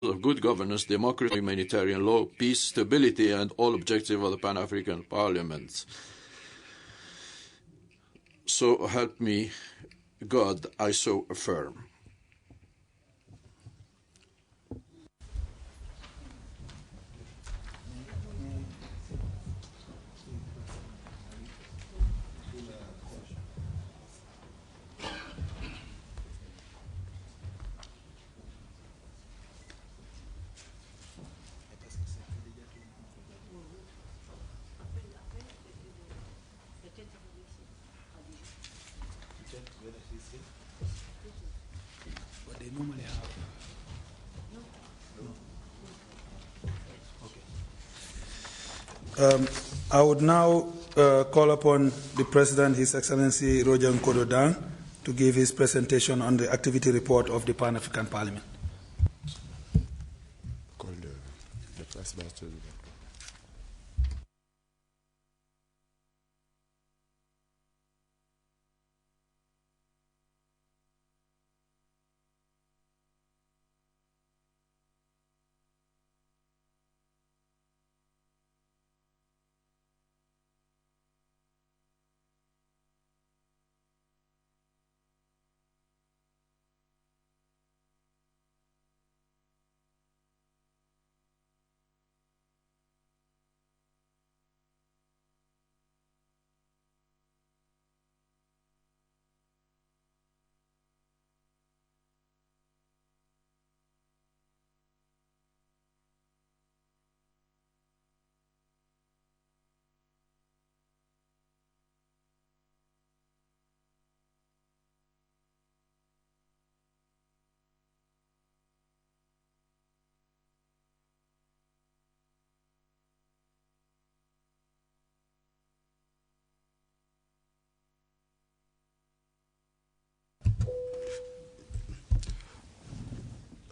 of good governance, democracy, humanitarian law, peace, stability, and all objectives of the Pan-African Parliament. So help me God, I so affirm. I would now call upon the President, His Excellency Roger Nkodo, to give his presentation on the activity report of the Pan-African Parliament.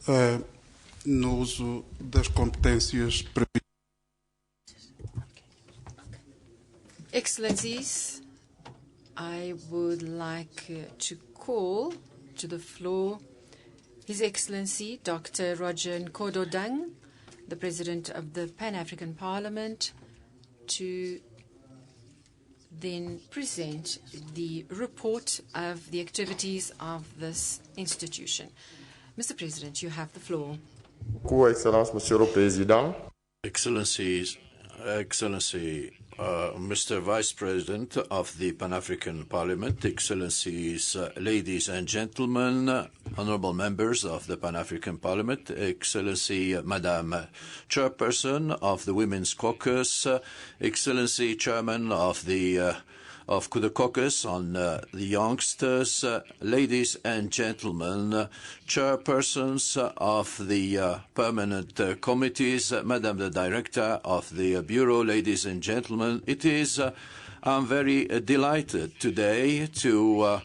No uso das competências previstas. Excellencies, I would like to call to the floor His Excellency Dr. Roger Nkodo, the President of the Pan-African Parliament, to then present the report of the activities of this institution. Mr. President, you have the floor. Excellence, Monsieur le Président. Excellencies, Excellency, Mr. Vice President of the Pan-African Parliament, Excellencies, ladies and gentlemen, honorable members of the Pan-African Parliament, Excellency, Madam Chairperson of the Women's Caucus, Excellency, Chairman of the Caucus on the youngsters, ladies and gentlemen, chairpersons of the permanent committees, Madam the Director of the Bureau, ladies and gentlemen, I'm very delighted today to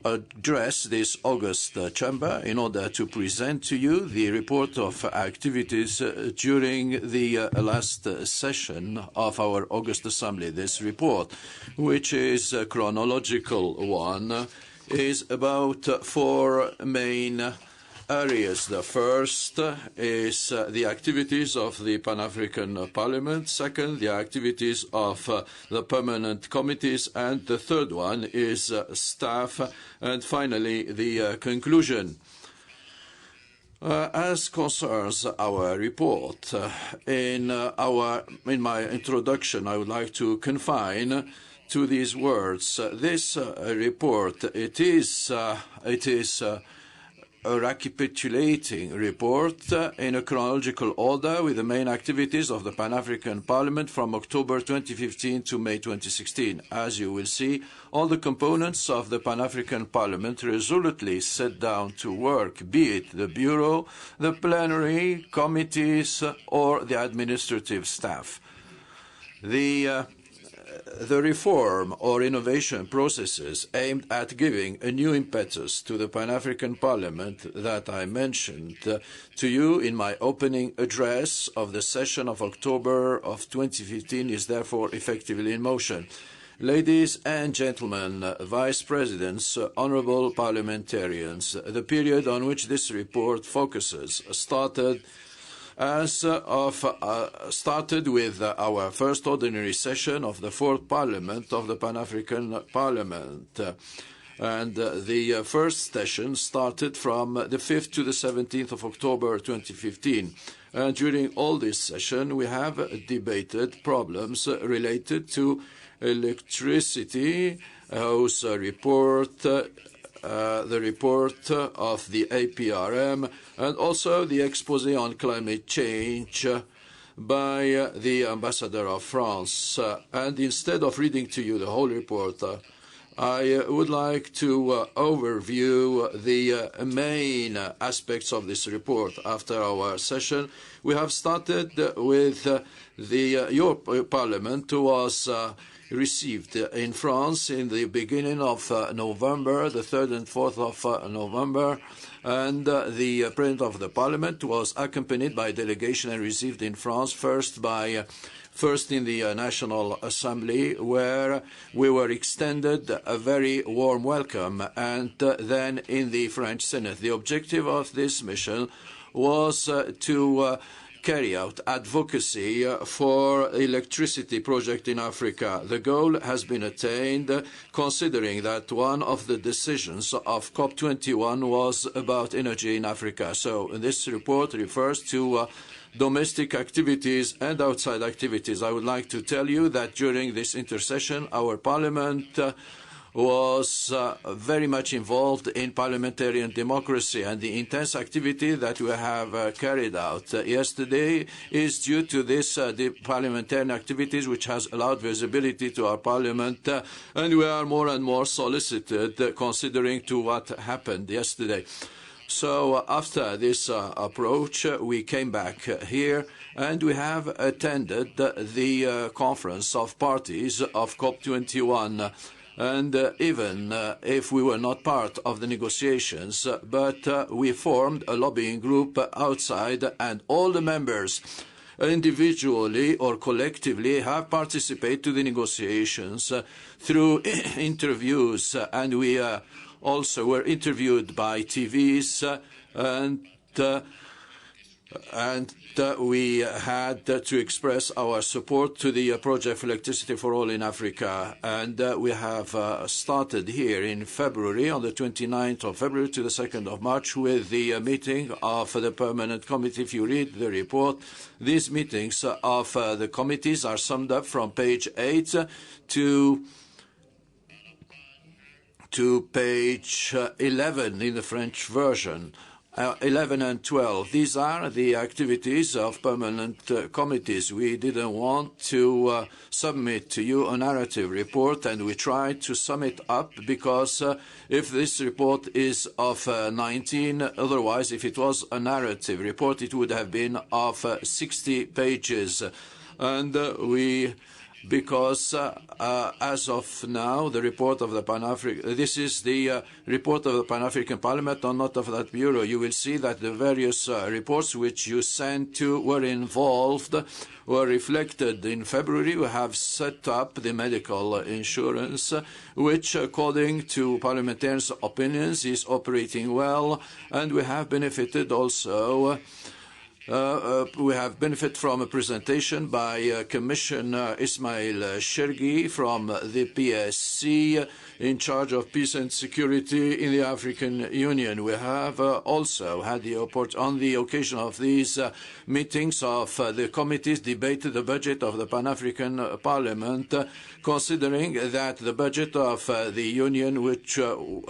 address this August chamber in order to present to you the report of activities during the last session of our August Assembly. This report, which is a chronological one, is about four main areas. The first is the activities of the Pan-African Parliament. Second, the activities of the permanent committees. And the third one is staff. And finally, the conclusion. As concerns our report, in my introduction, I would like to confine to these words. This report, it is a recapitulating report in a chronological order with the main activities of the Pan-African Parliament from October 2015 to May 2016. As you will see, all the components of the Pan-African Parliament resolutely set down to work, be it the Bureau, the plenary, committees, or the administrative staff. The reform or innovation processes aimed at giving a new impetus to the Pan-African Parliament that I mentioned to you in my opening address of the session of October of 2015 is therefore effectively in motion. Ladies and gentlemen, vice presidents, honorable parliamentarians, the period on which this report focuses started with our first ordinary session of the Fourth Parliament of the Pan-African Parliament. And the first session started from the 5th to the 17th of October 2015. And during all this session, we have debated problems related to electricity, whose report, the report of the APRM, and also the expose on climate change by the ambassador of France. And instead of reading to you the whole report, I would like to overview the main aspects of this report. After our session, we have started with your parliament was received in France in the beginning of November, the 3rd and 4th of November, and the President of the Parliament was accompanied by a delegation and received in France first in the National Assembly, where we were extended a very warm welcome, and then in the French Senate. The objective of this mission was to carry out advocacy for electricity project in Africa. The goal has been attained, considering that one of the decisions of COP21 was about energy in Africa. So this report refers to domestic activities and outside activities. I would like to tell you that during this intersession, our parliament was very much involved in parliamentarian democracy, and the intense activity that we have carried out yesterday is due to this the parliamentarian activities, which has allowed visibility to our parliament, and we are more and more solicited considering to what happened yesterday. So after this approach, we came back here and we have attended the conference of parties of COP21. And even if we were not part of the negotiations, but we formed a lobbying group outside, and all the members individually or collectively have participated to the negotiations through interviews, and we also were interviewed by TVs, and we had to express our support to the project for electricity for all in Africa. And we have started here in February, on the 29th of February to the 2nd of March, with the meeting of the Permanent Committee. If you read the report, these meetings of the committees are summed up from page 8 to page 11 in the French version. 11 and 12. These are the activities of permanent committees. We didn't want to submit to you a narrative report, and we tried to sum it up because if this report is of 19, otherwise, if it was a narrative report, it would have been of 60 pages. And because as of now, the report of the this is the report of the Pan-African Parliament, or not of that bureau. You will see that the various reports which you sent to were involved, were reflected in February. We have set up the medical insurance, which, according to parliamentarians' opinions, is operating well, and we have benefited also. We have benefited from a presentation by Commissioner Ismail Shergi from the PSC in charge of peace and security in the African Union. We have also had the opportunity, on the occasion of these meetings of the committees, debated the budget of the Pan-African Parliament, considering that the budget of the Union, which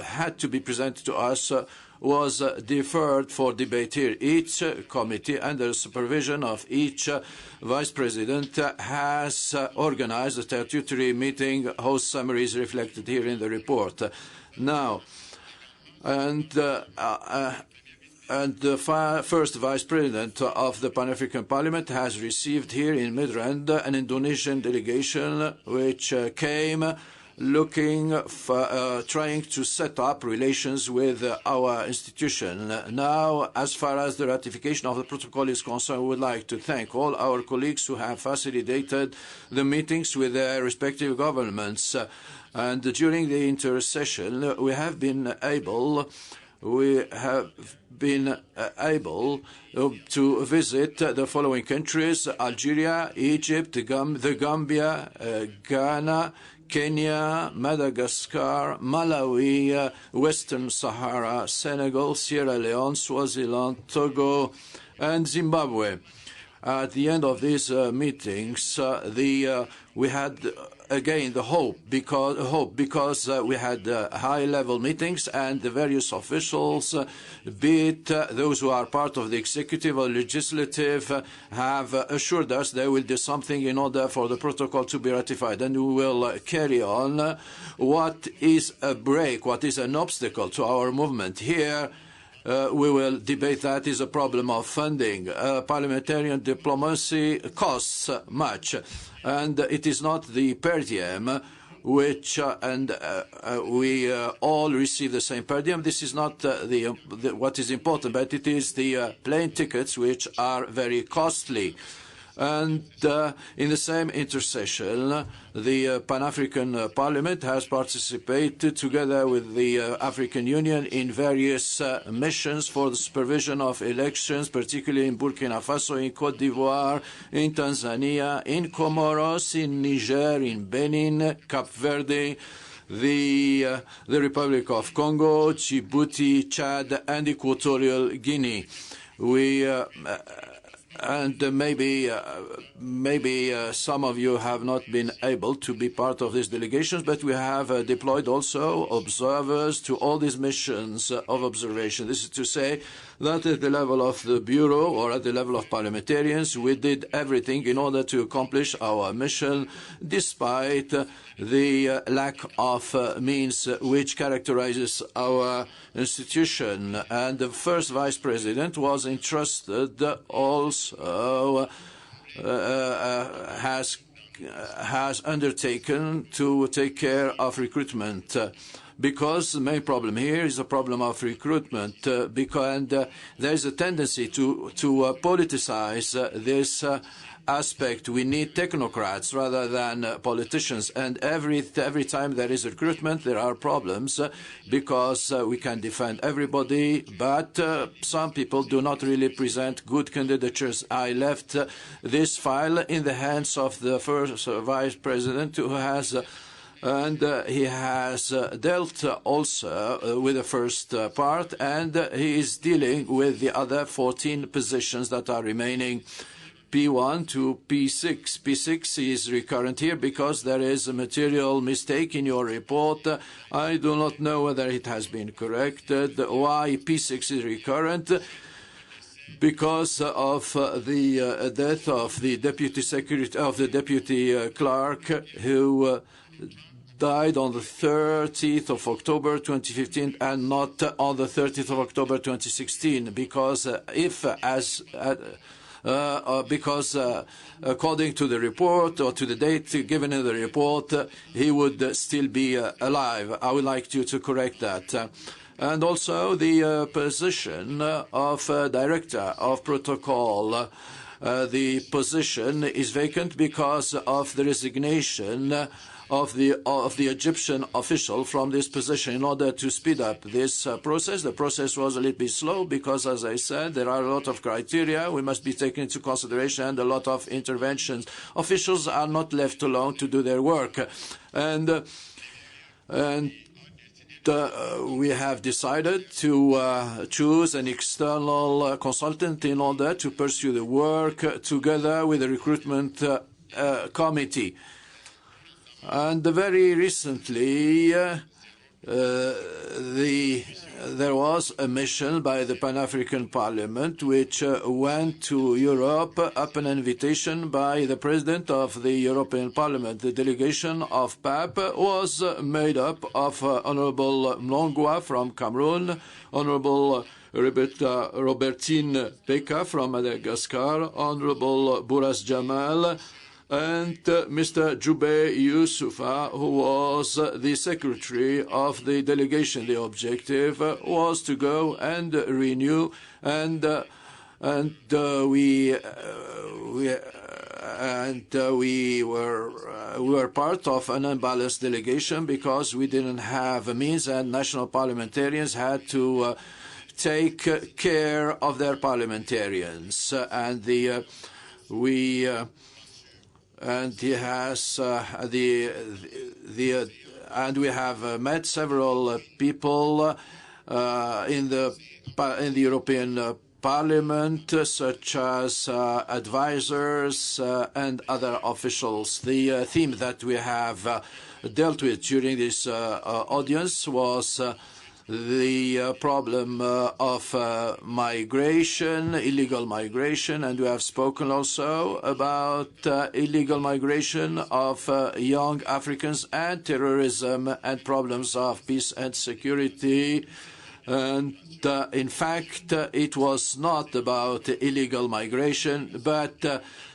had to be presented to us, was deferred for debate here. Each committee, under supervision of each vice president, has organized a statutory meeting whose summary is reflected here in the report. Now, and the first vice president of the Pan-African Parliament has received here in Midrand an Indonesian delegation which came looking for trying to set up relations with our institution. Now, as far as the ratification of the protocol is concerned, we would like to thank all our colleagues who have facilitated the meetings with their respective governments. And during the intersession, we have been able to visit the following countries: Algeria, Egypt, the Gambia, Ghana, Kenya, Madagascar, Malawi, Western Sahara, Senegal, Sierra Leone, Swaziland, Togo, and Zimbabwe. At the end of these meetings, we had again the hope because we had high-level meetings, and the various officials, be it those who are part of the executive or legislative, have assured us they will do something in order for the protocol to be ratified, and we will carry on. What is a break, what is an obstacle to our movement here? We will debate that is a problem of funding. Parliamentarian diplomacy costs much, and it is not the per diem which we all receive the same per diem. This is not what is important, but it is the plane tickets which are very costly. And in the same intercession, the Pan-African Parliament has participated together with the African Union in various missions for the supervision of elections, particularly in Burkina Faso, in Cote d'Ivoire, in Tanzania, in Comoros, in Niger, in Benin, Cape Verde, the Republic of Congo, Djibouti, Chad, and Equatorial Guinea. And maybe some of you have not been able to be part of these delegations, but we have deployed also observers to all these missions of observation. This is to say that at the level of the Bureau or at the level of parliamentarians, we did everything in order to accomplish our mission, despite the lack of means which characterizes our institution. And the first vice president was entrusted also has undertaken to take care of recruitment. Because the main problem here is a problem of recruitment, because there is a tendency to politicize this aspect. We need technocrats rather than politicians, and every time there is recruitment, there are problems because we can defend everybody, but some people do not really present good candidatures. I left this file in the hands of the first vice president, who has and he has dealt also with the first part, and he is dealing with the other 14 positions that are remaining, P1 to P6. P6 is recurrent here because there is a material mistake in your report. I do not know whether it has been corrected. Why P6 is recurrent? Because of the death of the deputy clerk, who died on the 30th of October 2015 and not on the 30th of October 2016, because according to the report, or to the date given in the report, he would still be alive. I would like you to correct that. And also the position of director of protocol. The position is vacant because of the resignation of the Egyptian official from this position. In order to speed up this process, the process was a little bit slow because, as I said, there are a lot of criteria we must be taken into consideration and a lot of interventions. Officials are not left alone to do their work, and we have decided to choose an external consultant in order to pursue the work together with the recruitment committee. And very recently, there was a mission by the Pan-African Parliament which went to Europe upon an invitation by the President of the European Parliament. The delegation of PAP was made up of Honorable Mlongwa from Cameroon, Honorable Robertine Peka from Madagascar, Honorable Bourras Jamal, and Mr. Jube Yusufa, who was the secretary of the delegation. The objective was to go and renew, and we were part of an unbalanced delegation because we didn't have means, and national parliamentarians had to take care of their parliamentarians, and we have met several people in the European Parliament, such as advisors and other officials. The theme that we have dealt with during this audience was the problem of migration, illegal migration, and we have spoken also about illegal migration of young Africans and terrorism and problems of peace and security. And in fact, it was not about illegal migration, but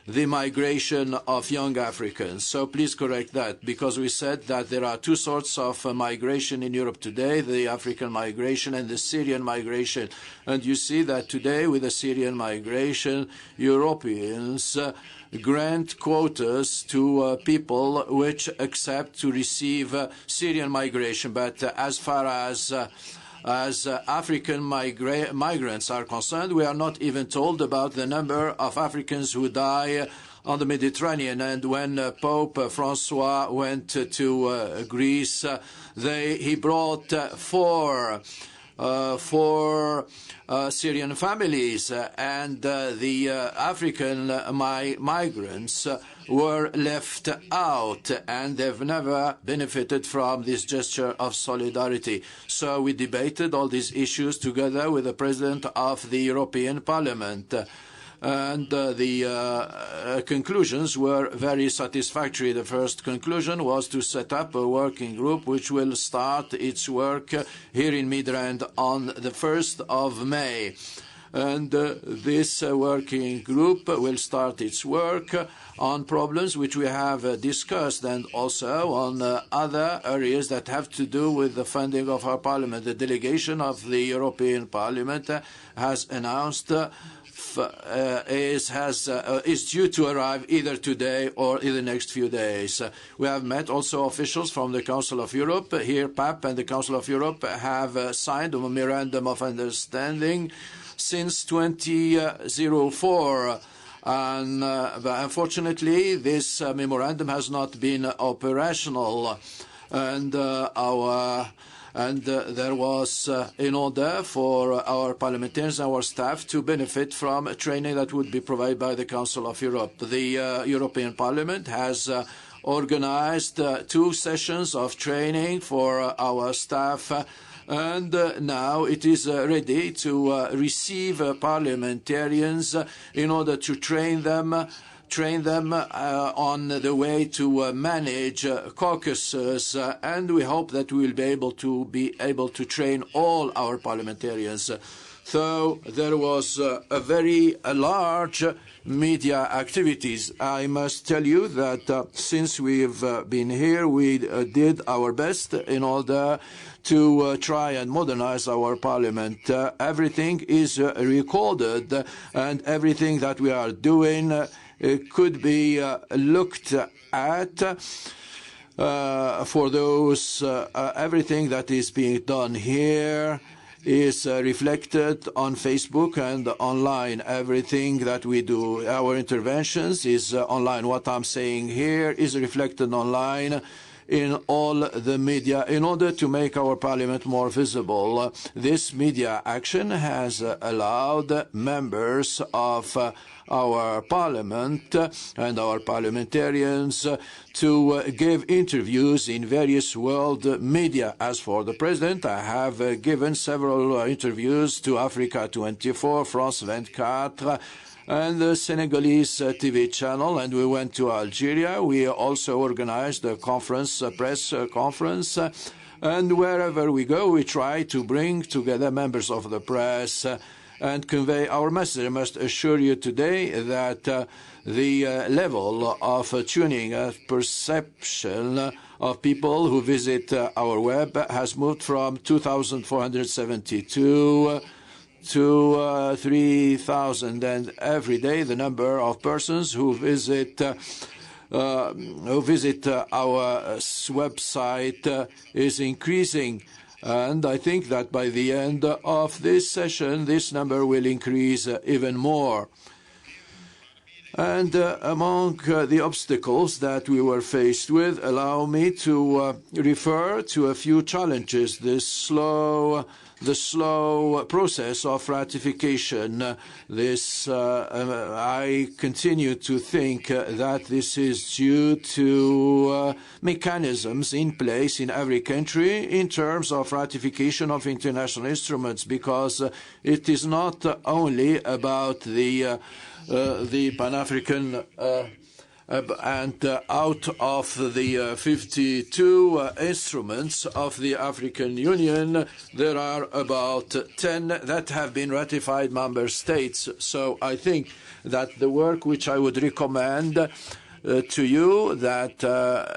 the migration of young Africans. So please correct that, because we said that there are two sorts of migration in Europe today, the African migration and the Syrian migration. And you see that today with the Syrian migration, Europeans grant quotas to people which accept to receive Syrian migration. But as far as African migrants are concerned, we are not even told about the number of Africans who die on the Mediterranean. And when Pope Francois went to Greece, he brought four Syrian families, and the African migrants were left out, and they've never benefited from this gesture of solidarity. So we debated all these issues together with the President of the European Parliament. And the conclusions were very satisfactory. The first conclusion was to set up a working group which will start its work here in Midrand on the 1st of May. And this working group will start its work on problems which we have discussed, and also on other areas that have to do with the funding of our parliament. The delegation of the European Parliament has announced is due to arrive either today or in the next few days. We have met also officials from the Council of Europe. Here, PAP and the Council of Europe have signed a memorandum of understanding since 2004. And unfortunately, this memorandum has not been operational, and there was, in order for our parliamentarians, our staff, to benefit from training that would be provided by the Council of Europe. The European Parliament has organized 2 sessions of training for our staff, and now it is ready to receive parliamentarians in order to train them on the way to manage caucuses, and we hope that we will be able to train all our parliamentarians. So there was a very large media activities. I must tell you that since we've been here, we did our best in order to try and modernize our parliament. Everything is recorded, and everything that we are doing could be looked at for those. Everything that is being done here is reflected on Facebook and online. Everything that we do, our interventions, is online. What I'm saying here is reflected online in all the media in order to make our parliament more visible. This media action has allowed members of our parliament and our parliamentarians to give interviews in various world media. As for the president, I have given several interviews to Africa 24, France 24, and the Senegalese TV channel, and we went to Algeria. We also organized a conference, a press conference, and wherever we go, we try to bring together members of the press and convey our message. I must assure you today that the level of tuning perception of people who visit our web has moved from 2,472 to 3,000, and every day the number of persons who visit our website is increasing. And I think that by the end of this session, this number will increase even more. And among the obstacles that we were faced with, allow me to refer to a few challenges. The slow process of ratification. I continue to think that this is due to mechanisms in place in every country in terms of ratification of international instruments, because it is not only about the Pan-African and out of the 52 instruments of the African Union, there are about 10 that have been ratified member states. So I think that the work which I would recommend to you that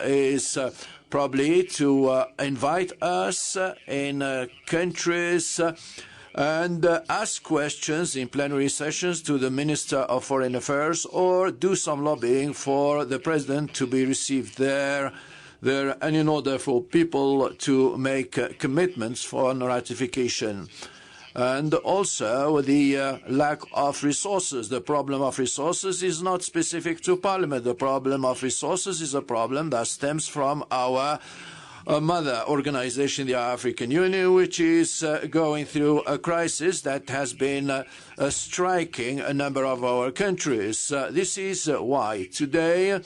is probably to invite us in countries and ask questions in plenary sessions to the Minister of Foreign Affairs, or do some lobbying for the President to be received there, and in order for people to make commitments for ratification. And also the lack of resources. The problem of resources is not specific to Parliament. The problem of resources is a problem that stems from our mother organization, the African Union, which is going through a crisis that has been striking a number of our countries. This is why today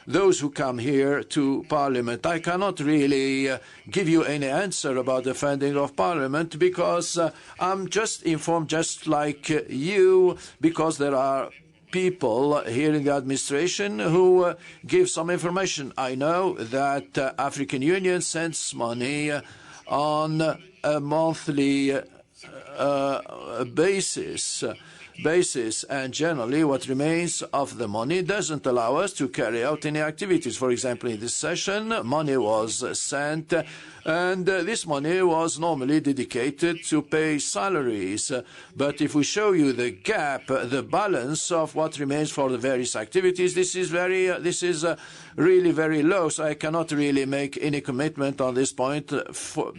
those who come here to Parliament, I cannot really give you any answer about the funding of Parliament, because I'm just informed just like you, because there are people here in the administration who give some information. I know that African Union sends money on a monthly basis, and generally what remains of the money doesn't allow us to carry out any activities. For example, in this session, money was sent, and this money was normally dedicated to pay salaries. But if we show you the gap, the balance of what remains for the various activities, this is really very low. So I cannot really make any commitment on this point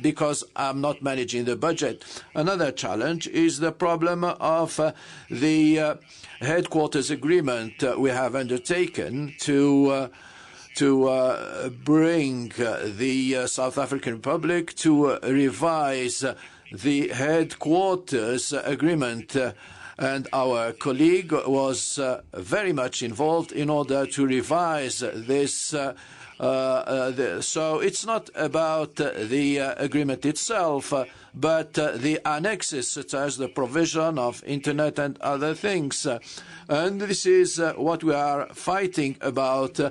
because I'm not managing the budget. Another challenge is the problem of the headquarters agreement we have undertaken to bring the South African Republic to revise the headquarters agreement. And our colleague was very much involved in order to revise this. So it's not about the agreement itself, but the annexes, such as the provision of internet and other things. And this is what we are fighting about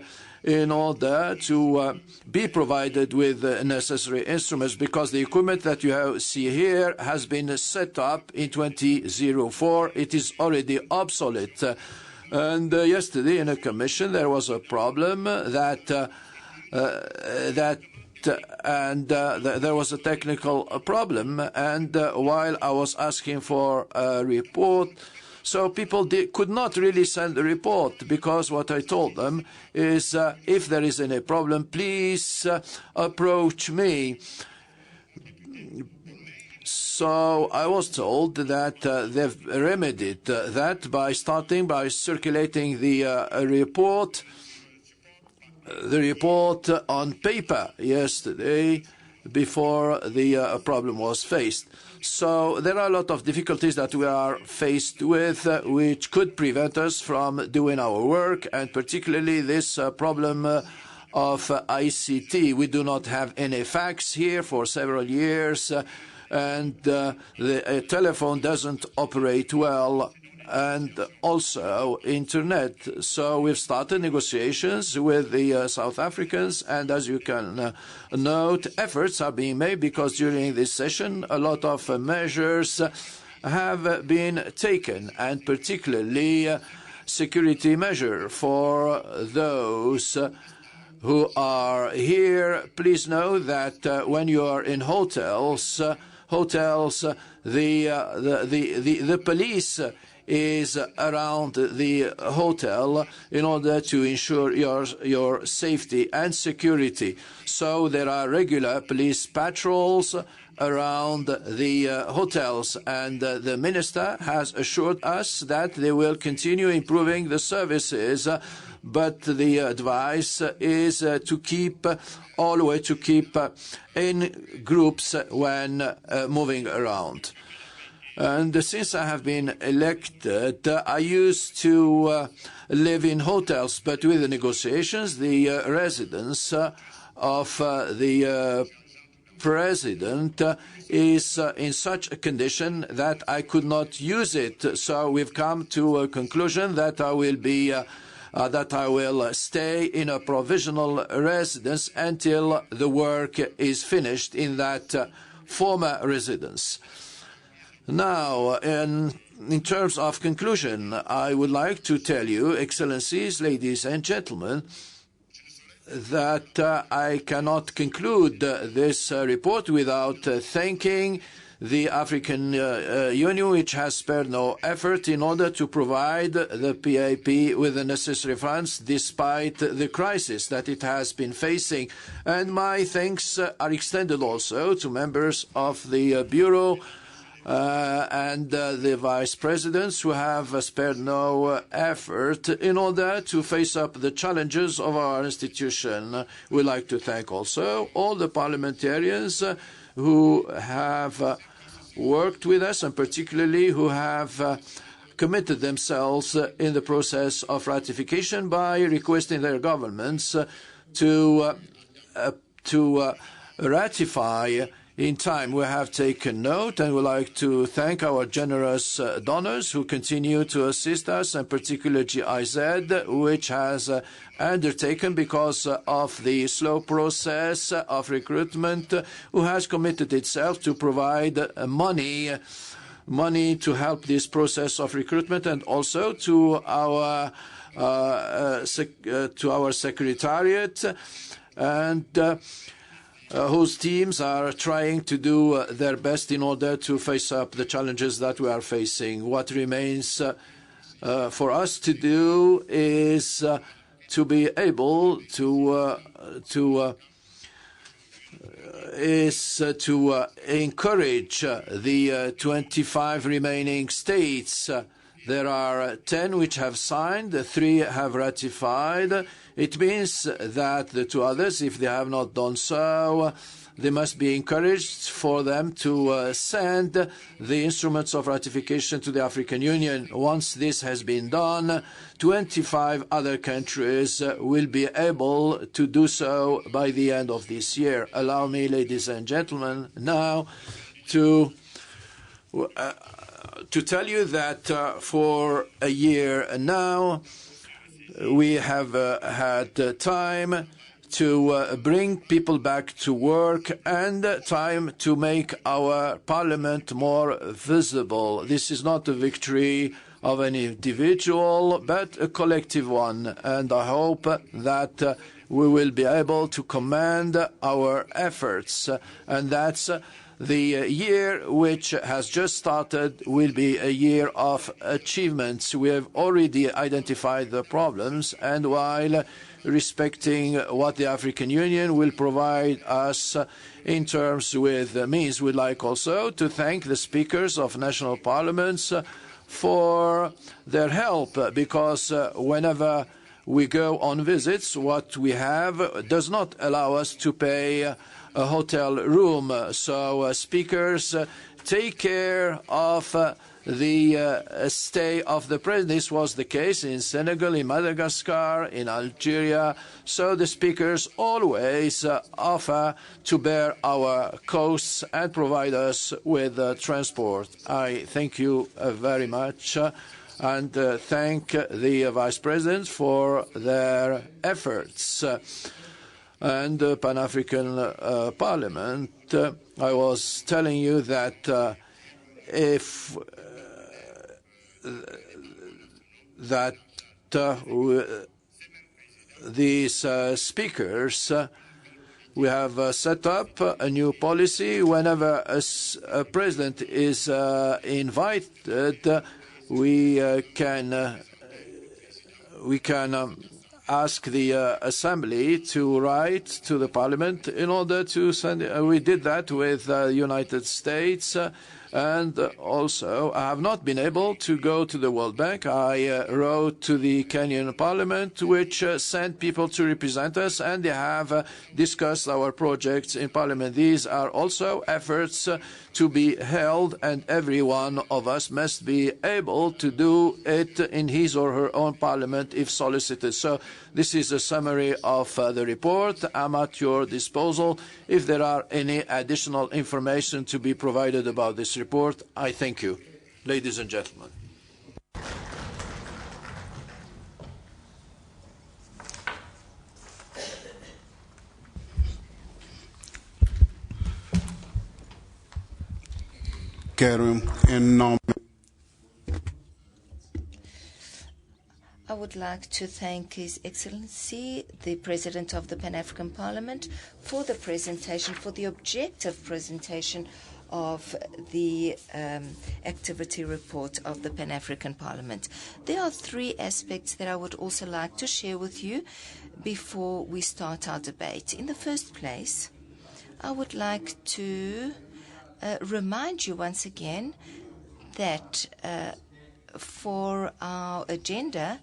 in order to be provided with necessary instruments, because the equipment that you see here has been set up in 2004. It is already obsolete. And yesterday in a commission there was a problem that there was a technical problem, and while I was asking for a report, so people could not really send a report, because what I told them is if there is any problem, please approach me. So I was told that they've remedied that by circulating the report on paper yesterday before the problem was faced. So there are a lot of difficulties that we are faced with, which could prevent us from doing our work, and particularly this problem of ICT. We do not have any fax here for several years, and the telephone doesn't operate well, and also internet. So we've started negotiations with the South Africans, and as you can note, efforts are being made, because during this session a lot of measures have been taken, and particularly security measure for those who are here. Please know that when you are in hotels, the police is around the hotel in order to ensure your safety and security. So there are regular police patrols around the hotels, and the minister has assured us that they will continue improving the services, but the advice is to keep in groups when moving around. And since I have been elected, I used to live in hotels, but with the negotiations, the residence of the president is in such a condition that I could not use it. So we've come to a conclusion that I will stay in a provisional residence until the work is finished in that former residence. Now, in terms of conclusion, I would like to tell you, Excellencies, ladies and gentlemen, that I cannot conclude this report without thanking the African Union, which has spared no effort in order to provide the PAP with the necessary funds despite the crisis that it has been facing. And my thanks are extended also to members of the Bureau and the vice presidents who have spared no effort in order to face up the challenges of our institution. We'd like to thank also all the parliamentarians who have worked with us, and particularly who have committed themselves in the process of ratification by requesting their governments to ratify in time. We have taken note, and would like to thank our generous donors who continue to assist us, and particularly GIZ, which has undertaken, because of the slow process of recruitment, who has committed itself to provide money to help this process of recruitment, and also to our secretariat, and whose teams are trying to do their best in order to face up the challenges that we are facing. What remains for us to do is to be able to encourage the 25 remaining states. There are 10 which have signed, 3 have ratified. It means that the 2 others, if they have not done so, they must be encouraged for them to send the instruments of ratification to the African Union. Once this has been done, 25 other countries will be able to do so by the end of this year. Allow me, ladies and gentlemen, now to tell you that for a year now, we have had time to bring people back to work and time to make our parliament more visible. This is not a victory of an individual, but a collective one. And I hope that we will be able to commend our efforts. And that's the year which has just started will be a year of achievements. We have already identified the problems, and while respecting what the African Union will provide us in terms with means, we'd like also to thank the speakers of national parliaments for their help, because whenever we go on visits, what we have does not allow us to pay a hotel room. So speakers take care of the stay of the president. This was the case in Senegal, in Madagascar, in Algeria. So the speakers always offer to bear our costs and provide us with transport. I thank you very much, and thank the vice presidents for their efforts. And the Pan-African Parliament, I was telling you that if that these speakers, we have set up a new policy. Whenever a president is invited, we can ask the Assembly to write to the Parliament in order to send. We did that with the United States. And also, I have not been able to go to the World Bank. I wrote to the Kenyan Parliament, which sent people to represent us, and they have discussed our projects in Parliament. These are also efforts to be held, and every one of us must be able to do it in his or her own Parliament if solicited. So this is a summary of the report. I'm at your disposal. If there are any additional information to be provided about this report, I thank you. Ladies and gentlemen. Quero, em nome I would like to thank His Excellency, the President of the Pan-African Parliament, for the presentation, for the objective presentation of the activity report of the Pan-African Parliament. There are three aspects that I would also like to share with you before we start our debate. In the first place, I would like to remind you once again that for our agenda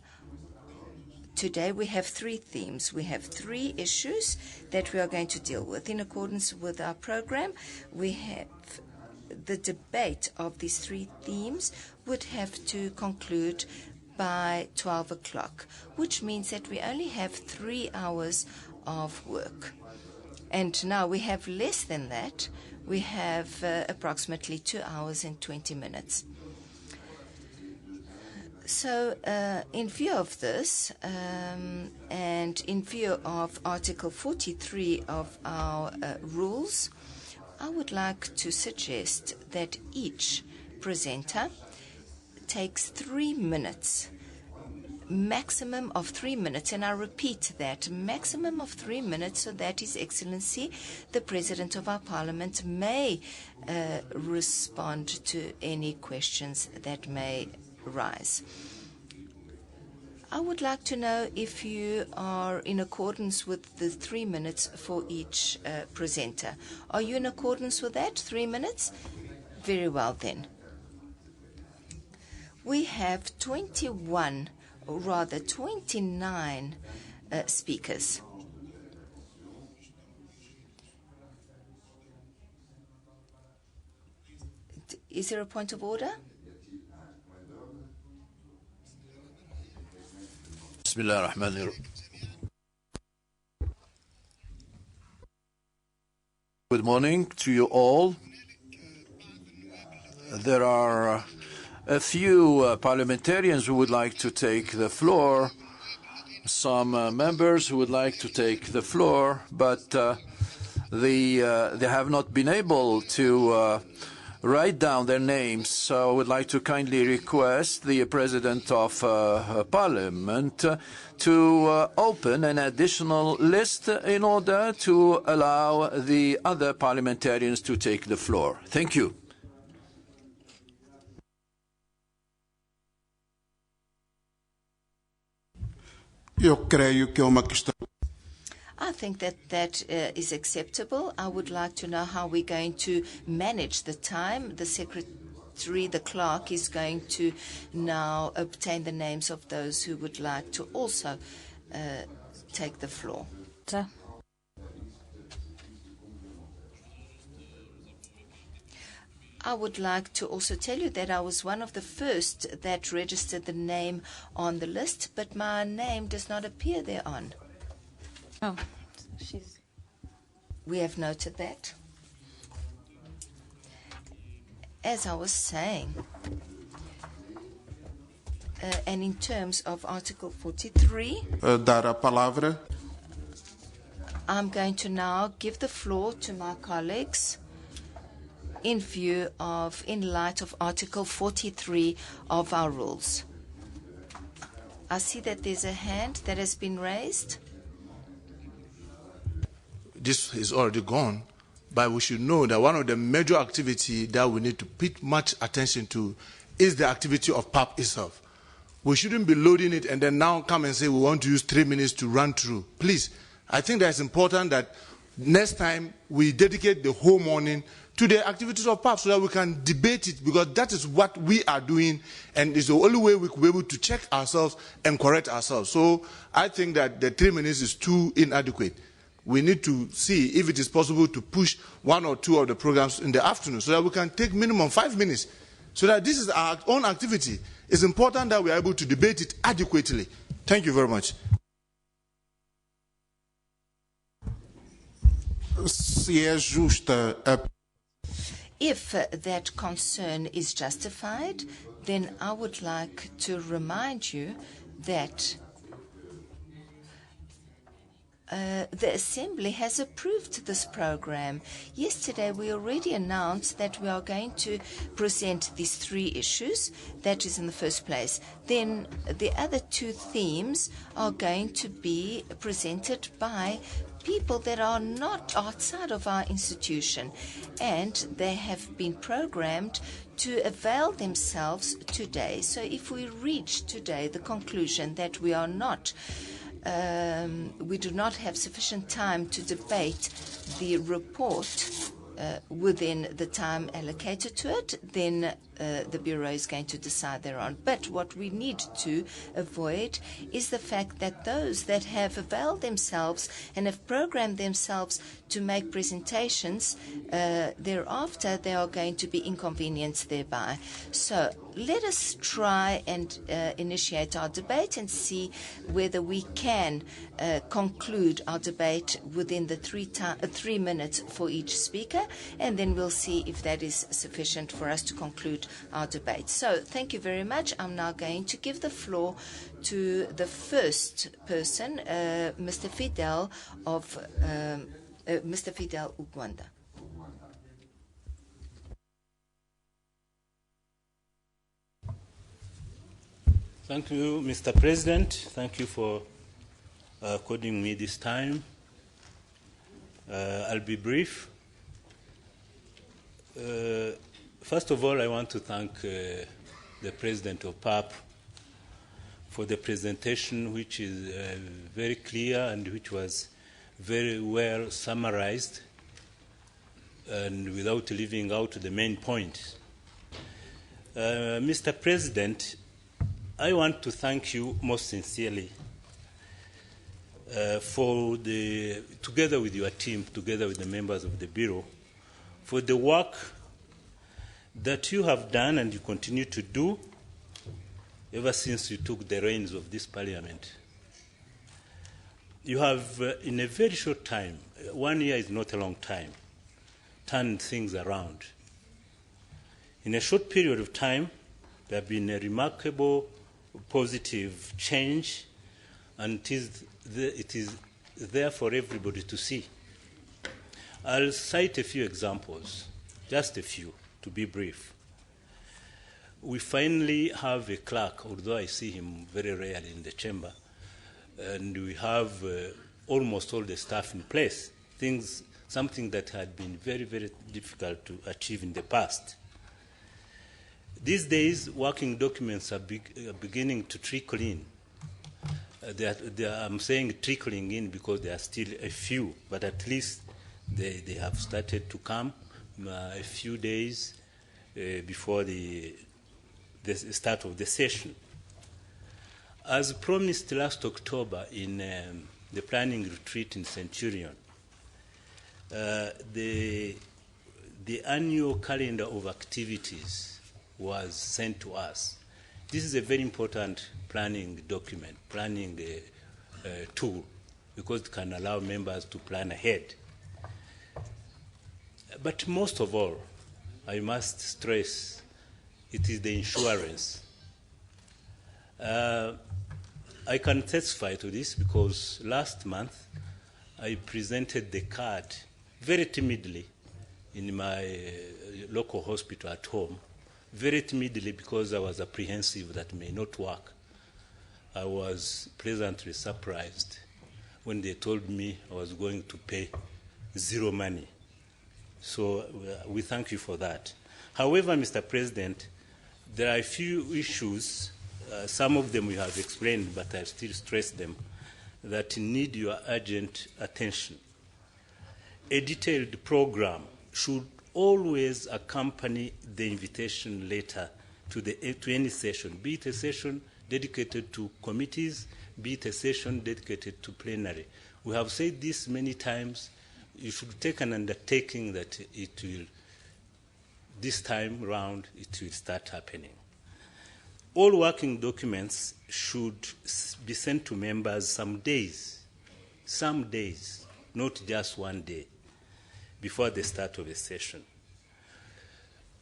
today, we have three themes. We have three issues that we are going to deal with. In accordance with our program, we have the debate of these three themes would have to conclude by 12 o'clock, which means that we only have 3 hours of work. And now we have less than that. We have approximately 2 hours and 20 minutes. So, in view of this, and in view of Article 43 of our rules, I would like to suggest that each presenter takes 3 minutes, maximum of 3 minutes, and I repeat that, maximum of 3 minutes, so that His Excellency, the President of our Parliament, may respond to any questions that may rise. I would like to know if you are in accordance with the 3 minutes for each presenter. Are you in accordance with that, 3 minutes? Very well then. We have 29 speakers. Is there a point of order? Bismillah ar-Rahman ar-Rahim. Good morning to you all. There are a few parliamentarians who would like to take the floor, some members who would like to take the floor, but they have not been able to write down their names. So I would like to kindly request the President of Parliament to open an additional list in order to allow the other parliamentarians to take the floor. Thank you. Eu creio que é uma questão. I think that is acceptable. I would like to know how we're going to manage the time. The secretary, the clerk, is going to now obtain the names of those who would like to also take the floor. I would like to also tell you that I was one of the first that registered the name on the list, but my name does not appear thereon. Oh, We have noted that. As I was saying, and in terms of Article 43, Dar a palavra I'm going to now give the floor to my colleagues in light of Article 43 of our rules. I see that there's a hand that has been raised. This is already gone, but we should know that one of the major activities that we need to pay much attention to is the activity of PAP itself. We shouldn't be loading it and then now come and say we want to use 3 minutes to run through. Please, I think that it's important that next time we dedicate the whole morning to the activities of PAP so that we can debate it, because that is what we are doing and it's the only way we could be able to check ourselves and correct ourselves. So I think that the 3 minutes is too inadequate. We need to see if it is possible to push 1 or 2 of the programs in the afternoon so that we can take minimum 5 minutes. So that this is our own activity. It's important that we are able to debate it adequately. Thank you very much. If that concern is justified, then I would like to remind you that the Assembly has approved this program. Yesterday, we already announced that we are going to present these 3 issues. That is in the first place. Then the other 2 themes are going to be presented by people that are not outside of our institution, and they have been programmed to avail themselves today. So if we reach today the conclusion that we do not have sufficient time to debate the report within the time allocated to it, then the Bureau is going to decide thereon. But what we need to avoid is the fact that those that have availed themselves and have programmed themselves to make presentations, thereafter they are going to be inconvenienced thereby. So let us try and initiate our debate and see whether we can conclude our debate within the 3 minutes for each speaker, and then we'll see if that is sufficient for us to conclude our debate. So thank you very much. I'm now going to give the floor to the first person, Mr. Fidel Ugwanda. Thank you, Mr. President. Thank you for according me this time. I'll be brief. First of all, I want to thank the President of PAP for the presentation, which is very clear and which was very well summarized and without leaving out the main point. Mr. President, I want to thank you most sincerely for together with your team, together with the members of the Bureau, for the work that you have done and you continue to do ever since you took the reins of this Parliament. You have, in a very short time, 1 year is not a long time, turned things around. In a short period of time, there have been a remarkable positive change, and it is there for everybody to see. I'll cite a few examples, just a few, to be brief. We finally have a clerk, although I see him very rarely in the chamber, and we have almost all the staff in place, something that had been very, very difficult to achieve in the past. These days, working documents are beginning to trickle in. I'm saying trickling in because there are still a few, but at least they have started to come a few days before the start of the session. As promised last October in the planning retreat in Centurion, the annual calendar of activities was sent to us. This is a very important planning document, planning tool, because it can allow members to plan ahead. But most of all, I must stress, it is the insurance. I can testify to this because last month I presented the card very timidly in my local hospital at home, very timidly because I was apprehensive that may not work. I was pleasantly surprised when they told me I was going to pay zero money. So we thank you for that. However, Mr. President, there are a few issues, some of them you have explained, but I still stress them, that need your urgent attention. A detailed program should always accompany the invitation letter to any session, be it a session dedicated to committees, be it a session dedicated to plenary. We have said this many times. You should take an undertaking that it will, this time round, it will start happening. All working documents should be sent to members some days, not just one day, before the start of a session.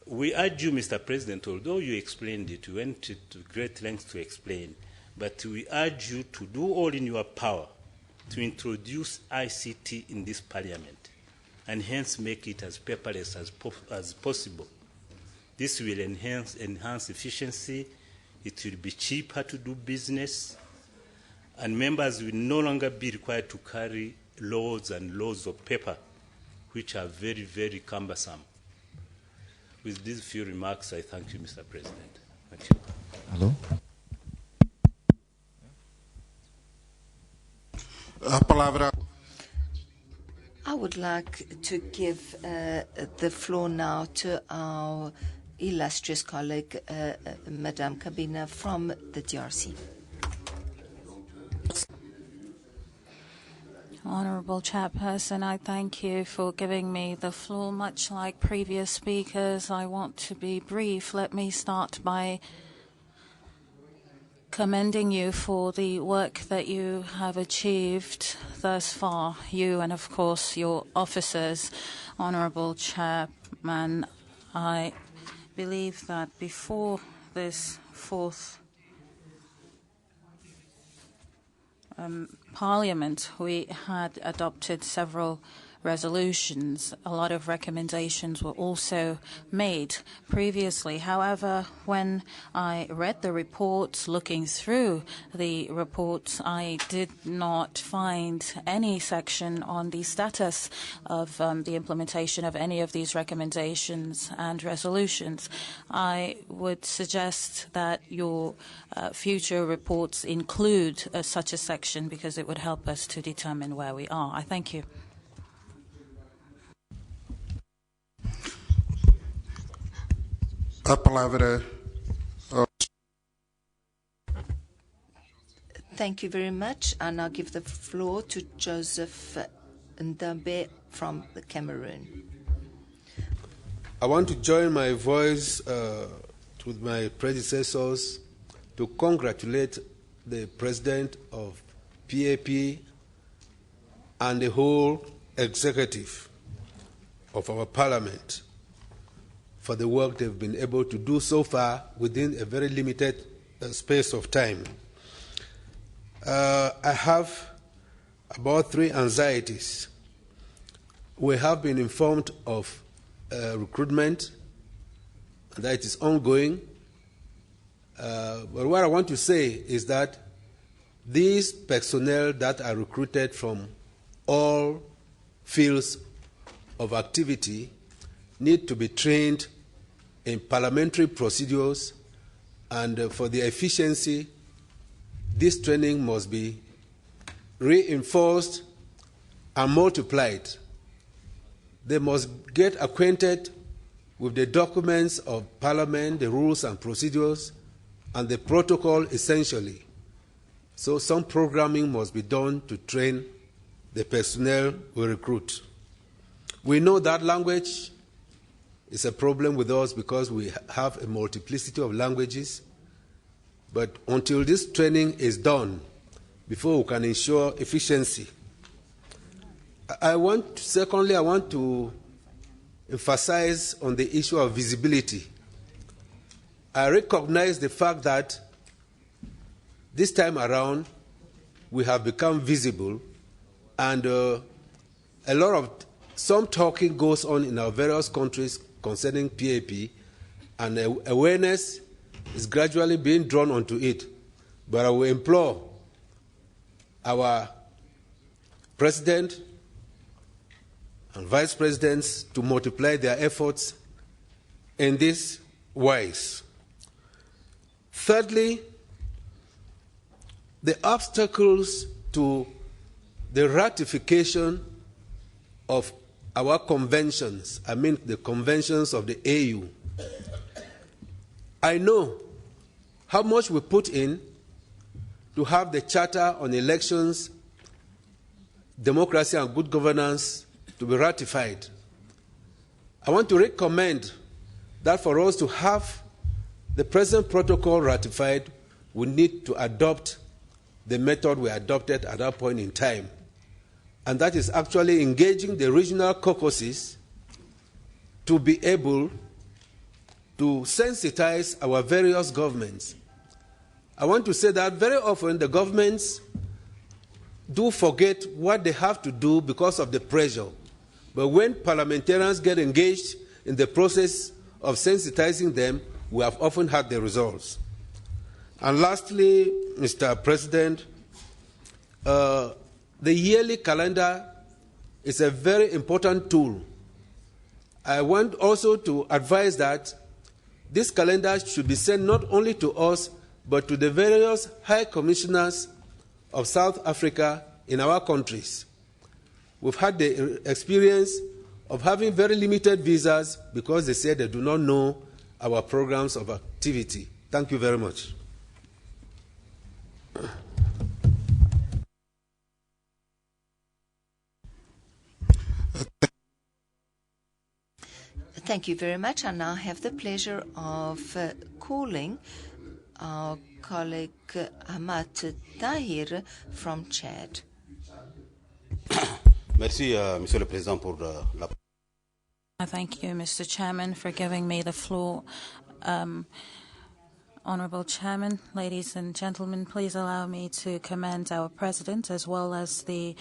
We urge you, Mr. President, although you explained it, you went to great lengths to explain, but we urge you to do all in your power to introduce ICT in this parliament and hence make it as paperless as possible. This will enhance efficiency, it will be cheaper to do business, and members will no longer be required to carry loads and loads of paper, which are very, very cumbersome. With these few remarks, I thank you, Mr. President. Thank you. Hello? I would like to give the floor now to our illustrious colleague, Madame Kabina from the DRC. Honourable Chairperson, I thank you for giving me the floor. Much like previous speakers, I want to be brief. Let me start by commending you for the work that you have achieved thus far, you and, of course, your officers. Honourable Chairman, I believe that before this fourth Parliament, we had adopted several resolutions. A lot of recommendations were also made previously. However, when I read the reports, looking through the reports, I did not find any section on the status of the implementation of any of these recommendations and resolutions. I would suggest that your future reports include such a section because it would help us to determine where we are. I thank you. Thank you very much. I now give the floor to Joseph Ndambe from the Cameroon. I want to join my voice with my predecessors to congratulate the President of PAP and the whole executive of our Parliament for the work they've been able to do so far within a very limited space of time. I have about 3 anxieties. We have been informed of recruitment, and that it is ongoing. But what I want to say is that these personnel that are recruited from all fields of activity need to be trained in parliamentary procedures, and for the efficiency, this training must be reinforced and multiplied. They must get acquainted with the documents of Parliament, the rules and procedures, and the protocol essentially. So some programming must be done to train the personnel we recruit. We know that language is a problem with us because we have a multiplicity of languages. But until this training is done, before we can ensure efficiency, secondly, I want to emphasize on the issue of visibility. I recognize the fact that this time around we have become visible, and a lot of some talking goes on in our various countries concerning PAP, and awareness is gradually being drawn onto it. But I will implore our President and Vice Presidents to multiply their efforts in this wise. Thirdly, the obstacles to the ratification of our conventions, I mean the conventions of the AU. I know how much we put in to have the Charter on Elections, Democracy and Good Governance to be ratified. I want to recommend that for us to have the present protocol ratified, we need to adopt the method we adopted at that point in time. And that is actually engaging the regional caucuses to be able to sensitize our various governments. I want to say that very often the governments do forget what they have to do because of the pressure. But when parliamentarians get engaged in the process of sensitizing them, we have often had the results. And lastly, Mr. President, the yearly calendar is a very important tool. I want also to advise that this calendar should be sent not only to us, but to the various high commissioners of South Africa in our countries. We've had the experience of having very limited visas because they say they do not know our programs of activity. Thank you very much. Thank you very much. I now have the pleasure of calling our colleague Ahmad Tahir from Chad. Merci, Monsieur le Président, pour la. Thank you, Mr. Chairman, for giving me the floor. Honourable Chairman, ladies and gentlemen, please allow me to commend our President as well as the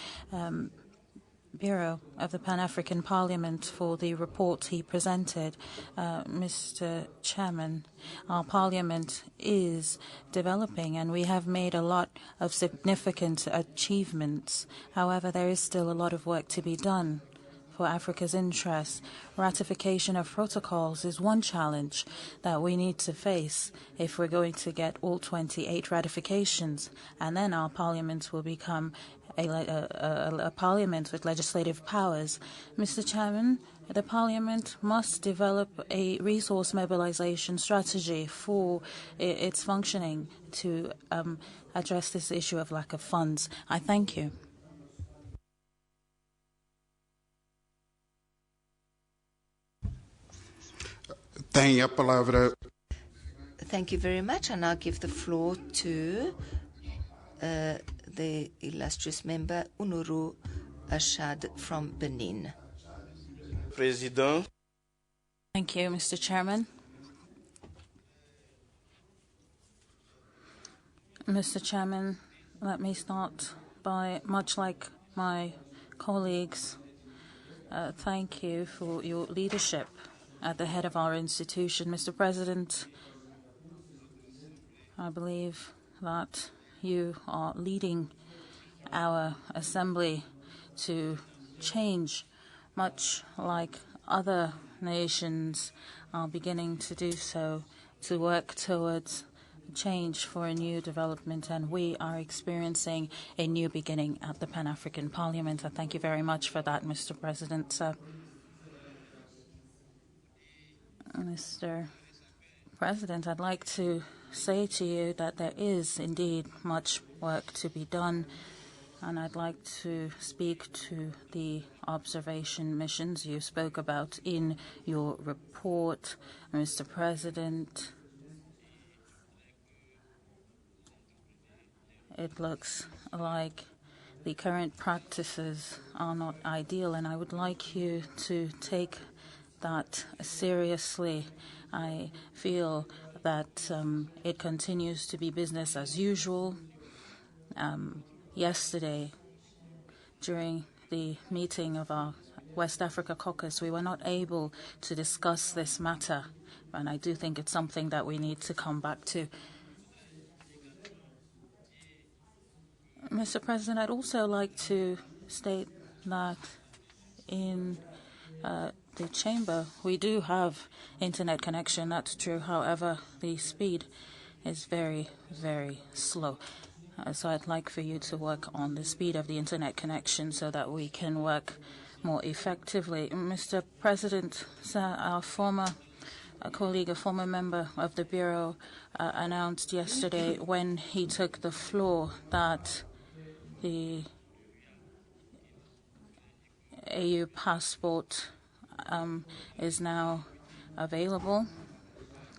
Bureau of the Pan-African Parliament for the report he presented. Mr. Chairman, our Parliament is developing and we have made a lot of significant achievements. However, there is still a lot of work to be done for Africa's interests. Ratification of protocols is one challenge that we need to face if we're going to get all 28 ratifications, and then our Parliament will become a parliament with legislative powers. Mr. Chairman, the Parliament must develop a resource mobilization strategy for its functioning to address this issue of lack of funds. I thank you. Thank you very much. I now give the floor to the illustrious member Unuru Ashad from Benin. President. Thank you, Mr. Chairman. Mr. Chairman, let me start by, much like my colleagues, thank you for your leadership at the head of our institution. Mr. President, I believe that you are leading our assembly to change, much like other nations are beginning to do so, to work towards change for a new development, and we are experiencing a new beginning at the Pan-African Parliament. I thank you very much for that, Mr. President. Mr. President, I'd like to say to you that there is indeed much work to be done, and I'd like to speak to the observation missions you spoke about in your report, Mr. President. It looks like the current practices are not ideal, and I would like you to take that seriously. I feel that it continues to be business as usual. Yesterday, during the meeting of our West Africa Caucus, we were not able to discuss this matter, and I do think it's something that we need to come back to. Mr. President, I'd also like to state that in the chamber, we do have internet connection, that's true. However, the speed is very, very slow. So I'd like for you to work on the speed of the internet connection so that we can work more effectively. Mr. President, our former colleague, a former member of the Bureau, announced yesterday when he took the floor that the AU passport is now available.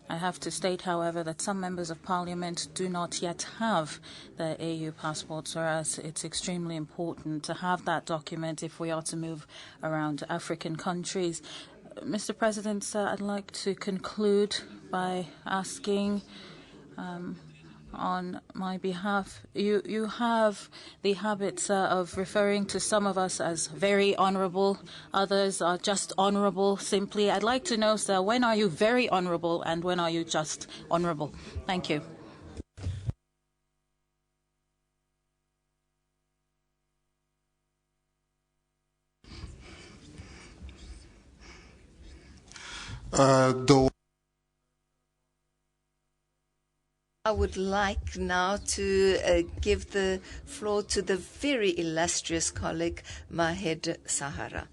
I have to state, however, that some members of parliament do not yet have their AU passports, whereas it's extremely important to have that document if we are to move around African countries. Mr. President, I'd like to conclude by asking on my behalf, you have the habit of referring to some of us as very honourable, others are just honourable simply. I'd like to know, sir, when are you very honourable and when are you just honourable? Thank you. I would like now to give the floor to the very illustrious colleague, Mahed Sahara.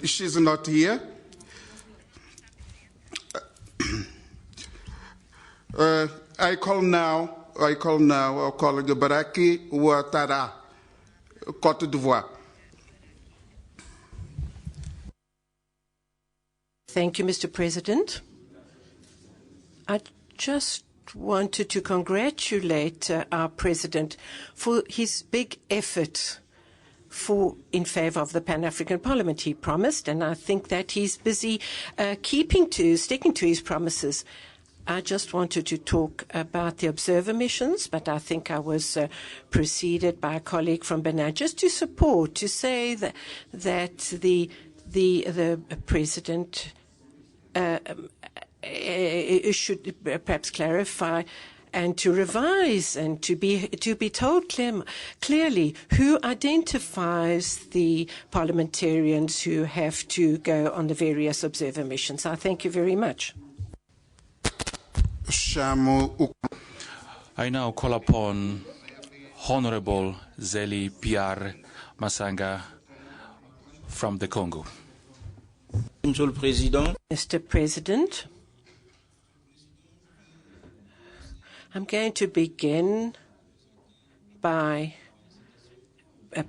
She's not here. I call now our colleague Baraki Ouattara, Côte d'Ivoire. Thank you, Mr. President. I just wanted to congratulate our President for his big effort in favor of the Pan-African Parliament. He promised, and I think that he's busy sticking to his promises. I just wanted to talk about the observer missions, but I think I was preceded by a colleague from Benin just to support, to say that the President should perhaps clarify and to revise and to be told clearly who identifies the parliamentarians who have to go on the various observer missions. I thank you very much. I now call upon Honorable Zeli Pierre Masanga from the Congo. Mr. President, I'm going to begin by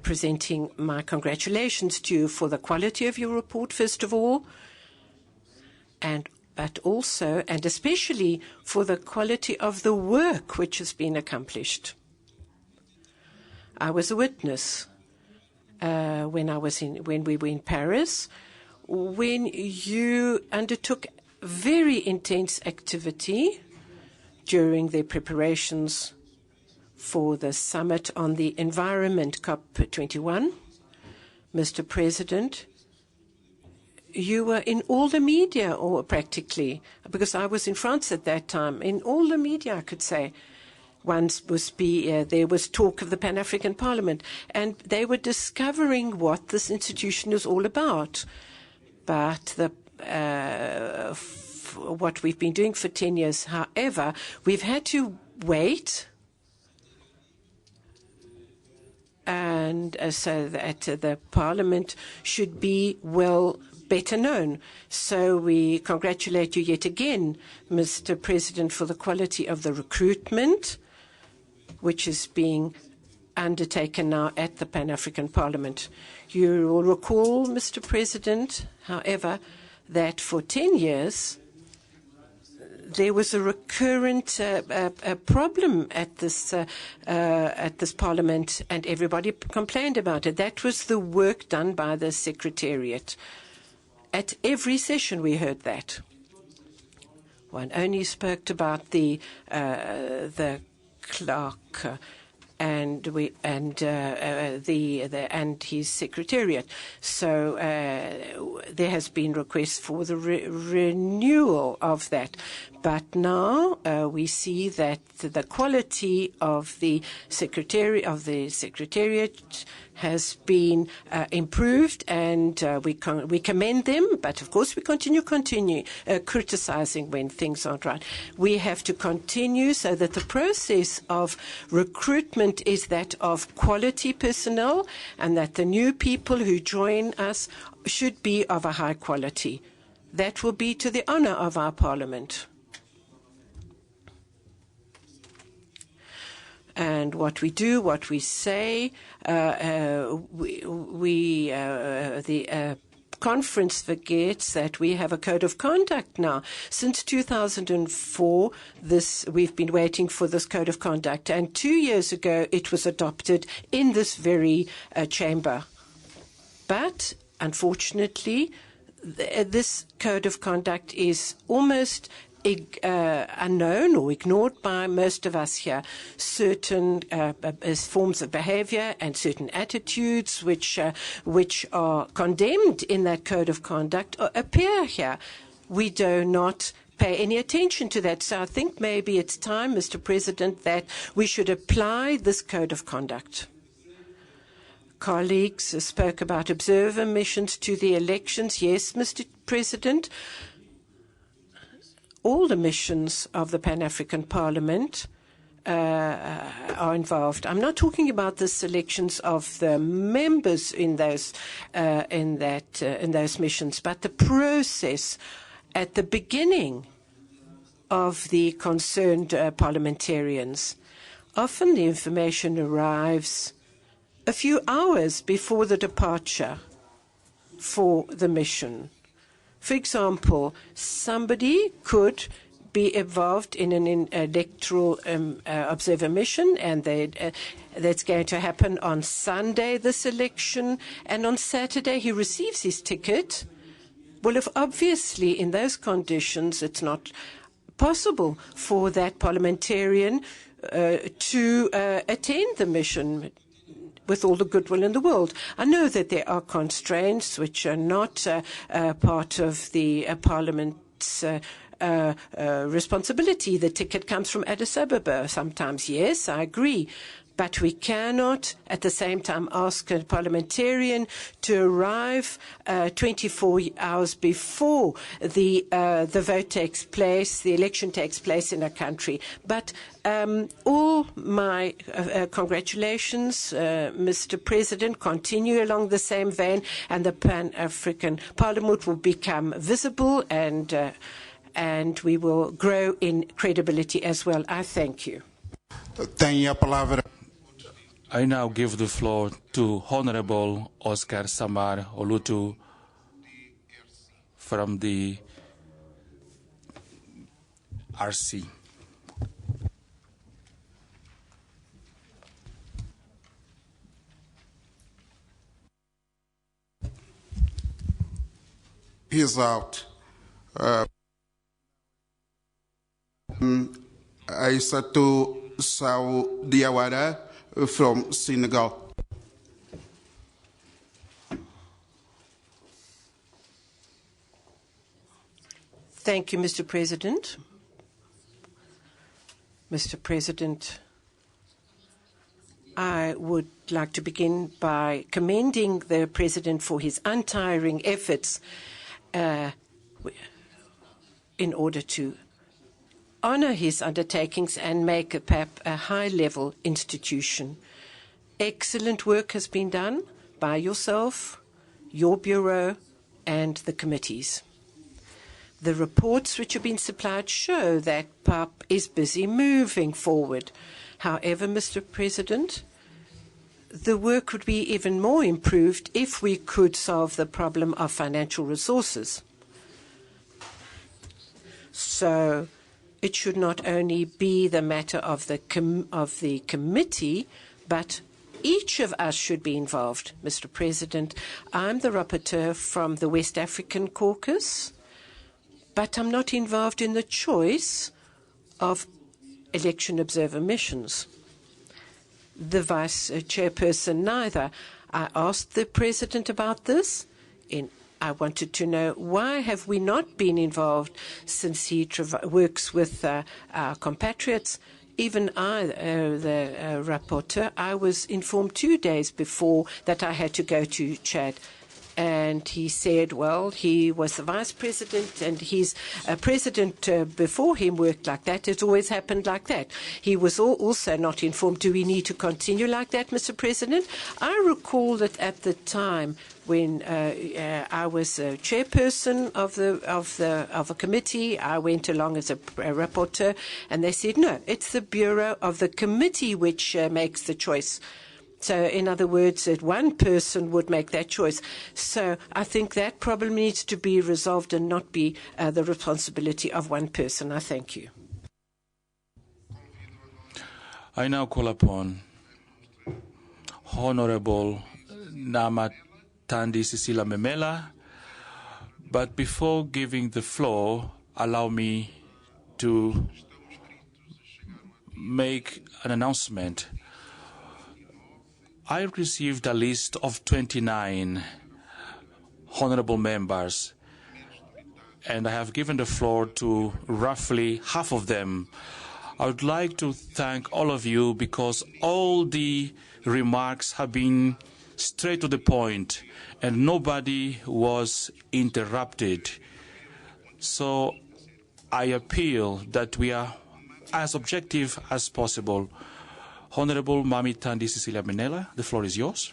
presenting my congratulations to you for the quality of your report, first of all, but also and especially for the quality of the work which has been accomplished. I was a witness when we were in Paris, when you undertook very intense activity during the preparations for the summit on the environment, COP21. Mr. President, you were in all the media, or practically, because I was in France at that time, in all the media, I could say. There was talk of the Pan-African Parliament, and they were discovering what this institution is all about. But what we've been doing for 10 years, however, we've had to wait, and so that the Parliament should be better known. So we congratulate you yet again, Mr. President, for the quality of the recruitment, which is being undertaken now at the Pan-African Parliament. You will recall, Mr. President, however, that for 10 years there was a recurrent problem at this Parliament, and everybody complained about it. That was the work done by the Secretariat. At every session we heard that. One only spoke about the clerk and his secretariat. So there has been requests for the renewal of that. But now we see that the quality of the secretariat has been improved, and we commend them. But of course, we continue criticizing when things aren't right. We have to continue so that the process of recruitment is that of quality personnel, and that the new people who join us should be of a high quality. That will be to the honor of our parliament. And what we do, what we say, the conference forgets that we have a code of conduct now. Since 2004, we've been waiting for this code of conduct, and 2 years ago it was adopted in this very chamber. But unfortunately, this code of conduct is almost unknown or ignored by most of us here. Certain forms of behavior and certain attitudes which are condemned in that code of conduct appear here. We do not pay any attention to that. So I think maybe it's time, Mr. President, that we should apply this code of conduct. Colleagues spoke about observer missions to the elections. Yes, Mr. President. All the missions of the Pan-African Parliament are involved. I'm not talking about the selections of the members in those missions, but the process at the beginning of the concerned parliamentarians. Often the information arrives a few hours before the departure for the mission. For example, somebody could be involved in an electoral observer mission, and that's going to happen on Sunday, this election, and on Saturday he receives his ticket. Well, if obviously in those conditions it's not possible for that parliamentarian to attend the mission with all the goodwill in the world. I know that there are constraints which are not part of the Parliament's responsibility. The ticket comes from Addis Ababa sometimes. Yes, I agree. But we cannot at the same time ask a parliamentarian to arrive 24 hours before the vote takes place, the election takes place in a country. But all my congratulations, Mr. President, continue along the same vein, and the Pan-African Parliament will become visible, and we will grow in credibility as well. I thank you. I now give the floor to Honorable Oscar Samar Olutu from the RC. He's out. Aissatou Sow Diawara from Senegal. Thank you, Mr. President. Mr. President, I would like to begin by commending the President for his untiring efforts in order to honor his undertakings and make PAP a high-level institution. Excellent work has been done by yourself, your Bureau, and the committees. The reports which have been supplied show that PAP is busy moving forward. However, Mr. President, the work would be even more improved if we could solve the problem of financial resources. So it should not only be the matter of the committee, but each of us should be involved. Mr. President, I'm the rapporteur from the West African Caucus, but I'm not involved in the choice of election observer missions. The vice chairperson neither. I asked the president about this. I wanted to know, why have we not been involved since he works with our compatriots? Even I, the rapporteur, I was informed 2 days before that I had to go to Chad. And he said, well, he was the vice president and his president before him worked like that. It's always happened like that. He was also not informed. Do we need to continue like that, Mr. President? I recall that at the time when I was a chairperson of a committee, I went along as a rapporteur, and they said, no, it's the bureau of the committee which makes the choice. So, in other words, that one person would make that choice. So, I think that problem needs to be resolved and not be the responsibility of one person. I thank you. I now call upon Honorable Namatandi Cecilia Memela. But before giving the floor, allow me to make an announcement. I received a list of 29 honorable members, and I have given the floor to roughly half of them. I would like to thank all of you because all the remarks have been straight to the point and nobody was interrupted. So I appeal that we are as objective as possible. Honorable Namatandi Cecilia Memela, the floor is yours.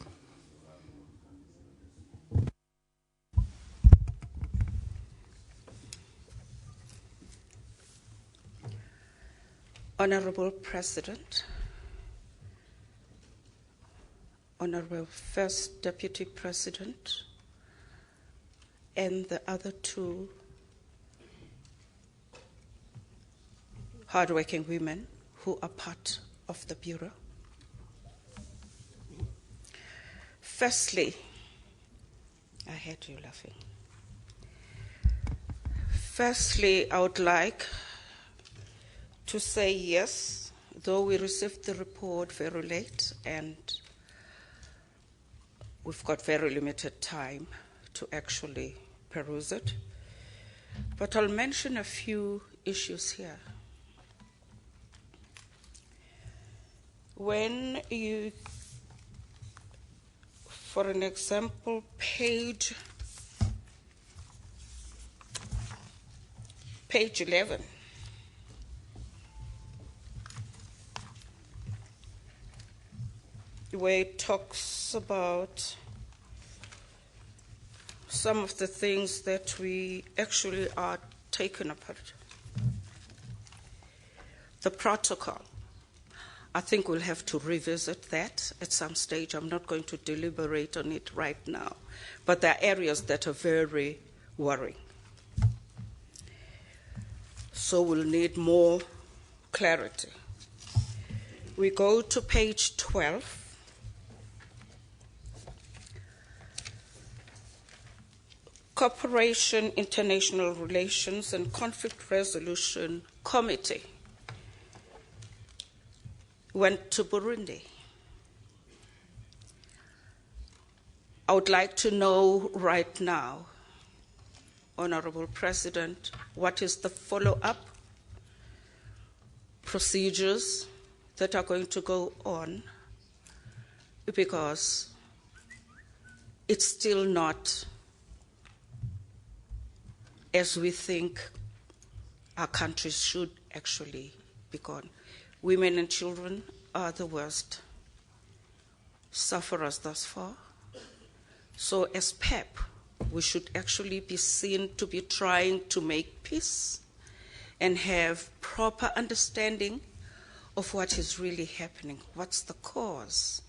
Honorable President, Honorable First Deputy President, and the other two hardworking women who are part of the Bureau. Firstly, I heard you laughing. Firstly, I would like to say yes, though we received the report very late and we've got very limited time to actually peruse it. But I'll mention a few issues here. When you, for an example, page 11, where it talks about some of the things that we actually are taken apart. The protocol. I think we'll have to revisit that at some stage. I'm not going to deliberate on it right now, but there are areas that are very worrying. So we'll need more clarity. We go to page 12. Cooperation, International Relations and Conflict Resolution Committee went to Burundi. I would like to know right now, Honorable President, what is the follow-up procedures that are going to go on, because it's still not as we think our countries should actually be gone. Women and children are the worst sufferers thus far. So as PEP, we should actually be seen to be trying to make peace and have proper understanding of what is really happening. What's the cause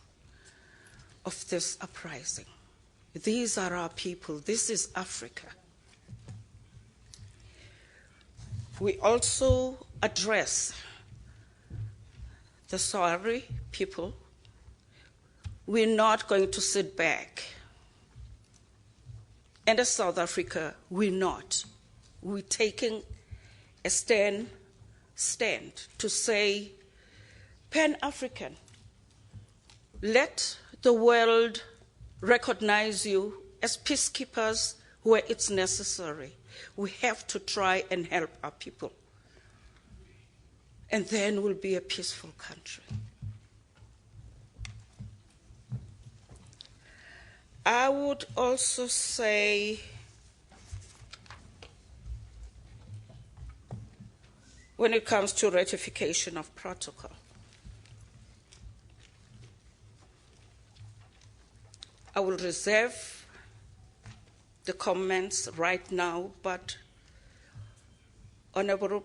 of this uprising? These are our people. This is Africa. We also address the Sahrawi people. We're not going to sit back. And as South Africa, we're not. We're taking a stand stand to say, Pan-African, let the world recognize you as peacekeepers where it's necessary. We have to try and help our people. And then we'll be a peaceful country. I would also say, when it comes to ratification of protocol, I will reserve the comments right now, but Honorable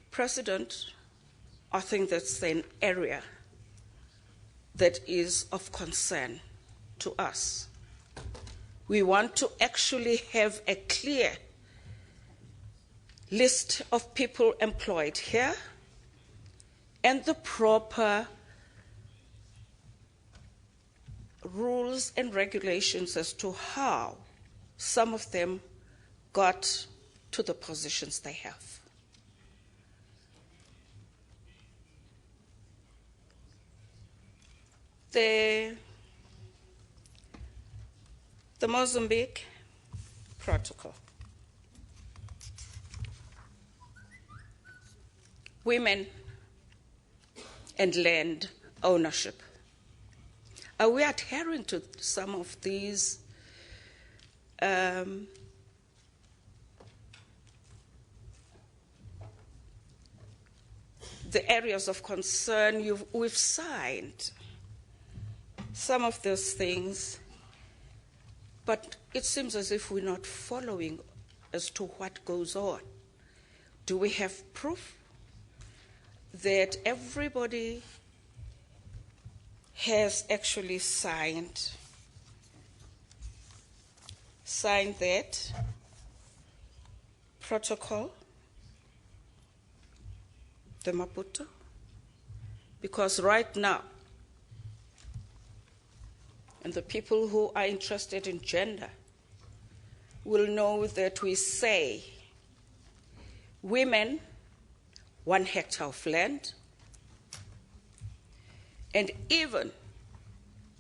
President, I think that's an area that is of concern to us. We want to actually have a clear list of people employed here and the proper rules and regulations as to how some of them got to the positions they have. The Mozambique Protocol. Women and land ownership. Are we adhering to some of these the areas of concern? We've signed some of those things, but it seems as if we're not following as to what goes on. Do we have proof that everybody has actually signed that protocol, the Maputo? Because right now, and the people who are interested in gender will know that we say women 1 hectare of land, and even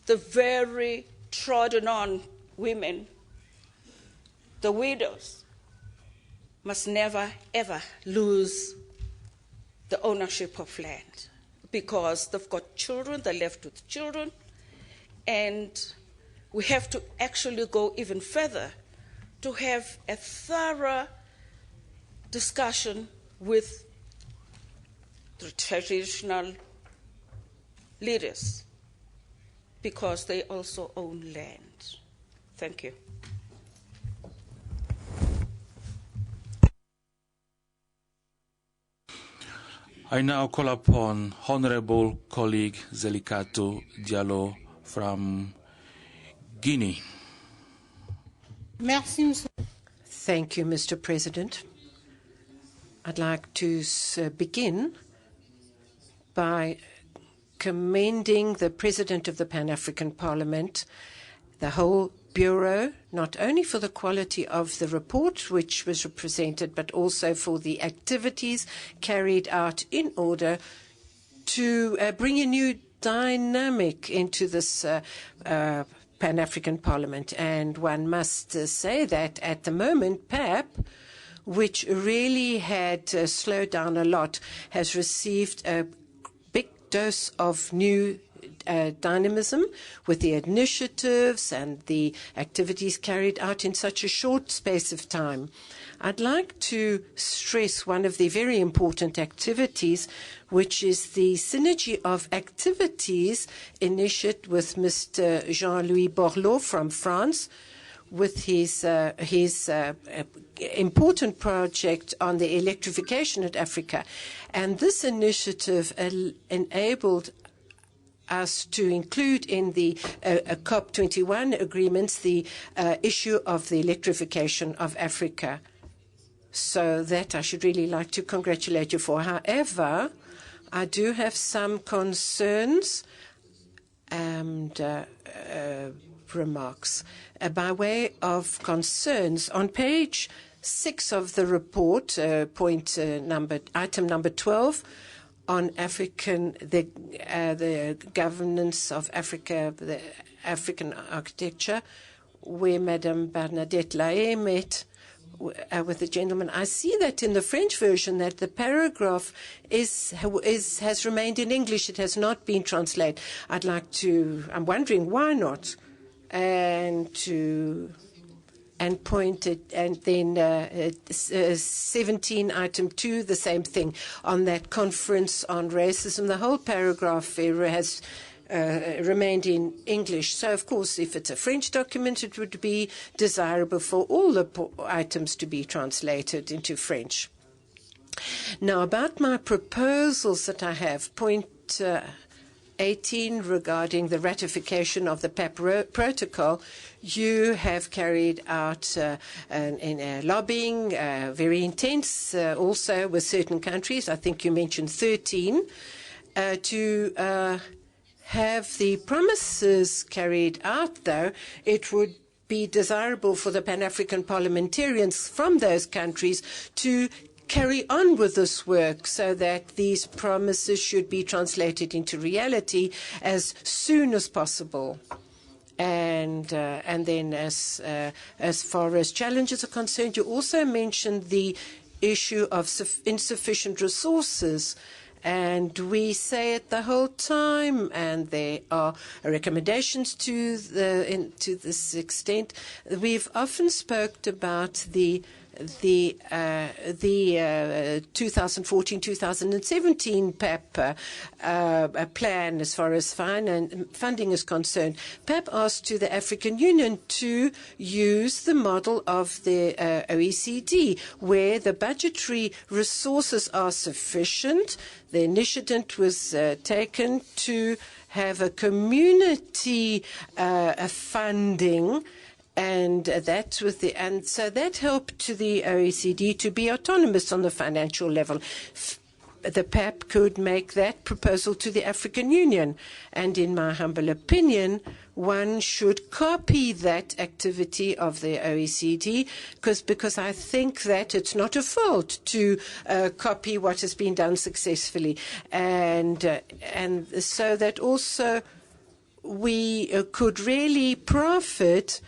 the very trodden on women, the widows, must never ever lose the ownership of land, because they've got children, they're left with children, and we have to actually go even further to have a thorough discussion with the traditional leaders, because they also own land. Thank you. I now call upon Honorable colleague Zelikato Diallo from Guinea. Thank you, Mr. President. I'd like to begin by commending the President of the Pan-African Parliament, the whole Bureau, not only for the quality of the report which was presented, but also for the activities carried out in order to bring a new dynamic into this Pan-African Parliament. And one must say that at the moment, PAP, which really had slowed down a lot, has received a big dose of new dynamism with the initiatives and the activities carried out in such a short space of time. I'd like to stress one of the very important activities, which is the synergy of activities initiated with Mr. Jean-Louis Borloo from France, with his important project on the electrification of Africa. And this initiative enabled us to include in the COP21 agreements the issue of the electrification of Africa. So that I should really like to congratulate you for. However, I do have some concerns and remarks by way of concerns. On page 6 of the report, item number 12, on the governance of Africa, the African architecture, where Madame Bernadette Lahaye met with the gentleman. I see that in the French version that the paragraph has remained in English. It has not been translated. I'm wondering why not, and point it, and then 17 item 2, the same thing on that conference on racism. The whole paragraph has remained in English. So, of course, if it's a French document, it would be desirable for all the items to be translated into French. Now, about my proposals that I have, point 18 regarding the ratification of the PAP protocol, you have carried out lobbying, very intense, also with certain countries. I think you mentioned 13, to have the promises carried out, though. It would be desirable for the Pan-African parliamentarians from those countries to carry on with this work so that these promises should be translated into reality as soon as possible. And then as far as challenges are concerned, you also mentioned the issue of insufficient resources. And we say it the whole time, and there are recommendations to this extent. We've often spoke about the 2014-2017 PAP plan as far as funding is concerned. PAP asked to the African Union to use the model of the OECD, where the budgetary resources are sufficient. The initiative was taken to have a community funding, and so that helped to the OECD to be autonomous on the financial level. The PAP could make that proposal to the African Union, and in my humble opinion, one should copy that activity of the OECD, because I think that it's not a fault to copy what has been done successfully, and so that also we could really profit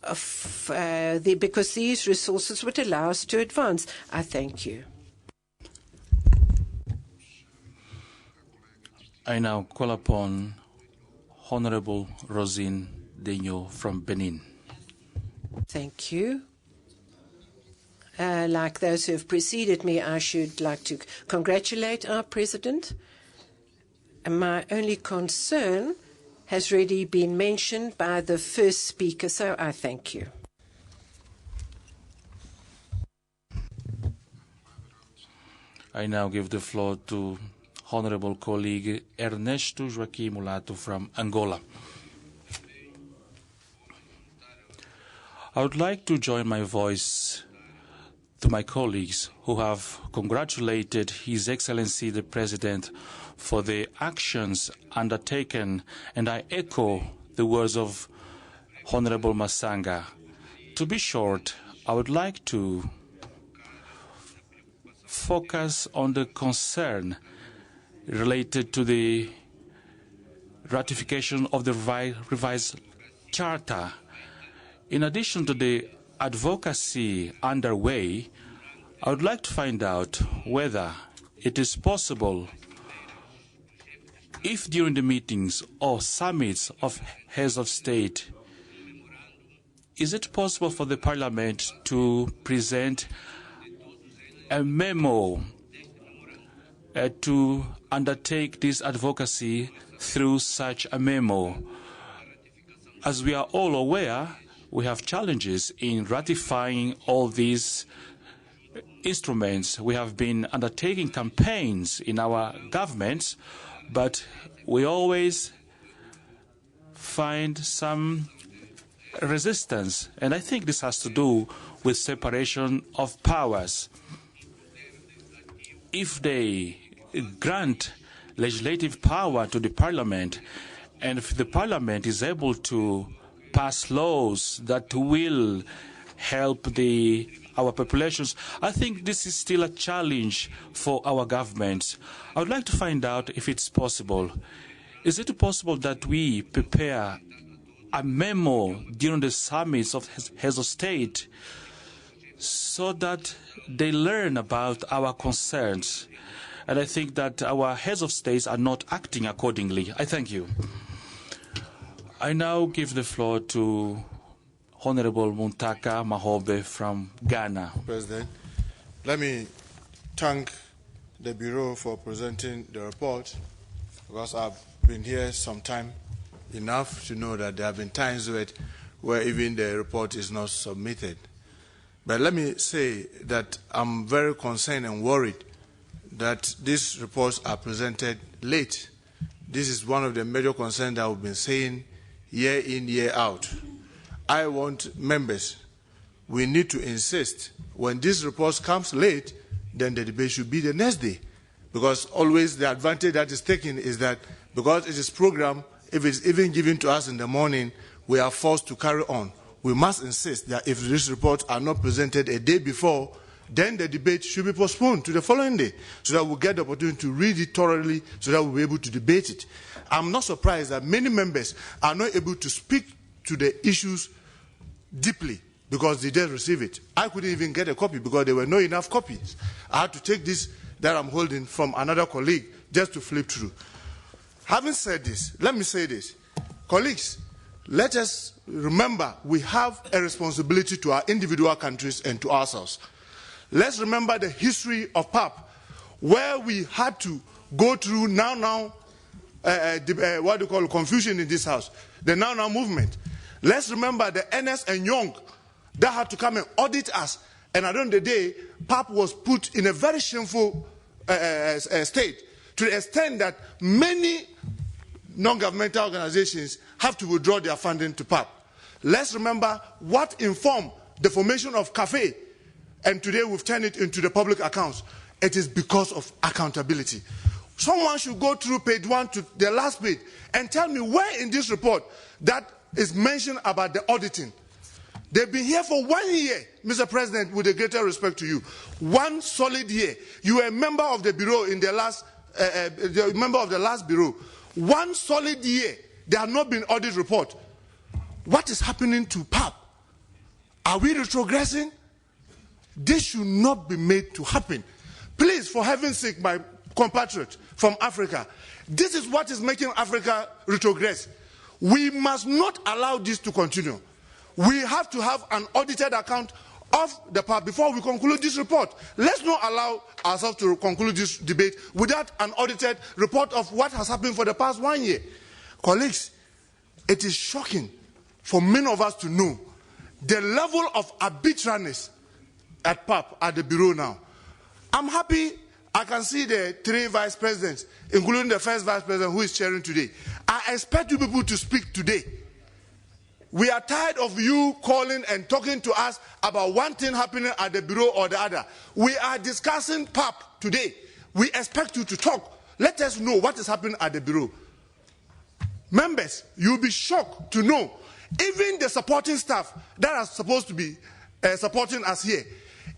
because these resources would allow us to advance. I thank you. I now call upon Honorable Rosine Denyo from Benin. Thank you. Like those who have preceded me, I should like to congratulate our President. My only concern has already been mentioned by the first speaker, so I thank you. I now give the floor to Honorable colleague Ernesto Joaquim Mulato from Angola. I would like to join my voice to my colleagues who have congratulated His Excellency the President for the actions undertaken, and I echo the words of Honorable Masanga. To be short, I would like to focus on the concern related to the ratification of the revised charter. In addition to the advocacy underway, I would like to find out whether it is possible, if during the meetings or summits of heads of state, is it possible for the Parliament to present a memo to undertake this advocacy through such a memo? As we are all aware, we have challenges in ratifying all these instruments. We have been undertaking campaigns in our governments, but we always find some resistance. And I think this has to do with separation of powers. If they grant legislative power to the Parliament, and if the Parliament is able to pass laws that will help our populations. I think this is still a challenge for our governments. I would like to find out if it's possible. Is it possible that we prepare a memo during the summits of heads of state so that they learn about our concerns? And I think that our heads of states are not acting accordingly. I thank you. I now give the floor to Honorable Muntaka Mahobe from Ghana. President, let me thank the Bureau for presenting the report, because I've been here some time enough to know that there have been times where even the report is not submitted. But let me say that I'm very concerned and worried that these reports are presented late. This is one of the major concerns that we've been saying year in, year out. I want members, we need to insist when this report comes late, then the debate should be the next day. Because always the advantage that is taken is that because it is programmed, if it's even given to us in the morning, we are forced to carry on. We must insist that if these reports are not presented a day before, then the debate should be postponed to the following day, so that we'll get the opportunity to read it thoroughly, so that we'll be able to debate it. I'm not surprised that many members are not able to speak to the issues deeply because they didn't receive it. I couldn't even get a copy because there were not enough copies. I had to take this that I'm holding from another colleague just to flip through. Having said this, let me say this. Colleagues, let us remember we have a responsibility to our individual countries and to ourselves. Let's remember the history of PAP, where we had to go through what do you call confusion in this house, the now movement. Let's remember the Ernst and Young that had to come and audit us. And at the end of the day, PAP was put in a very shameful state, to the extent that many non-governmental organizations have to withdraw their funding to PAP. Let's remember what informed the formation of CAFE, and today we've turned it into the public accounts. It is because of accountability. Someone should go through page 1 to the last page and tell me where in this report that is mentioned about the auditing. They've been here for 1 year, Mr. President, with a greater respect to you. 1 solid year. You were a member of the bureau in the last, member of the last bureau. 1 solid year. There have not been audit report. What is happening to PAP? Are we retrogressing? This should not be made to happen. Please, for heaven's sake, my compatriot from Africa, this is what is making Africa retrogress. We must not allow this to continue. We have to have an audited account of the PAP before we conclude this report. Let's not allow ourselves to conclude this debate without an audited report of what has happened for the past 1 year. Colleagues, it is shocking for many of us to know the level of arbitrariness at PAP, at the Bureau now. I'm happy I can see the 3 vice presidents, including the first vice president who is chairing today. I expect you people to speak today. We are tired of you calling and talking to us about one thing happening at the Bureau or the other. We are discussing PAP today. We expect you to talk. Let us know what is happening at the Bureau. Members, you'll be shocked to know even the supporting staff that are supposed to be supporting us here,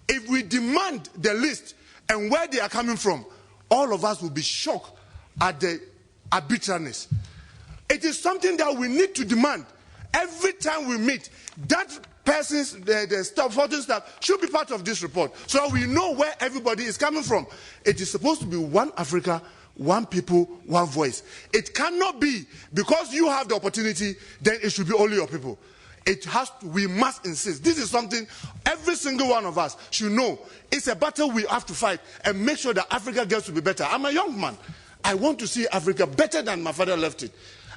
if we demand the list and where they are coming from, all of us will be shocked at the arbitrariness. It is something that we need to demand. Every time we meet, that person's, the supporting staff should be part of this report, so we know where everybody is coming from. It is supposed to be one Africa, one people, one voice. It cannot be because you have the opportunity, then it should be only your people. It has to, we must insist. This is something every single one of us should know. It's a battle we have to fight and make sure that Africa gets to be better. I'm a young man. I want to see Africa better than my father left it.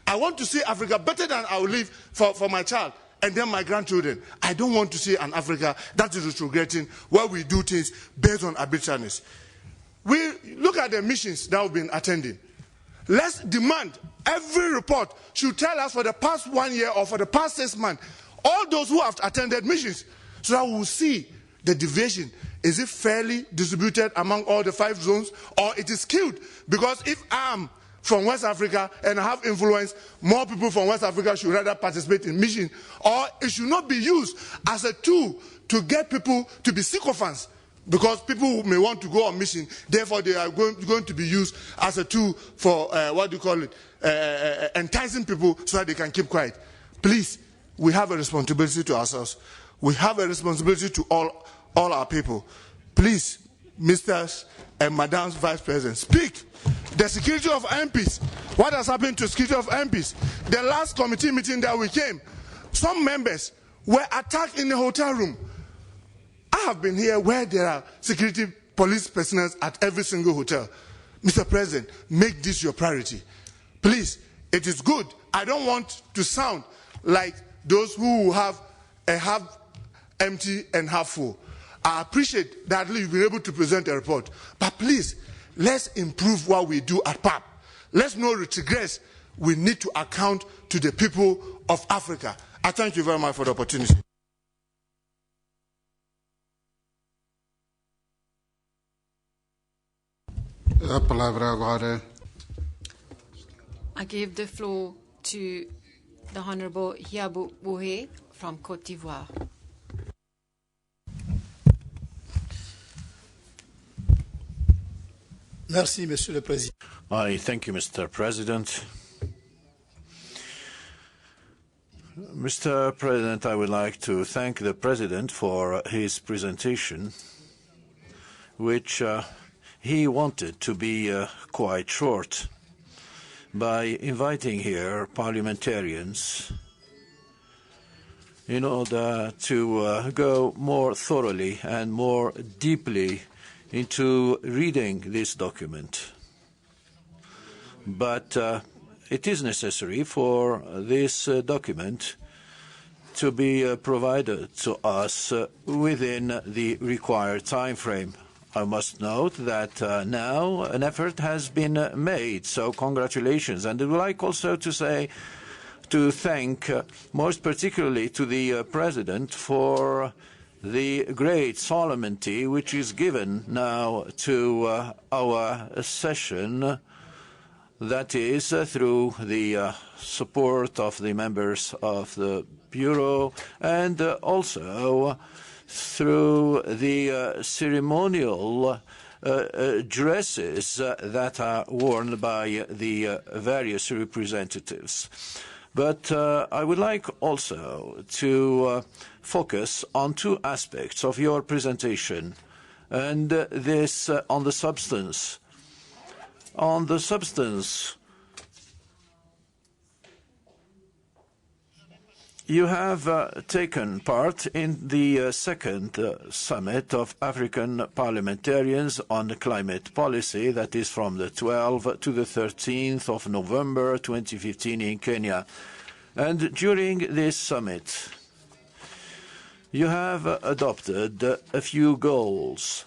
I want to see Africa better than I will leave for my child and then my grandchildren. I don't want to see an Africa that is retrograding, where we do things based on arbitrariness. We look at the missions that we've been attending. Let's demand every report should tell us for the past 1 year or for the past 6 months, all those who have attended missions, so that we'll see the deviation. Is it fairly distributed among all the 5 zones, or it is skewed? Because if I'm from West Africa and I have influence, more people from West Africa should rather participate in mission, or it should not be used as a tool to get people to be sycophants, because people may want to go on mission, therefore they are going to be used as a tool for, enticing people so that they can keep quiet. Please, we have a responsibility to ourselves. We have a responsibility to all our people. Please, Mr. and Madam Vice President, speak. The security of MPs. What has happened to security of MPs? The last committee meeting that we came, some members were attacked in the hotel room. I have been here where there are security police personnel at every single hotel. Mr. President, make this your priority. Please, it is good. I don't want to sound like those who have a half empty and half full. I appreciate that you've been able to present a report. But please, let's improve what we do at PAP. Let's not retrogress. We need to account to the people of Africa. I thank you very much for the opportunity. I give the floor to the Honorable Hiabou Bouhé from Côte d'Ivoire. Merci, Monsieur le Président. I thank you, Mr. President. Mr. President, I would like to thank the President for his presentation, which he wanted to be quite short, by inviting here parliamentarians in order to go more thoroughly and more deeply into reading this document. But it is necessary for this document to be provided to us within the required time frame. I must note that now an effort has been made, so congratulations. And I would like also to thank most particularly to the President for the great solemnity which is given now to our session, that is through the support of the members of the Bureau and also through the ceremonial dresses that are worn by the various representatives. But I would like also to focus on two aspects of your presentation, and this on the substance. On the substance, you have taken part in the second summit of African parliamentarians on climate policy, that is from the 12th to the 13th of November 2015 in Kenya. And during this summit, you have adopted a few goals.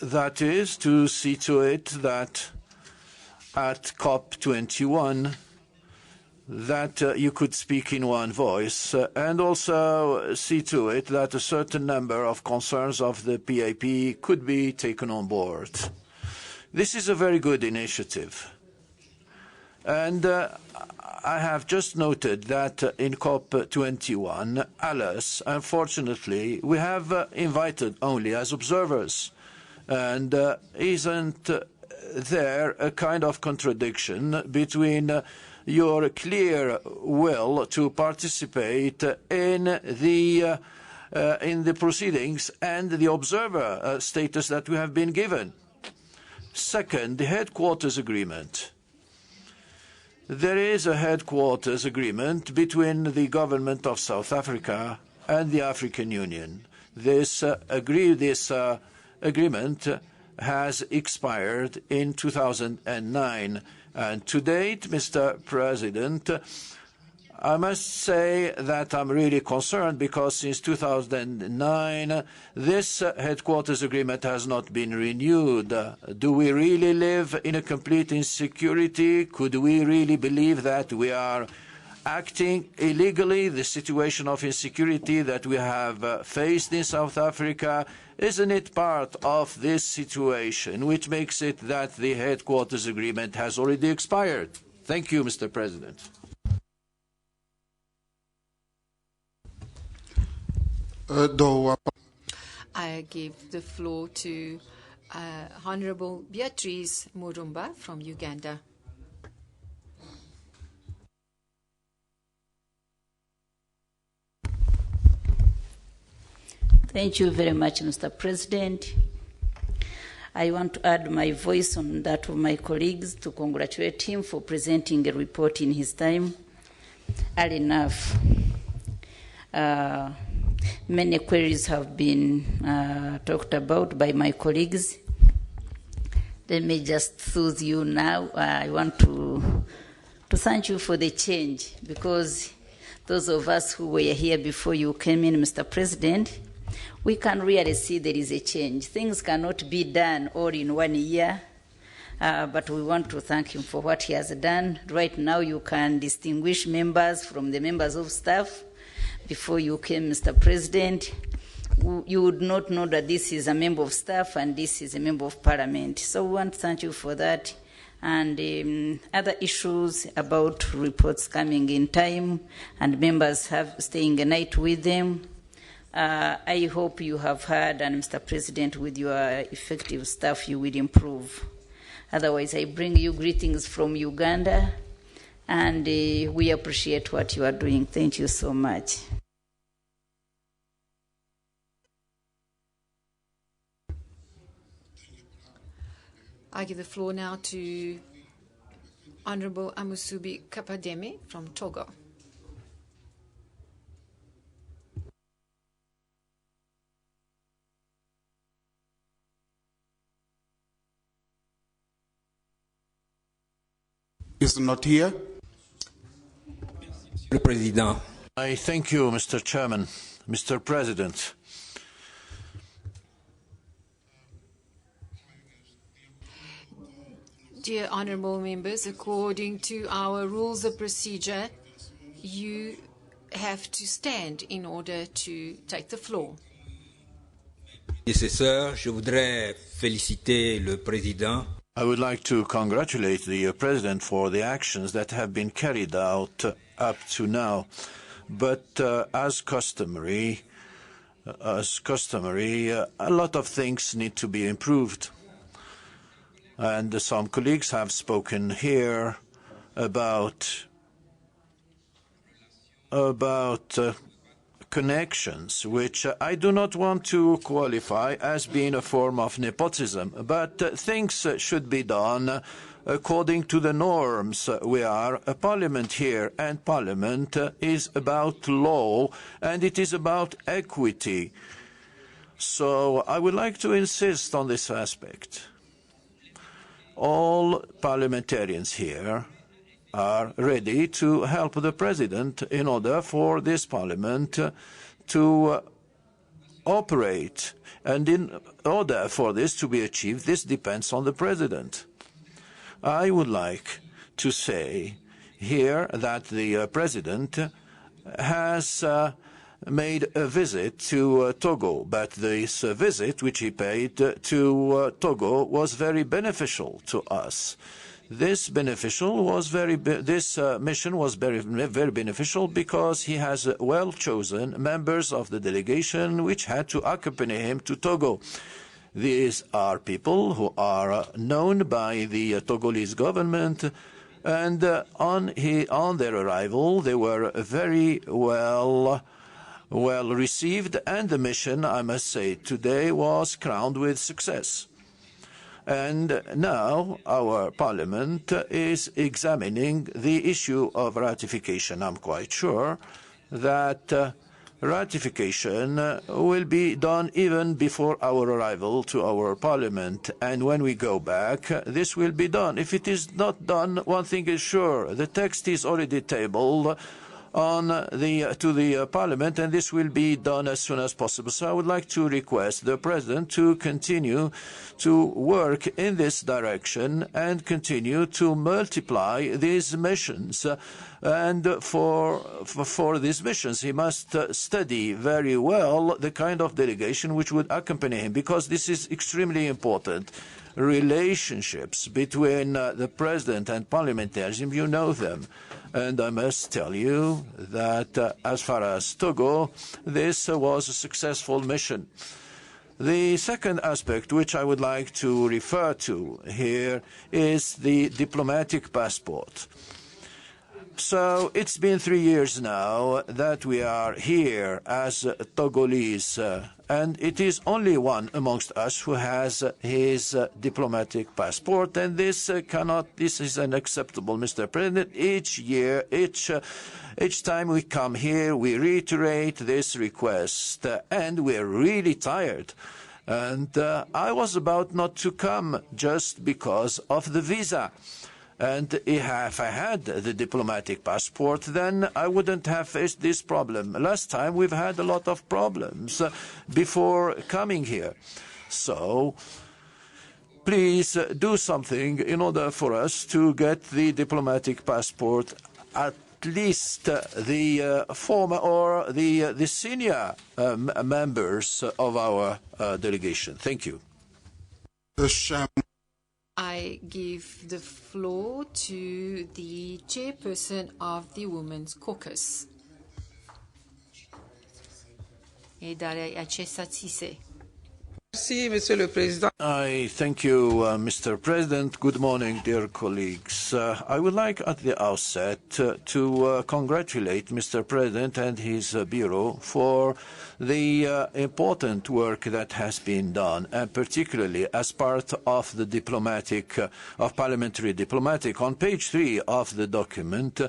That is to see to it that at COP21 that you could speak in one voice, and also see to it that a certain number of concerns of the PAP could be taken on board. This is a very good initiative. And I have just noted that in COP21, alas, unfortunately, we have invited only as observers. And isn't there a kind of contradiction between your clear will to participate in the proceedings and the observer status that we have been given? Second, the headquarters agreement. There is a headquarters agreement between the government of South Africa and the African Union. This agreement has expired in 2009. And to date, Mr. President, I must say that I'm really concerned because since 2009, this headquarters agreement has not been renewed. Do we really live in a complete insecurity? Could we really believe that we are acting illegally? The situation of insecurity that we have faced in South Africa, isn't it part of this situation, which makes it that the headquarters agreement has already expired? Thank you, Mr. President. I give the floor to Honorable Beatrice Murumba from Uganda. Thank you very much, Mr. President. I want to add my voice on that of my colleagues to congratulate him for presenting a report in his time early enough. Many queries have been talked about by my colleagues. Let me just soothe you now. I want to thank you for the change, because those of us who were here before you came in, Mr. President, we can really see there is a change. Things cannot be done all in 1 year, but we want to thank him for what he has done. Right now, you can distinguish members from the members of staff. Before you came, Mr. President, you would not know that this is a member of staff and this is a member of parliament. So we want to thank you for that. And other issues about reports coming in time and members staying a night with them. I hope you have heard, and Mr. President, with your effective staff, you will improve. Otherwise, I bring you greetings from Uganda, and we appreciate what you are doing. Thank you so much. I give the floor now to Honorable Amusubi Kapademe from Togo. Is not here. I thank you, Mr. Chairman. Mr. President. Dear honorable members, according to our rules of procedure, you have to stand in order to take the floor. Je voudrais féliciter le président. I would like to congratulate the President for the actions that have been carried out up to now. But as customary, a lot of things need to be improved. And some colleagues have spoken here about connections, which I do not want to qualify as being a form of nepotism, but things should be done according to the norms. We are a parliament here, and parliament is about law, and it is about equity. So I would like to insist on this aspect. All parliamentarians here are ready to help the President in order for this Parliament to operate. And in order for this to be achieved, this depends on the President. I would like to say here that the President has made a visit to Togo, but this visit which he paid to Togo was very beneficial to us. This mission was very beneficial because he has well-chosen members of the delegation which had to accompany him to Togo. These are people who are known by the Togolese government, and on their arrival they were very well received, and the mission, I must say, today was crowned with success. And now our Parliament is examining the issue of ratification. I'm quite sure that ratification will be done even before our arrival to our Parliament. And when we go back, this will be done. If it is not done, one thing is sure. The text is already tabled to the Parliament, and this will be done as soon as possible. So I would like to request the President to continue to work in this direction and continue to multiply these missions. And for these missions, he must study very well the kind of delegation which would accompany him, because this is extremely important. relationships between the President and parliamentarians. You know them. And I must tell you that as far as Togo, this was a successful mission. The second aspect which I would like to refer to here is the diplomatic passport. So it's been 3 years now that we are here as Togolese, and it is only one amongst us who has his diplomatic passport, and this is unacceptable, Mr. President. Each year, each time we come here, we reiterate this request, and we're really tired. And I was about not to come just because of the visa. And if I had the diplomatic passport, then I wouldn't have faced this problem. Last time we've had a lot of problems before coming here. So please do something in order for us to get the diplomatic passport, at least the former or the senior members of our delegation. Thank you. I give the floor to the chairperson of the Women's Caucus. I thank you, Mr. President. Good morning, dear colleagues. I would like at the outset to congratulate Mr. President and his bureau for the important work that has been done, and particularly as part of the parliamentary diplomatic. On page 3 of the document,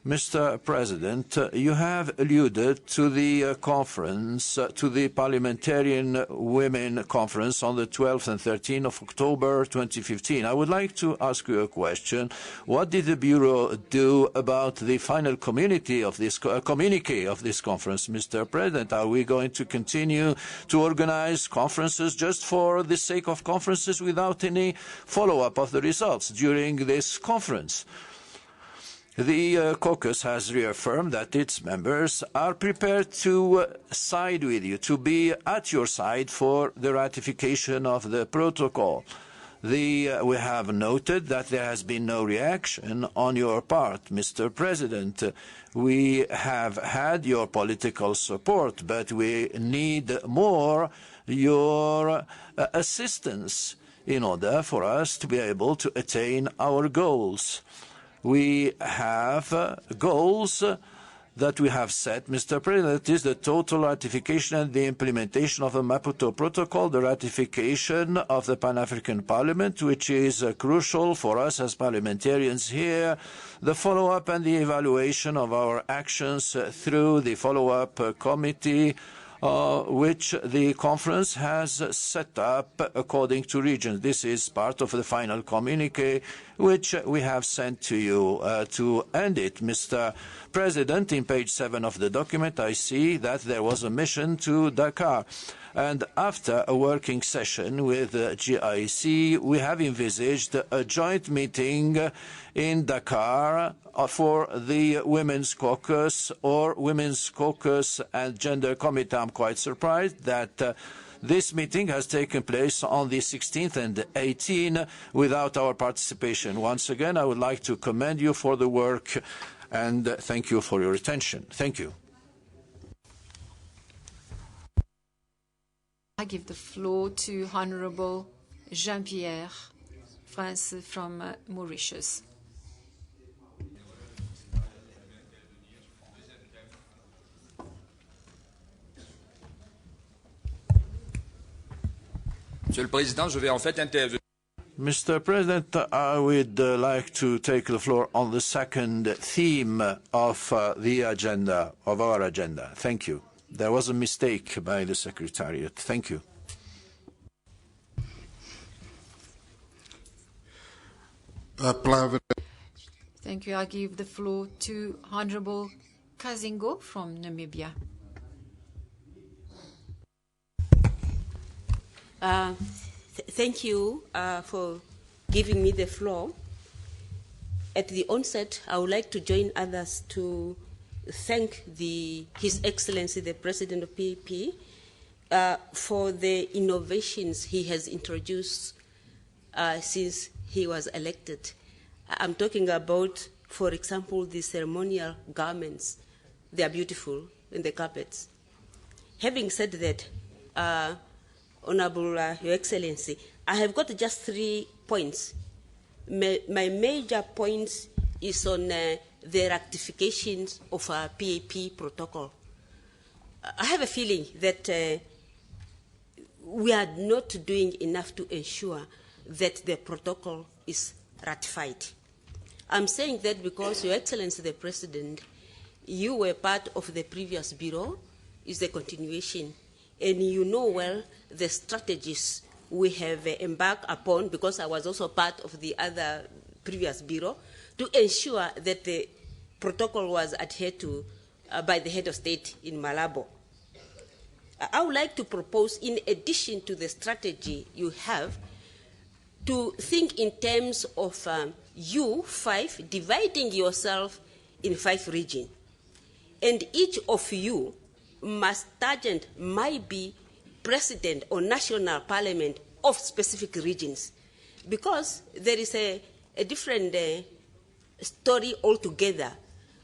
Mr. President, you have alluded to the conference, to the Parliamentarian Women Conference on the 12th and 13th of October 2015. I would like to ask you a question. What did the Bureau do about the final communique of this conference, Mr. President? Are we going to continue to organize conferences just for the sake of conferences without any follow-up of the results during this conference? The caucus has reaffirmed that its members are prepared to side with you, to be at your side for the ratification of the protocol. We have noted that there has been no reaction on your part, Mr. President. We have had your political support, but we need more your assistance in order for us to be able to attain our goals. We have goals that we have set, Mr. President. That is the total ratification and the implementation of the Maputo Protocol, the ratification of the Pan-African Parliament, which is crucial for us as parliamentarians here, the follow-up and the evaluation of our actions through the follow-up committee, which the conference has set up according to regions. This is part of the final communique which we have sent to you. To end it, Mr. President, in page 7 of the document, I see that there was a mission to Dakar. And after a working session with GIC, we have envisaged a joint meeting in Dakar for the Women's Caucus or Women's Caucus and Gender Committee. I'm quite surprised that this meeting has taken place on the 16th and 18th without our participation. Once again, I would like to commend you for the work and thank you for your attention. Thank you. I give the floor to Honorable Jean-Pierre France from Mauritius. Monsieur le Président, je vais en fait intervenir. Mr. President, I would like to take the floor on the second theme of the agenda, of our agenda. Thank you. There was a mistake by the Secretariat. Thank you. Thank you. I give the floor to Honorable Kazingo from Namibia. Thank you for giving me the floor. At the onset, I would like to join others to thank His Excellency, the President of PAP, for the innovations he has introduced since he was elected. I'm talking about, for example, the ceremonial garments. They are beautiful in the carpets. Having said that, Honorable Your Excellency, I have got just 3 points. My major point is on the ratification of our PAP protocol. I have a feeling that we are not doing enough to ensure that the protocol is ratified. I'm saying that because, Your Excellency the President, you were part of the previous bureau, is the continuation, and you know well the strategies we have embarked upon, because I was also part of the other previous bureau, to ensure that the protocol was adhered to by the head of state in Malabo. I would like to propose, in addition to the strategy you have, to think in terms of you 5 dividing yourself in 5 regions. And each of you might be president or national parliament of specific regions. Because there is a different story altogether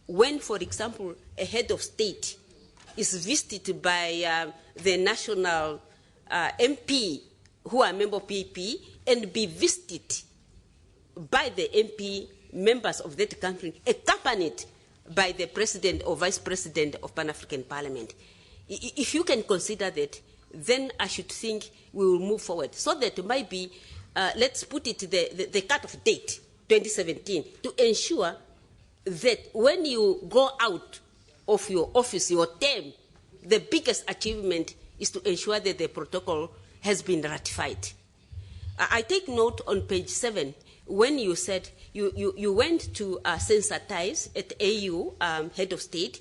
when, for example, a head of state is visited by the national MP who are a member of PAP and be visited by the MP members of that country, accompanied by the president or vice president of Pan-African Parliament. If you can consider that, then I should think we will move forward. So that maybe, let's put it the cut-off date, 2017, to ensure that when you go out of your office, your term, the biggest achievement is to ensure that the protocol has been ratified. I take note on page 7 when you said you went to sensitize at AU head of state.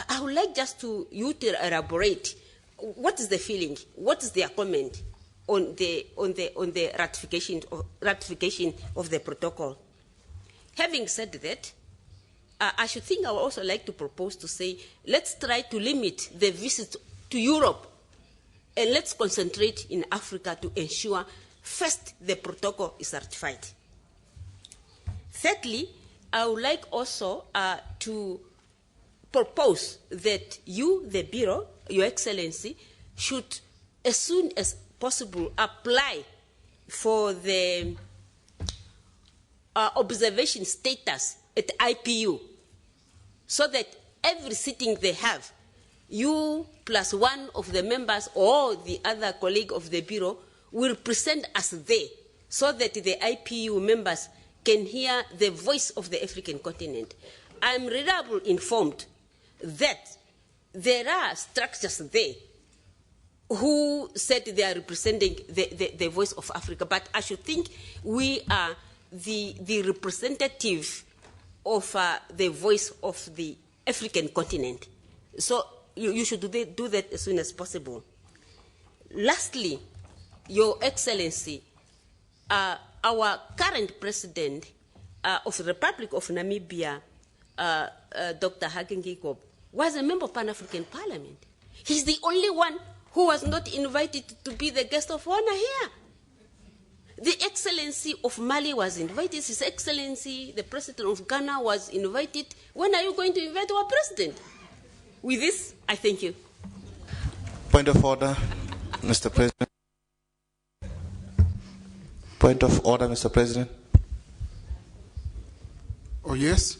I would like just you to elaborate. What is the feeling? What is their comment on the ratification of the protocol? Having said that, I should think I would also like to propose to say, let's try to limit the visit to Europe, and let's concentrate in Africa to ensure, first, the protocol is ratified. Thirdly, I would like also to propose that you, the Bureau, Your Excellency, should, as soon as possible, apply for the observation status at IPU, so that every sitting they have, you plus one of the members or the other colleague of the Bureau will present us there, so that the IPU members can hear the voice of the African continent. I'm reliably informed that there are structures there who said they are representing the voice of Africa, but I should think we are the representative of the voice of the African continent. So you should do that as soon as possible. Lastly, Your Excellency, our current president of the Republic of Namibia, Dr. Hagen Giegob, was a member of Pan-African Parliament. He's the only one who was not invited to be the guest of honor here. The Excellency of Mali was invited. His Excellency, the President of Ghana, was invited. When are you going to invite our President? With this, I thank you. Point of order, Mr. President. Point of order, Mr. President. Oh, yes?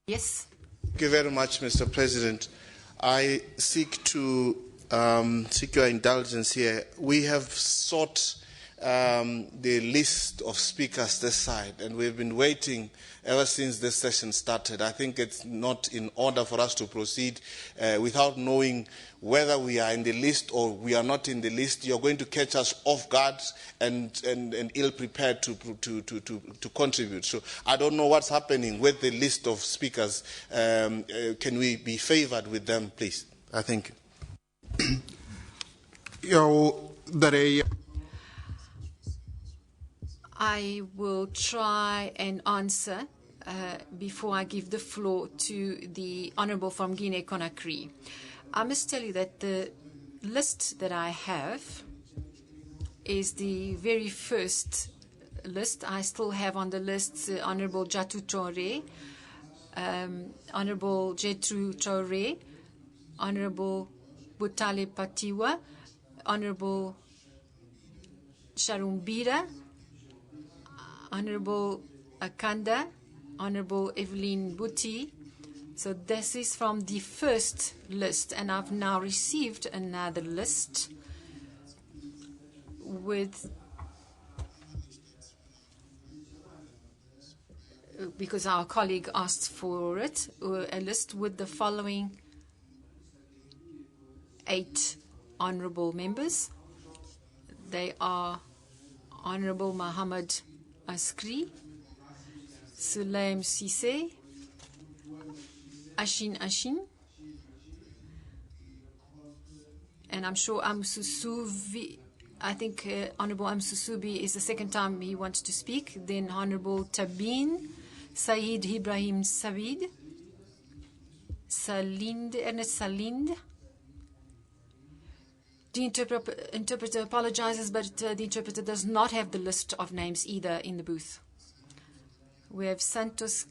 Yes. Thank you very much, Mr. President. I seek to seek your indulgence here. We have sought the list of speakers this side, and we've been waiting ever since this session started. I think it's not in order for us to proceed without knowing whether we are in the list or we are not in the list. You're going to catch us off guard and ill-prepared to contribute. So I don't know what's happening with the list of speakers. Can we be favored with them, please? I thank you. I will try and answer before I give the floor to the Honourable from Guinea-Conakry. I must tell you that the list that I have is the very first list. I still have on the list Honorable Jatu Traore, Honorable Jetru Traore, Honorable Butale Patiwa, Honorable Sharumbira, Honorable Akanda, Honorable Evelyn Buti. So this is from the first list, and I've now received another list with, because our colleague asked for it, a list with the following 8 honorable members. They are Honorable Muhammad Askri, Sulaim Sise, Ashin, and I'm sure Amsusuvi. I think Honorable Amsusubi is the second time he wants to speak. Then Honorable Tabin, Saeed Ibrahim Savid, Ernest Salind. The interpreter apologizes, but the interpreter does not have the list of names either in the booth. We have Santos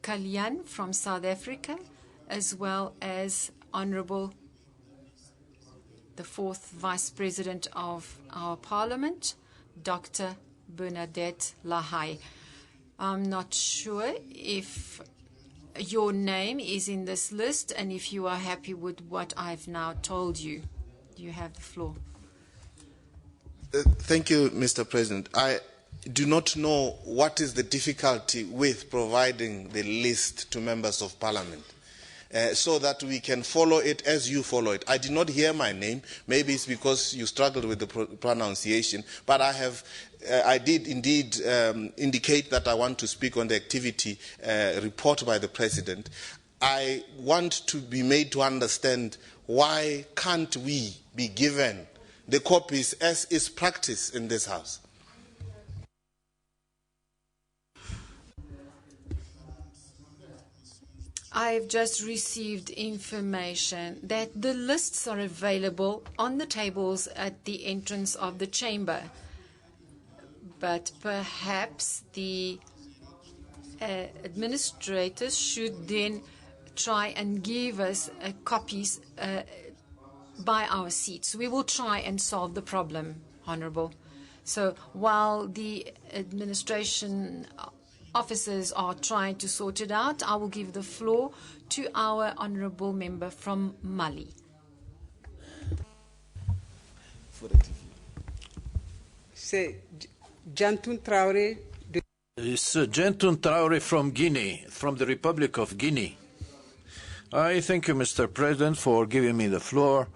Kalyan from South Africa, as well as Honorable the 4th Vice President of our Parliament, Dr. Bernadette Lahai. I'm not sure if your name is in this list and if you are happy with what I've now told you. You have the floor. Thank you, Mr. President. I do not know what is the difficulty with providing the list to members of Parliament so that we can follow it as you follow it. I did not hear my name. Maybe it's because you struggled with the pronunciation, but I did indeed indicate that I want to speak on the activity report by the President. I want to be made to understand why can't we be given the copies as is practice in this House. I've just received information that the lists are available on the tables at the entrance of the chamber. But perhaps the administrators should then try and give us copies by our seats. We will try and solve the problem, Honourable. So while the administration officers are trying to sort it out, I will give the floor to our Honourable member from Mali. C'est Jantun Traore. It's Jantun Traore from Guinea, from the Republic of Guinea. I thank you, Mr. President, for giving me the floor.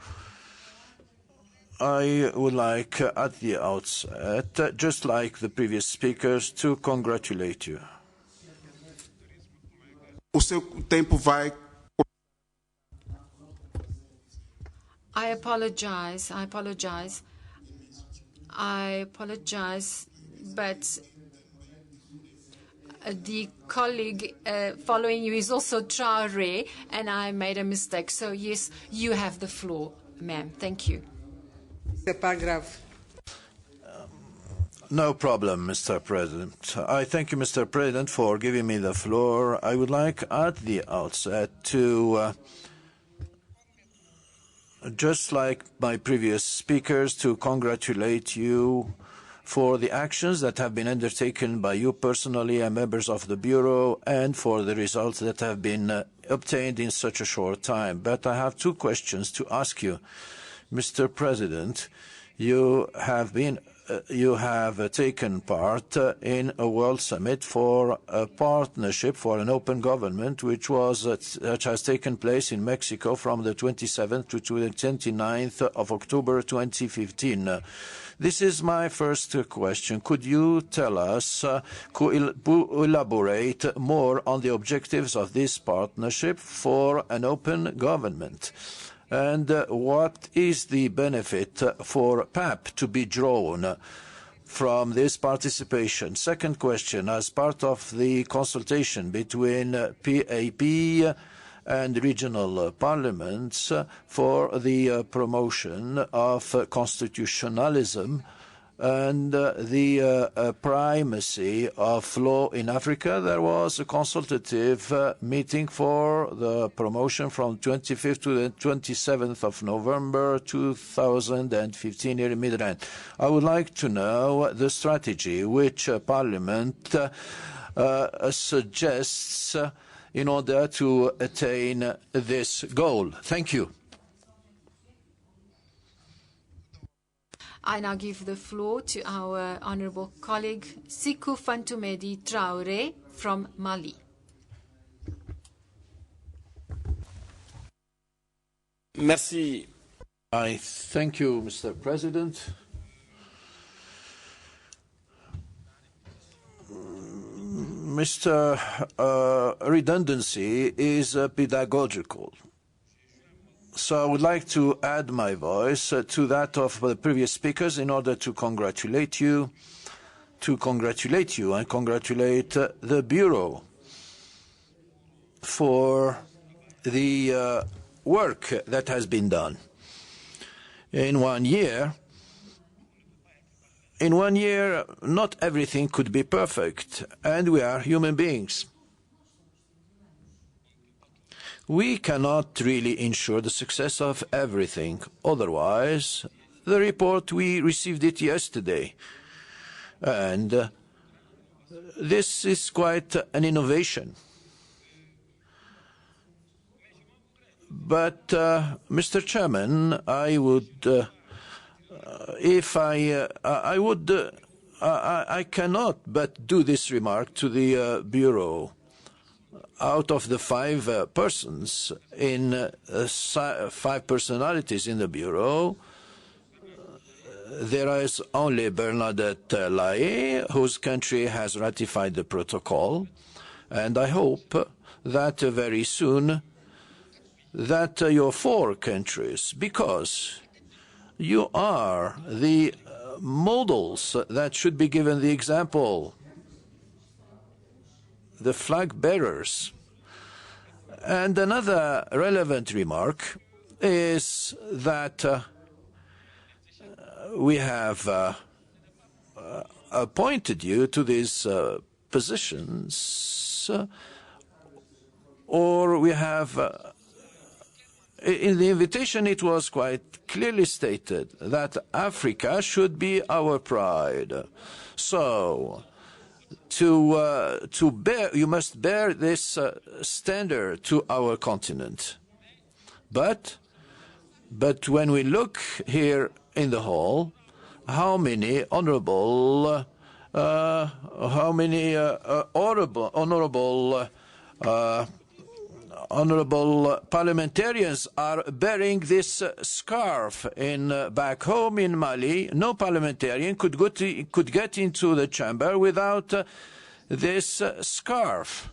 I would like, at the outset, just like the previous speakers, to congratulate you. I apologize, but the colleague following you is also Traore, and I made a mistake. So, yes, you have the floor, ma'am. Thank you. No problem, Mr. President. I thank you, Mr. President, for giving me the floor. I would like, at the outset, to, just like my previous speakers, to congratulate you for the actions that have been undertaken by you personally and members of the Bureau, and for the results that have been obtained in such a short time. But I have 2 questions to ask you. Mr. President, you have taken part in a World Summit for a partnership for an open government, which has taken place in Mexico from the 27th to the 29th of October 2015. This is my first question. Could you tell us, elaborate more on the objectives of this partnership for an open government? And what is the benefit for PAP to be drawn from this participation? Second question, as part of the consultation between PAP and regional parliaments for the promotion of constitutionalism, and the primacy of law in Africa. There was a consultative meeting for the promotion from 25th to the 27th of November 2015 here in Midrand. I would like to know the strategy which Parliament suggests in order to attain this goal. Thank you. I now give the floor to our honourable colleague Siku Fantumedi Traore from Mali. Merci. I thank you, Mr. President. Mr. Redundancy is pedagogical. So I would like to add my voice to that of the previous speakers in order to congratulate you and congratulate the Bureau for the work that has been done. In 1 year, not everything could be perfect, and we are human beings. We cannot really ensure the success of everything. Otherwise, the report, we received it yesterday. And this is quite an innovation. But, Mr. Chairman, I cannot but do this remark to the Bureau. Out of the 5 persons in 5 personalities in the Bureau, there is only Bernadette Lahaye, whose country has ratified the protocol, and I hope that very soon that your 4 countries, because you are the models that should be given the example, the flag bearers. And another relevant remark is that we have appointed you to these positions, or we have in the invitation it was quite clearly stated that Africa should be our pride. So you must bear this standard to our continent. But when we look here in the hall, how many honourable parliamentarians are bearing this scarf back home in Mali. No parliamentarian could get into the chamber without this scarf.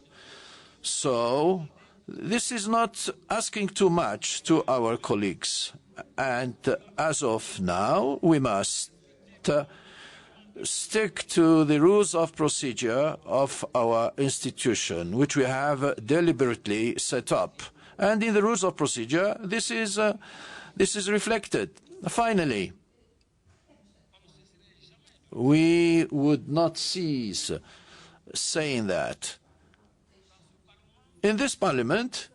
So this is not asking too much to our colleagues. And as of now, we must stick to the rules of procedure of our institution, which we have deliberately set up. And in the rules of procedure, this is reflected. Finally, we would not cease saying that in this Parliament,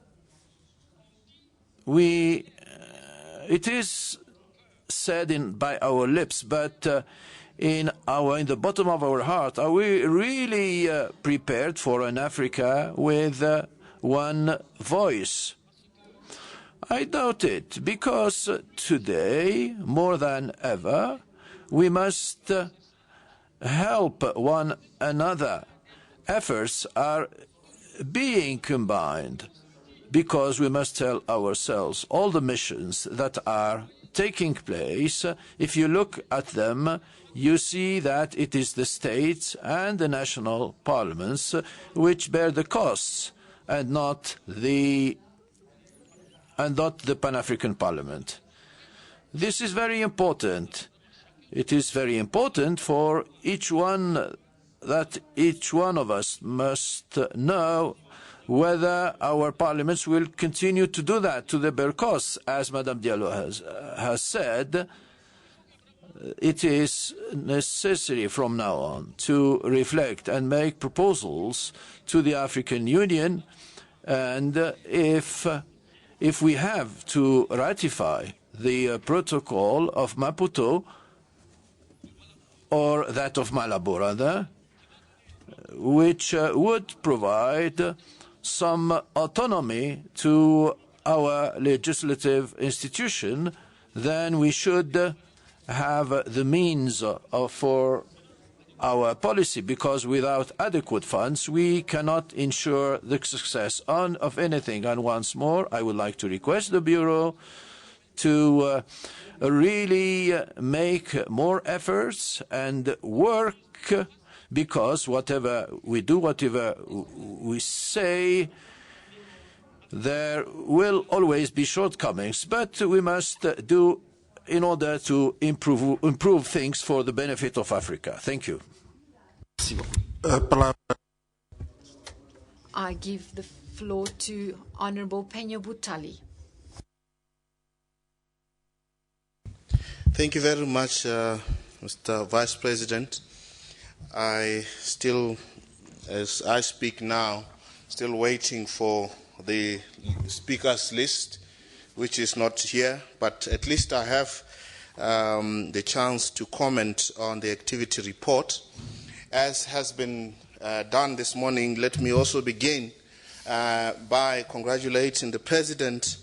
it is said by our lips, but in the bottom of our heart, are we really prepared for an Africa with one voice? I doubt it, because today, more than ever, we must help one another. Efforts are being combined, because we must tell ourselves all the missions that are taking place. If you look at them, you see that it is the states and the national parliaments which bear the costs, and not the Pan-African Parliament. This is very important. It is very important for each one that each one of us must know whether our parliaments will continue to do that to the bare costs. As Madame Diallo has said, it is necessary from now on to reflect and make proposals to the African Union, and if we have to ratify the protocol of Maputo or that of Malabo, rather, which would provide some autonomy to our legislative institution, then we should have the means for our policy, because without adequate funds we cannot ensure the success of anything. And once more, I would like to request the Bureau to really make more efforts and work, because whatever we do, whatever we say, there will always be shortcomings, but we must do in order to improve things for the benefit of Africa. Thank you. I give the floor to Honorable Penyo Butali. Thank you very much, Mr. Vice President. I still, as I speak now, still waiting for the speakers list, which is not here, but at least I have the chance to comment on the activity report. As has been done this morning, let me also begin by congratulating the President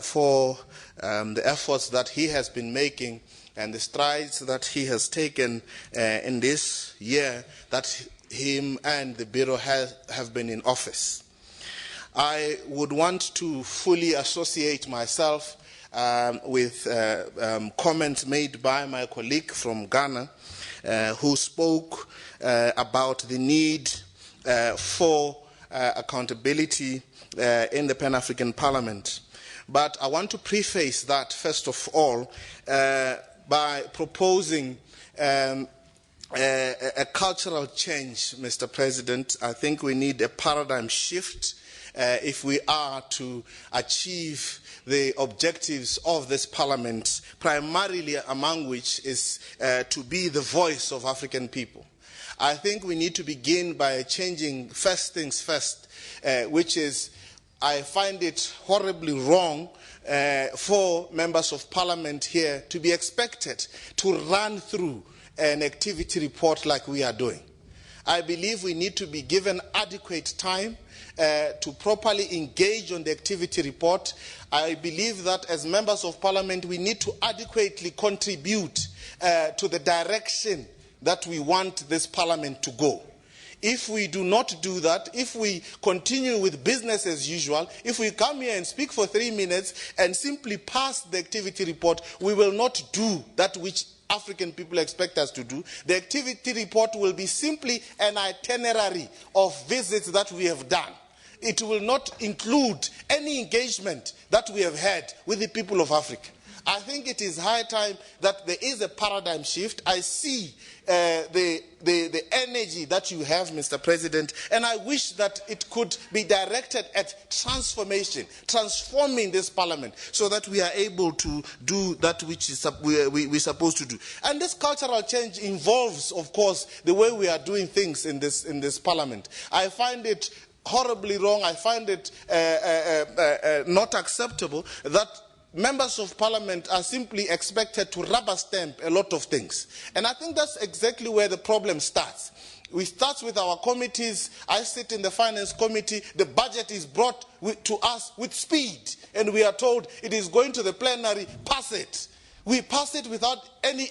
for the efforts that he has been making and the strides that he has taken in this year that him and the Bureau have been in office. I would want to fully associate myself with comments made by my colleague from Ghana, who spoke about the need for accountability in the Pan-African Parliament. But I want to preface that, first of all, by proposing a cultural change, Mr. President. I think we need a paradigm shift if we are to achieve the objectives of this Parliament, primarily among which is to be the voice of African people. I think we need to begin by changing first things first, which is, I find it horribly wrong for members of Parliament here to be expected to run through an activity report like we are doing. I believe we need to be given adequate time to properly engage on the activity report. I believe that as members of Parliament we need to adequately contribute to the direction that we want this Parliament to go. If we do not do that, if we continue with business as usual, if we come here and speak for 3 minutes and simply pass the activity report, we will not do that which African people expect us to do. The activity report will be simply an itinerary of visits that we have done. It will not include any engagement that we have had with the people of Africa. I think it is high time that there is a paradigm shift. I see the energy that you have, Mr. President, and I wish that it could be directed at transformation, transforming this Parliament so that we are able to do that which is we're supposed to do. And this cultural change involves, of course, the way we are doing things in this Parliament. I find it horribly wrong. I find it not acceptable that members of Parliament are simply expected to rubber stamp a lot of things. And I think that's exactly where the problem starts. We start with our committees. I sit in the Finance Committee. The budget is brought to us with speed. And we are told it is going to the plenary, pass it. We pass it without any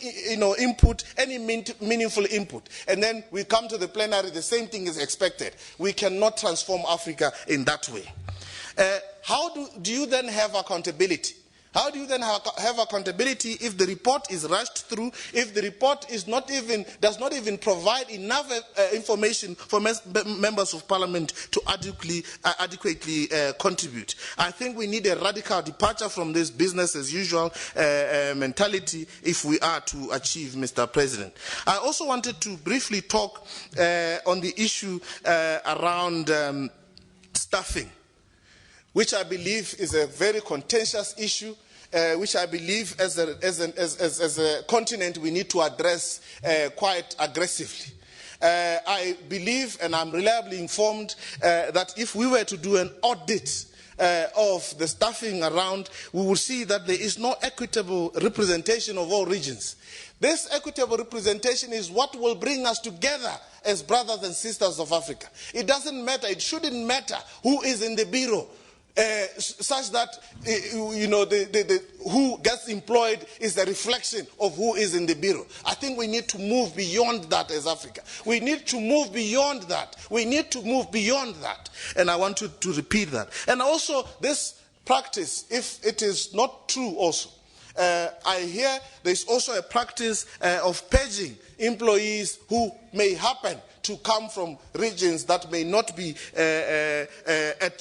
input, any meaningful input. And then we come to the plenary, the same thing is expected. We cannot transform Africa in that way. How do you then have accountability? How do you then have accountability if the report is rushed through, if the report does not even provide enough information for members of Parliament to adequately contribute? I think we need a radical departure from this business as usual mentality if we are to achieve, Mr. President. I also wanted to briefly talk on the issue around staffing, which I believe is a very contentious issue, which I believe as a continent we need to address quite aggressively. I believe, and I'm reliably informed, that if we were to do an audit of the staffing around, we will see that there is no equitable representation of all regions. This equitable representation is what will bring us together as brothers and sisters of Africa. It doesn't matter, it shouldn't matter who is in the bureau, such that who gets employed is a reflection of who is in the bureau. I think we need to move beyond that as Africa. We need to move beyond that. We need to move beyond that. And I want to repeat that. And also this practice, if it is not true also, I hear there's also a practice of purging employees who may happen to come from regions that may not be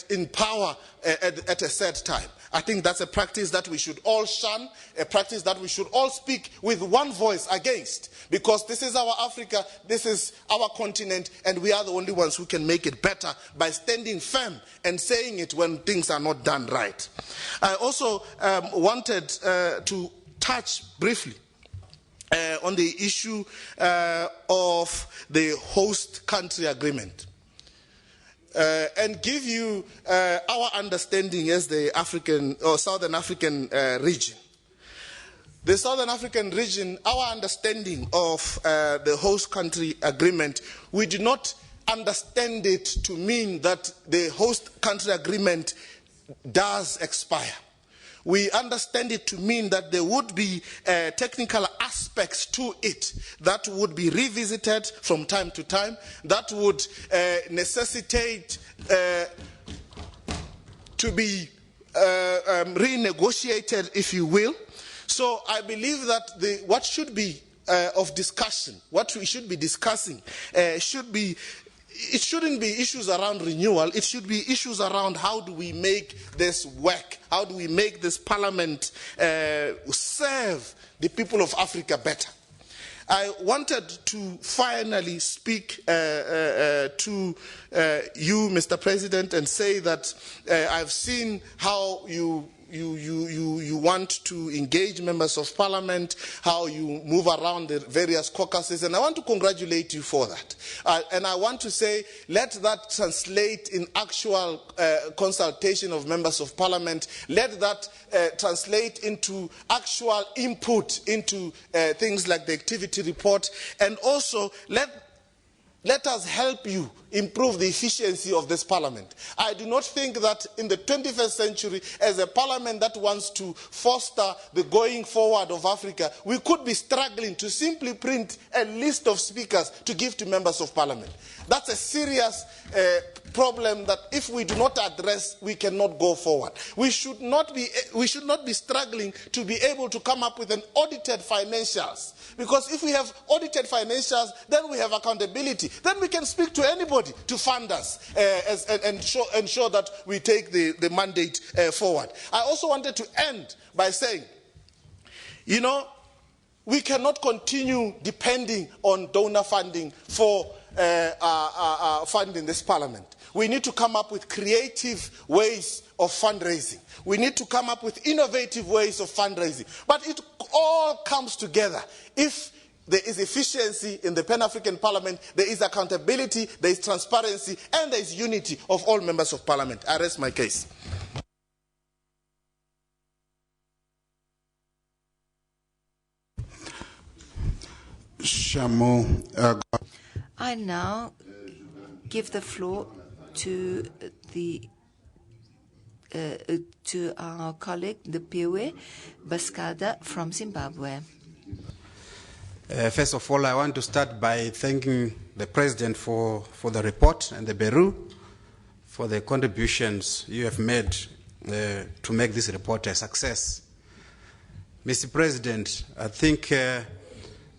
in power at a set time. I think that's a practice that we should all shun, a practice that we should all speak with one voice against, because this is our Africa, this is our continent, and we are the only ones who can make it better by standing firm and saying it when things are not done right. I also wanted to touch briefly on the issue of the host country agreement. And give you our understanding as the African or Southern African region. The Southern African region, our understanding of the host country agreement, we do not understand it to mean that the host country agreement does expire. We understand it to mean that there would be technical aspects to it that would be revisited from time to time, that would necessitate to be renegotiated, if you will. So I believe that what should be of discussion, what we should be discussing, it shouldn't be issues around renewal, it should be issues around how do we make this work, how do we make this parliament serve the people of Africa better. I wanted to finally speak to you, Mr. President, and say that I've seen how you want to engage members of parliament, how you move around the various caucuses, and I want to congratulate you for that. And I want to say, let that translate in actual consultation of members of parliament. Let that translate into actual input into things like the activity report, and also let us help you improve the efficiency of this parliament. I do not think that in the 21st century, as a parliament that wants to foster the going forward of Africa, we could be struggling to simply print a list of speakers to give to members of parliament. That's a serious problem that if we do not address, we cannot go forward. We should not be struggling to be able to come up with an audited financials. Because if we have audited financials, then we have accountability. Then we can speak to anybody to fund us and ensure that we take the mandate forward. I also wanted to end by saying, we cannot continue depending on donor funding for funding this parliament. We need to come up with creative ways of fundraising. We need to come up with innovative ways of fundraising. But it all comes together if there is efficiency in the Pan-African Parliament, there is accountability, there is transparency, and there is unity of all members of parliament. I rest my case. I now give the floor to our colleague, the Piwe Baskada from Zimbabwe. First of all, I want to start by thanking the President for the report and the Bureau for the contributions you have made to make this report a success. Mr. President, I think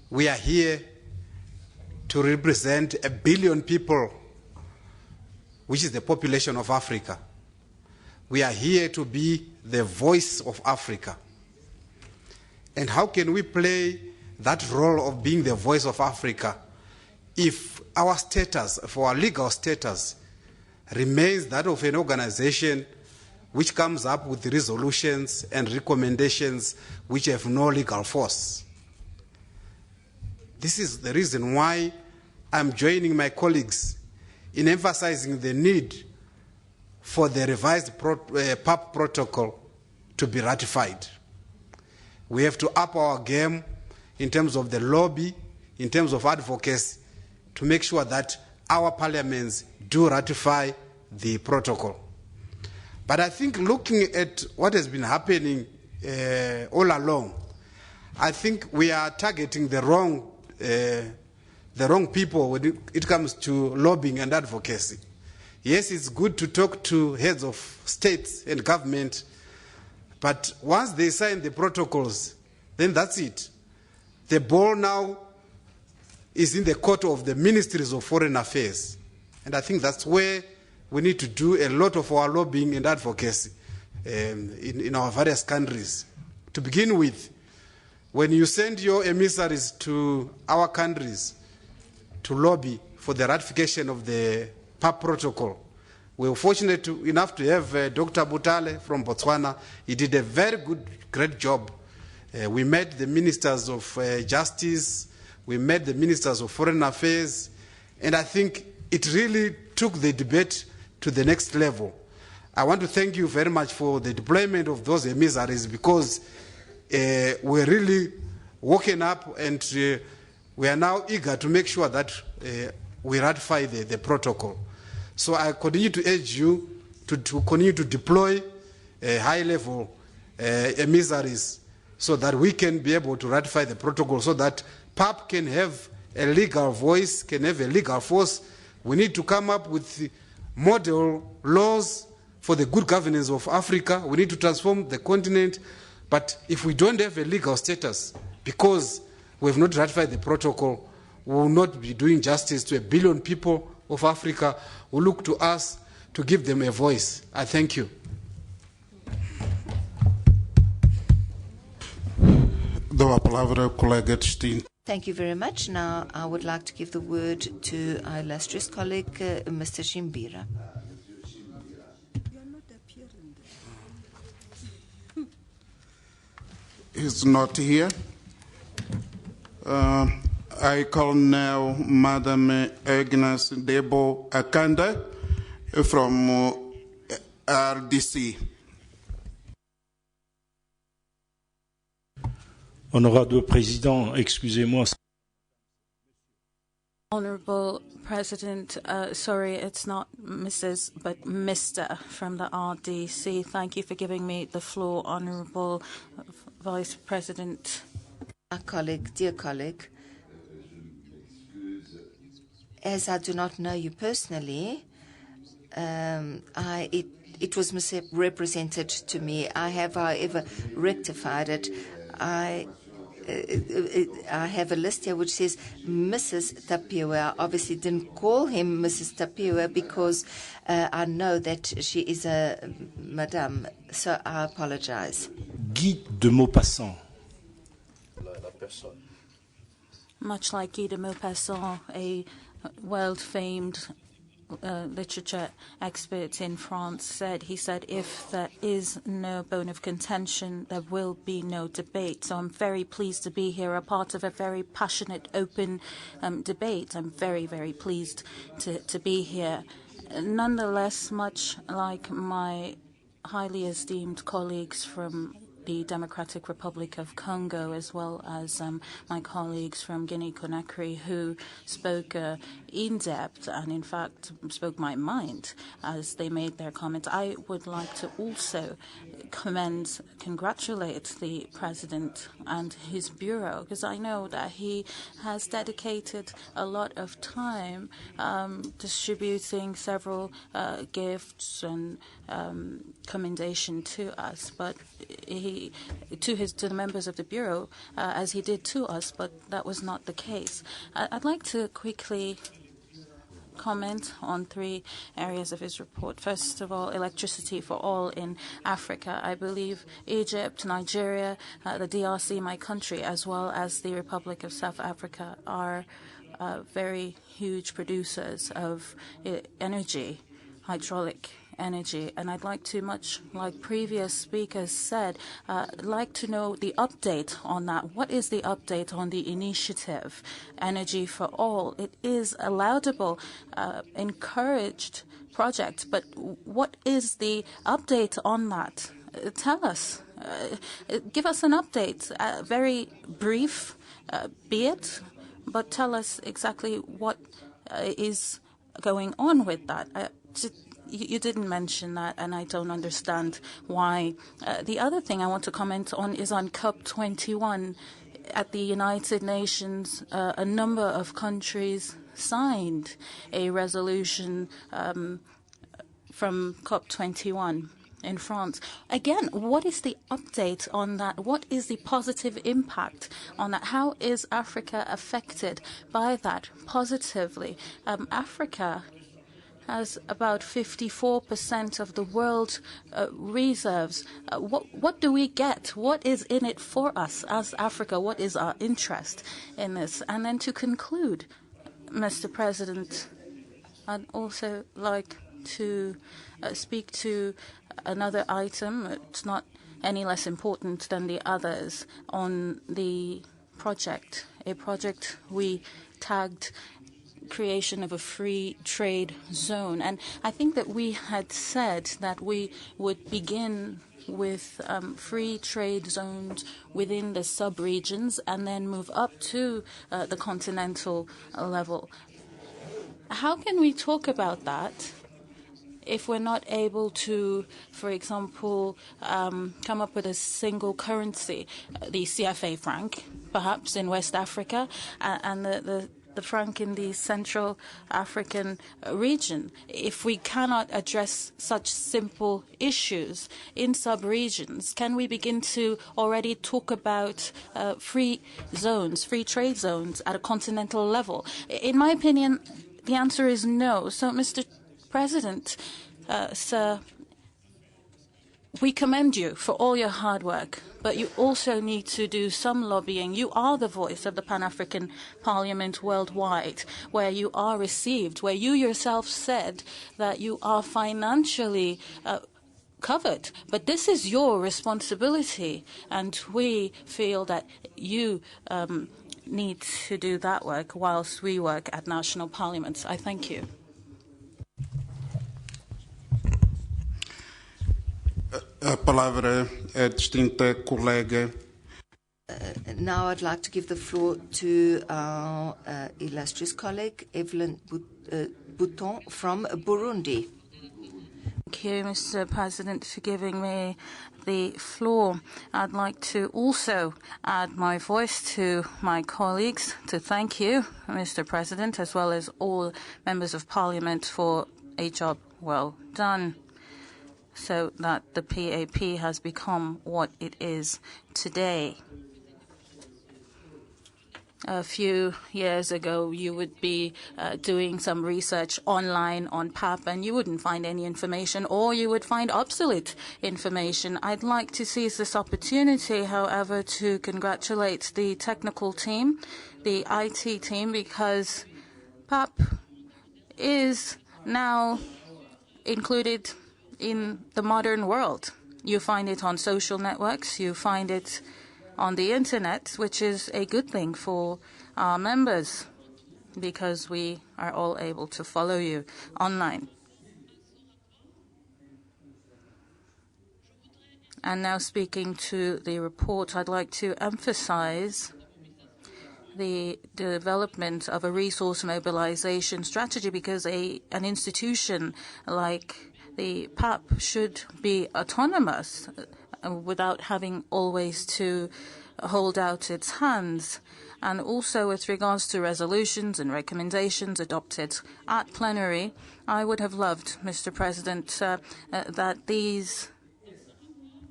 we are here to represent 1 billion people, which is the population of Africa. We are here to be the voice of Africa. And how can we play that role of being the voice of Africa if our status, for our legal status, remains that of an organization which comes up with resolutions and recommendations which have no legal force. This is the reason why I'm joining my colleagues in emphasizing the need for the revised PAP protocol to be ratified. We have to up our game in terms of the lobby, in terms of advocacy, to make sure that our parliaments do ratify the protocol. But I think looking at what has been happening all along, I think we are targeting the wrong people when it comes to lobbying and advocacy. Yes, it's good to talk to heads of states and government, but once they sign the protocols, then that's it. The ball now is in the court of the ministries of foreign affairs. And I think that's where we need to do a lot of our lobbying and advocacy in our various countries. To begin with, when you send your emissaries to our countries to lobby for the ratification of the PAP protocol, we were fortunate enough to have Dr. Butale from Botswana. He did a very great job. We met the ministers of justice, we met the ministers of foreign affairs, and I think it really took the debate to the next level. I want to thank you very much for the deployment of those emissaries, because we're really woken up and we are now eager to make sure that we ratify the protocol. So I continue to urge you to continue to deploy high-level emissaries so that we can be able to ratify the protocol, so that PAP can have a legal voice, can have a legal force. We need to come up with model laws for the good governance of Africa. We need to transform the continent. But if we don't have a legal status, because we have not ratified the protocol, we will not be doing justice to 1 billion people of Africa who look to us to give them a voice. I thank you. Thank you very much. Now I would like to give the word to our illustrious colleague, Mr. Shimbira. He's not here. I call now Madam Agnes Debo Akanda from RDC. Honorable Président, excusez-moi. Honorable President, sorry, it's not Mrs. but Mr. from the RDC. Thank you for giving me the floor, Honorable Vice President. Dear colleague, as I do not know you personally, it was misrepresented to me. I have, however, rectified it. I have a list here which says Mrs. Tapiwa. I obviously didn't call him Mrs. Tapiwa because I know that she is a madame, so I apologize. Guy de Maupassant. Much like Guy de Maupassant, a world-famed literature expert in France said, he said, if there is no bone of contention, there will be no debate. So I'm very pleased to be here, a part of a very passionate, open debate. I'm very, very pleased to be here. Nonetheless, much like my highly esteemed colleagues from the Democratic Republic of Congo, as well as my colleagues from Guinea-Conakry, who spoke in depth and, in fact, spoke my mind as they made their comments. I would like to also congratulate the President and his Bureau, because I know that he has dedicated a lot of time distributing several gifts and commendation to us, but to the members of the Bureau, as he did to us, but that was not the case. I'd like to quickly comment on 3 areas of his report. First of all, electricity for all in Africa. I believe Egypt, Nigeria, the DRC, my country, as well as the Republic of South Africa, are very huge producers of energy, hydraulic energy. And I'd like to, much like previous speakers said, like to know the update on that. What is the update on the initiative, Energy for All? It is a laudable, encouraged project, but what is the update on that? Tell us. Give us an update, very brief, be it, but tell us exactly what is going on with that. You didn't mention that, and I don't understand why. The other thing I want to comment on is on COP21. At the United Nations, a number of countries signed a resolution from COP21 in France. Again, what is the update on that? What is the positive impact on that? How is Africa affected by that positively? Africa has about 54% of the world reserves. What do we get? What is in it for us as Africa? What is our interest in this? And then to conclude, Mr. President, I'd also like to speak to another item. It's not any less important than the others on the project, a project we tagged creation of a free trade zone. And I think that we had said that we would begin with free trade zones within the sub-regions and then move up to the continental level. How can we talk about that if we're not able to, for example, come up with a single currency, the CFA franc, perhaps in West Africa, and the franc in the Central African region? If we cannot address such simple issues in sub-regions, can we begin to already talk about free zones, free trade zones at a continental level? In my opinion, the answer is no. So, Mr. President, sir, we commend you for all your hard work, but you also need to do some lobbying. You are the voice of the Pan-African Parliament worldwide, where you are received, where you yourself said that you are financially covered. But this is your responsibility, and we feel that you need to do that work whilst we work at national parliaments. I thank you. A palavra à distinta colega. Now I'd like to give the floor to our illustrious colleague, Evelyn Bouton from Burundi. Thank you, Mr. President, for giving me the floor. I'd like to also add my voice to my colleagues to thank you, Mr. President, as well as all members of Parliament for a job well done, so that the PAP has become what it is today. A few years ago, you would be doing some research online on PAP, and you wouldn't find any information, or you would find obsolete information. I'd like to seize this opportunity, however, to congratulate the technical team, the IT team, because PAP is now included in the modern world. You find it on social networks, you find it on the internet, which is a good thing for our members because we are all able to follow you online. And now, speaking to the report, I'd like to emphasize the development of a resource mobilization strategy, because an institution like the PAP should be autonomous without having always to hold out its hands. And also with regards to resolutions and recommendations adopted at plenary, I would have loved, Mr. President, that these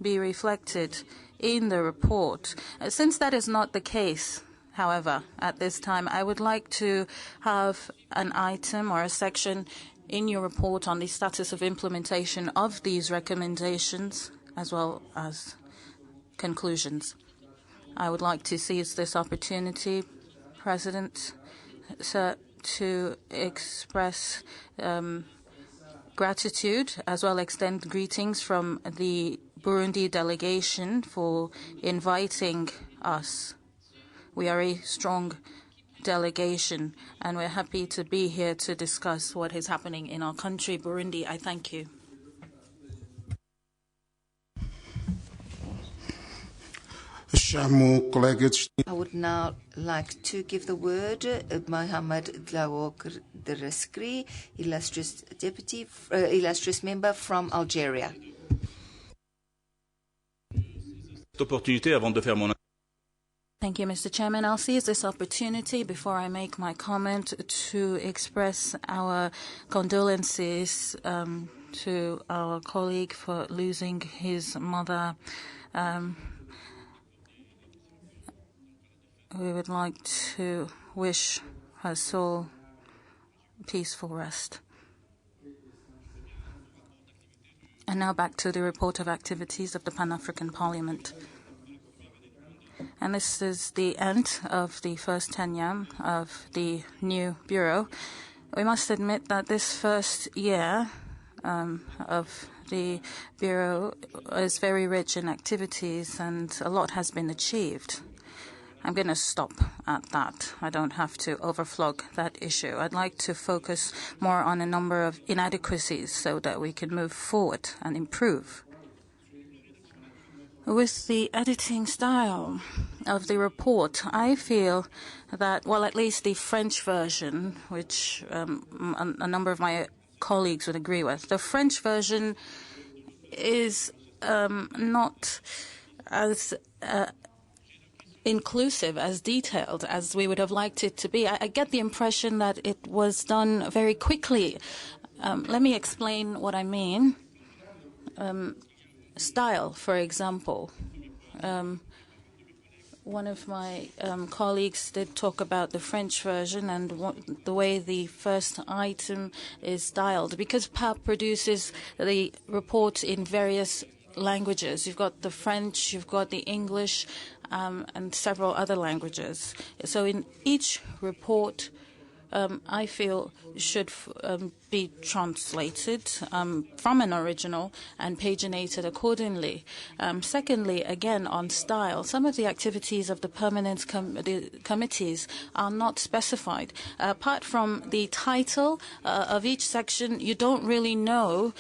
be reflected in the report. Since that is not the case, however, at this time, I would like to have an item or a section in your report on the status of implementation of these recommendations, as well as conclusions. I would like to seize this opportunity, President, sir, to express gratitude, as well extend greetings from the Burundi delegation for inviting us. We are a strong delegation, and we're happy to be here to discuss what is happening in our country, Burundi. I thank you. I would now like to give the word Mohamed Dlawok Dereskri, illustrious illustrious member from Algeria. Thank you, Mr. Chairman. I'll seize this opportunity before I make my comment to express our condolences to our colleague for losing his mother. We would like to wish her soul peaceful rest. And now back to the report of activities of the Pan-African Parliament. And this is the end of the first tenure of the new Bureau. We must admit that this first year of the Bureau is very rich in activities and a lot has been achieved. I'm going to stop at that. I don't have to overflog that issue. I'd like to focus more on a number of inadequacies so that we can move forward and improve. With the editing style of the report, I feel that, well, at least the French version, which a number of my colleagues would agree with, the French version is not as inclusive, as detailed as we would have liked it to be. I get the impression that it was done very quickly. Let me explain what I mean. Style, for example. One of my colleagues did talk about the French version and the way the first item is styled. Because PAP produces the report in various languages. You've got the French, you've got the English, and several other languages. So in each report, I feel should be translated from an original and paginated accordingly. Secondly, again, on style, some of the activities of the permanent committees are not specified. Apart from the title of each section, you don't really know,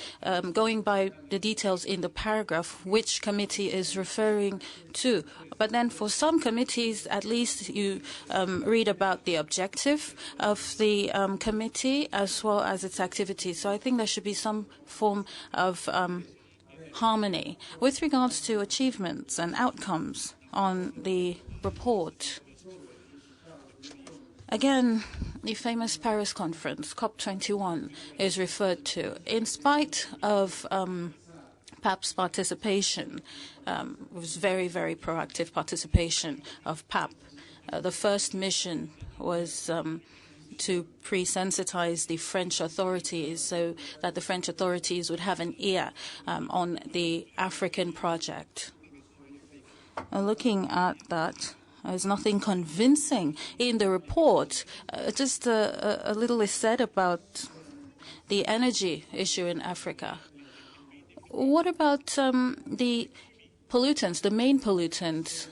going by the details in the paragraph, which committee is referring to. But then for some committees, at least you read about the objective of the committee as well as its activities. So I think there should be some form of harmony. With regards to achievements and outcomes on the report, again, the famous Paris conference, COP21, is referred to. In spite of PAP's participation, it was very, very proactive participation of PAP. The first mission was to pre-sensitize the French authorities so that the French authorities would have an ear on the African project. Looking at that, there's nothing convincing in the report. Just a little is said about the energy issue in Africa. What about the pollutants, the main pollutants?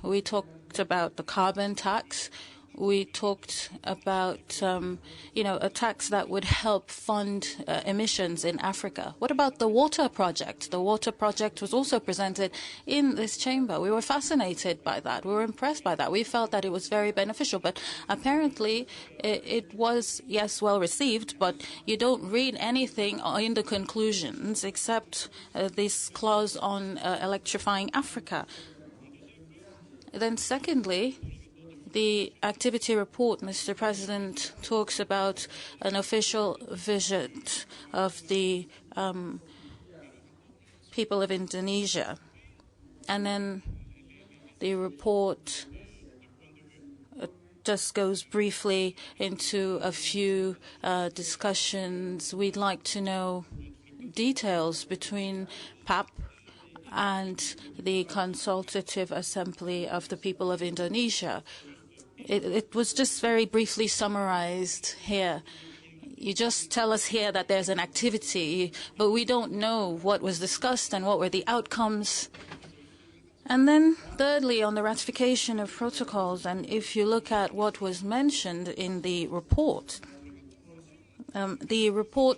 We talked about the carbon tax. We talked about, a tax that would help fund emissions in Africa. What about the water project? The water project was also presented in this chamber. We were fascinated by that. We were impressed by that. We felt that it was very beneficial. But apparently it was, yes, well received, but you don't read anything in the conclusions except this clause on electrifying Africa. Then secondly, the activity report, Mr. President, talks about an official visit of the people of Indonesia. And then the report just goes briefly into a few discussions. We'd like to know details between PAP and the Consultative Assembly of the People of Indonesia. It was just very briefly summarized here. You just tell us here that there's an activity, but we don't know what was discussed and what were the outcomes. And then, thirdly, on the ratification of protocols, and if you look at what was mentioned in the report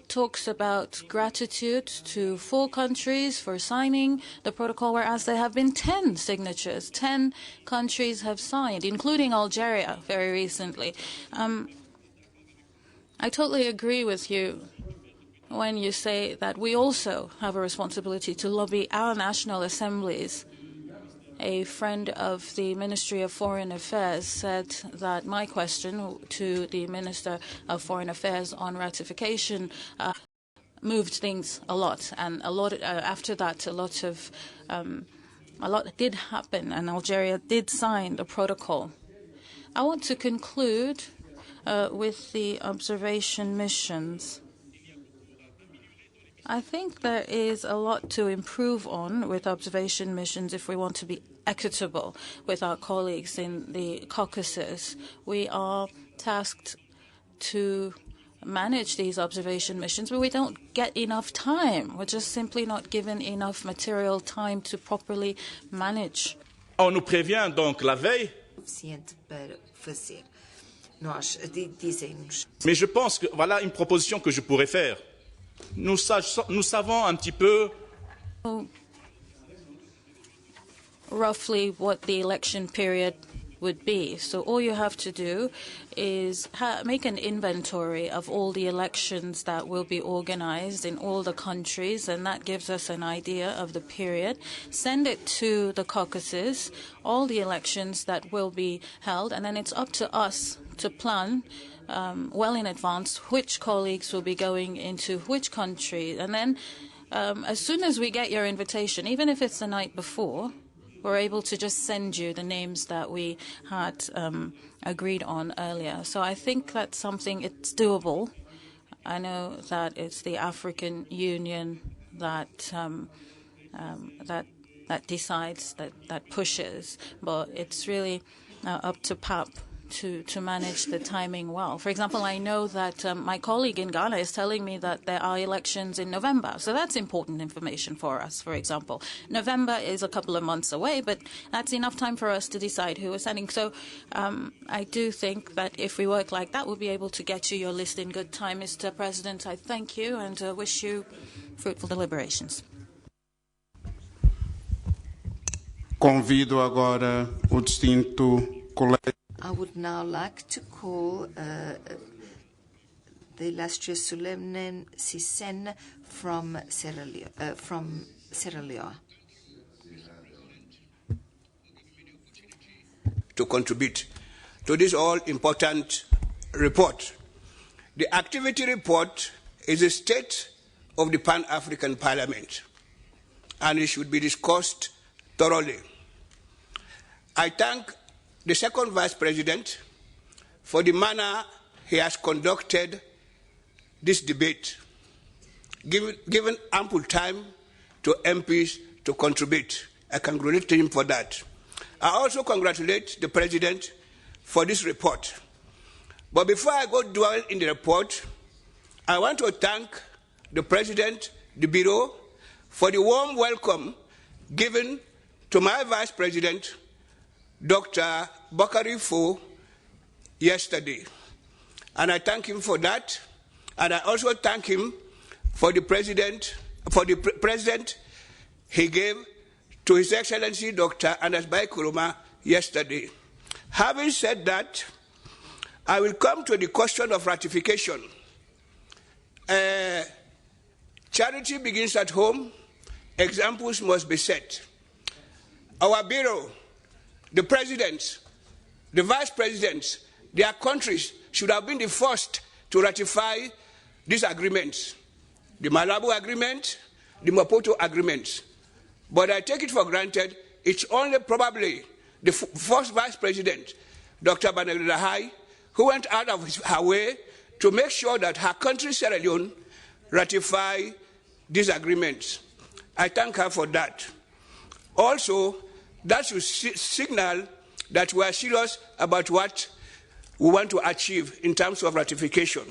talks about gratitude to 4 countries for signing the protocol, whereas there have been 10 signatures. 10 countries have signed, including Algeria very recently. I totally agree with you when you say that we also have a responsibility to lobby our national assemblies. A friend of the Ministry of Foreign Affairs said that my question to the Minister of Foreign Affairs on ratification moved things a lot, and after that, a lot did happen, and Algeria did sign the protocol. I want to conclude with the observation missions. I think there is a lot to improve on with observation missions if we want to be equitable with our colleagues in the Caucasus. We are tasked to manage these observation missions, but we don't get enough time. We're just simply not given enough material time to properly manage. On nous prévient donc la veille. Mais je pense que voilà une proposition que je pourrais faire. Nous savons un petit peu roughly what the election period would be. So all you have to do is make an inventory of all the elections that will be organized in all the countries, and that gives us an idea of the period. Send it to the Caucasus, all the elections that will be held, and then it's up to us to plan well in advance which colleagues will be going into which country. And then as soon as we get your invitation, even if it's the night before, we're able to just send you the names that we had agreed on earlier. So I think that's something, it's doable. I know that it's the African Union that that decides, that pushes, but it's really up to PAP to manage the timing well. For example, I know that my colleague in Ghana is telling me that there are elections in November, so that's important information for us, for example. November is a couple of months away, but that's enough time for us to decide who we're sending. So I do think that if we work like that, we'll be able to get you your list in good time. Mr. President, I thank you and wish you fruitful deliberations. Convido agora o distinto colega. I would now like to call the illustrious Suleiman Sisen from Sierra Leone. To contribute to this all-important report. The activity report is a state of the Pan-African Parliament, and it should be discussed thoroughly. I thank the second Vice President for the manner he has conducted this debate, given ample time to MPs to contribute. I congratulate him for that. I also congratulate the President for this report. But before I go dwell in the report, I want to thank the President, the Bureau, for the warm welcome given to my Vice President, Dr. Bakari Fo, yesterday. And I thank him for that. And I also thank him for the present he gave to His Excellency Dr. Anas Bai Kuruma yesterday. Having said that, I will come to the question of ratification. Charity begins at home. Examples must be set. Our Bureau, the presidents, the vice presidents, their countries should have been the first to ratify these agreements, the Malabo Agreement, the Maputo Agreement. But I take it for granted it's only probably the first vice president, Dr. Banagidahai, who went out of her way to make sure that her country, Sierra Leone, ratify these agreements. I thank her for that. Also, that should signal that we are serious about what we want to achieve in terms of ratification.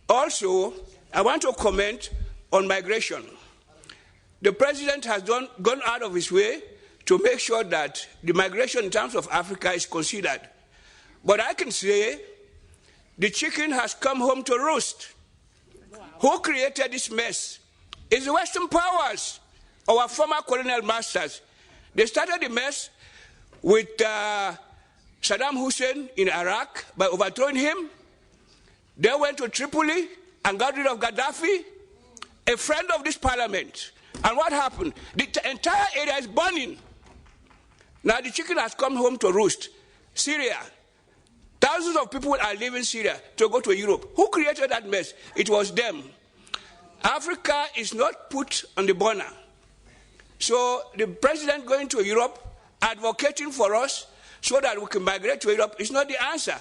Also, I want to comment on migration. The president has gone out of his way to make sure that the migration in terms of Africa is considered. But I can say the chicken has come home to roost. Who created this mess? It's the Western powers, our former colonial masters. They started the mess with Saddam Hussein in Iraq by overthrowing him. They went to Tripoli and got rid of Gaddafi, a friend of this parliament. And what happened? The entire area is burning. Now the chicken has come home to roost. Syria. Thousands of people are leaving Syria to go to Europe. Who created that mess? It was them. Africa is not put on the burner. So the president going to Europe, advocating for us so that we can migrate to Europe is not the answer.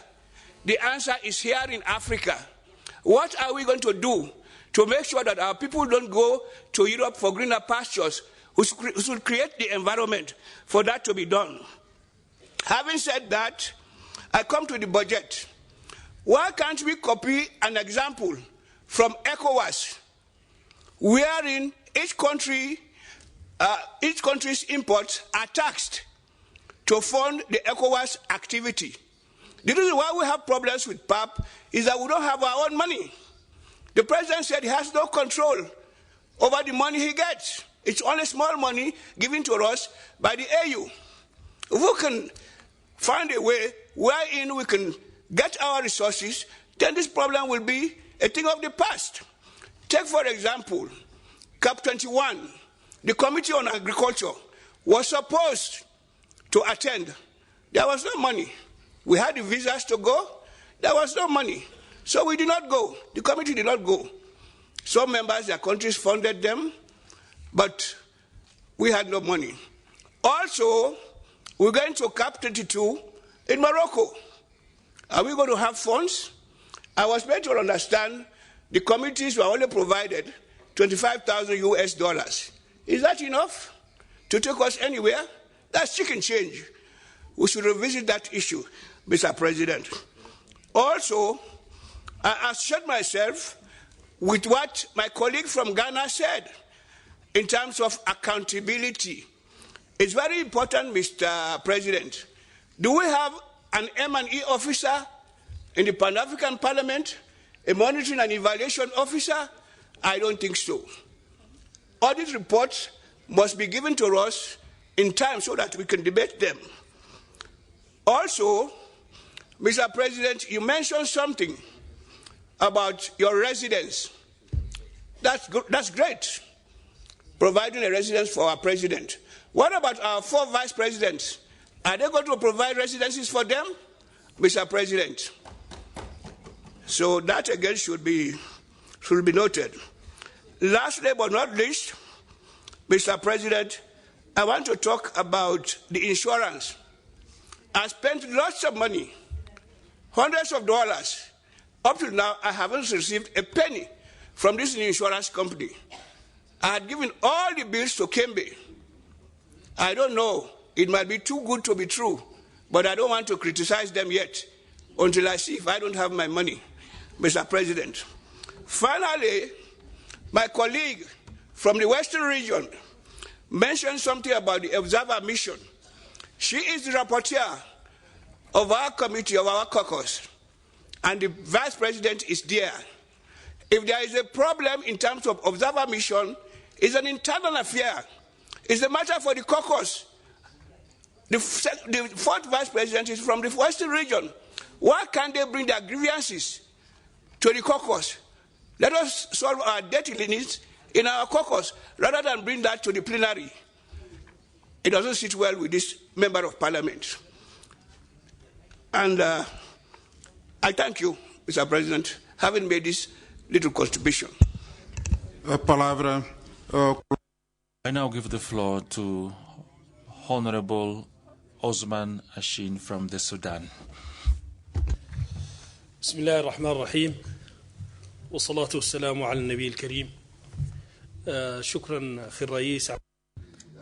The answer is here in Africa. What are we going to do to make sure that our people don't go to Europe for greener pastures? We should create the environment for that to be done. Having said that, I come to the budget. Why can't we copy an example from ECOWAS, wherein each country's imports are taxed to fund the ECOWAS activity? The reason why we have problems with PAP is that we don't have our own money. The president said he has no control over the money he gets. It's only small money given to us by the AU. If we can find a way wherein we can get our resources, then this problem will be a thing of the past. Take, for example, CAP 21. The Committee on Agriculture was supposed to attend. There was no money. We had the visas to go. There was no money. So we did not go. The committee did not go. Some members, their countries funded them, but we had no money. Also, we're going to CAP 22 in Morocco. Are we going to have funds? I was made to understand the committees were only provided $25,000 US. Is that enough to take us anywhere? That's chicken change. We should revisit that issue, Mr. President. Also, I associate myself with what my colleague from Ghana said in terms of accountability. It's very important, Mr. President. Do we have an M&E officer in the Pan-African Parliament, a monitoring and evaluation officer? I don't think so. Audit reports must be given to us in time so that we can debate them. Also, Mr. President, you mentioned something about your residence. That's good. That's great, providing a residence for our president. What about our 4 vice presidents? Are they going to provide residences for them, Mr. President? So that again should be noted. Lastly but not least, Mr. President, I want to talk about the insurance. I spent lots of money, hundreds of dollars. Up to now, I haven't received a penny from this insurance company. I had given all the bills to Kembe. I don't know, it might be too good to be true, but I don't want to criticize them yet until I see if I don't have my money, Mr. President. Finally, my colleague from the Western region mentioned something about the observer mission. She is the rapporteur of our committee, of our caucus, and the vice president is there. If there is a problem in terms of observer mission, it's an internal affair. It's a matter for the caucus. The 4th vice president is from the Western region. Why can't they bring their grievances to the caucus? Let us solve our dirty needs in our caucus rather than bring that to the plenary. It doesn't sit well with this member of parliament. And I thank you, Mr. President, having made this little contribution. I now give the floor to Honorable Osman Ashin from the Sudan. بسم الله الرحمن الرحيم والصلاة والسلام على النبي الكريم شكرا أخي الرئيس.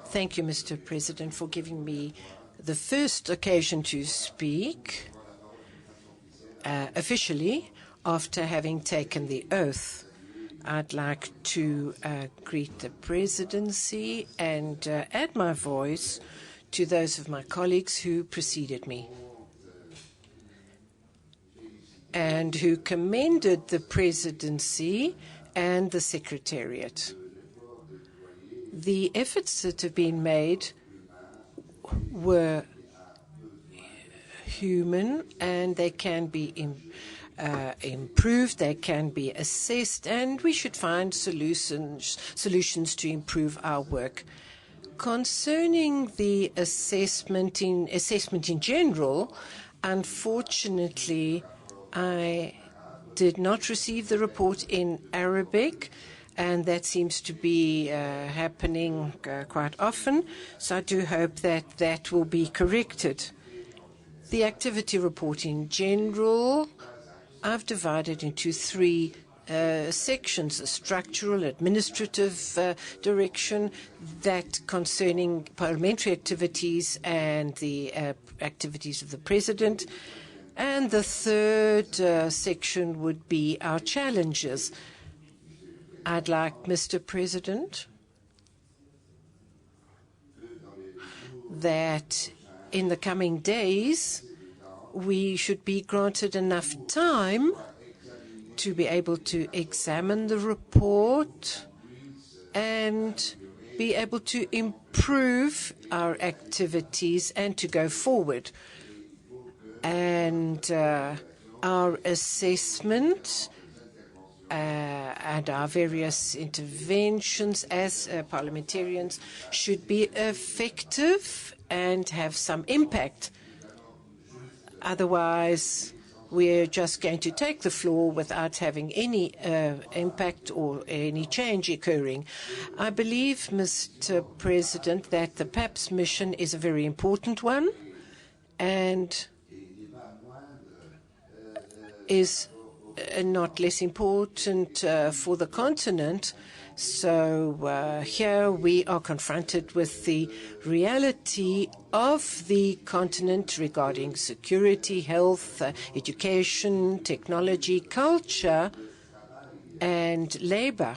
Thank you, Mr. President, for giving me the first occasion to speak officially after having taken the oath. I'd like to greet the presidency and add my voice to those of my colleagues who preceded me and who commended the presidency and the secretariat. The efforts that have been made were human, and they can be improved, they can be assessed, and we should find solutions to improve our work. Concerning the assessment in general, unfortunately, I did not receive the report in Arabic, and that seems to be happening quite often, so I do hope that that will be corrected. The activity report in general, I've divided into three sections: a structural, administrative direction, that concerning parliamentary activities and the activities of the President, and the third section would be our challenges. I'd like, Mr. President, that in the coming days we should be granted enough time to be able to examine the report and be able to improve our activities and to go forward. And our assessment and our various interventions as parliamentarians should be effective and have some impact. Otherwise, we're just going to take the floor without having any impact or any change occurring. I believe, Mr. President, that the PAPS mission is a very important one and is not less important for the continent. So here we are confronted with the reality of the continent regarding security, health, education, technology, culture, and labor,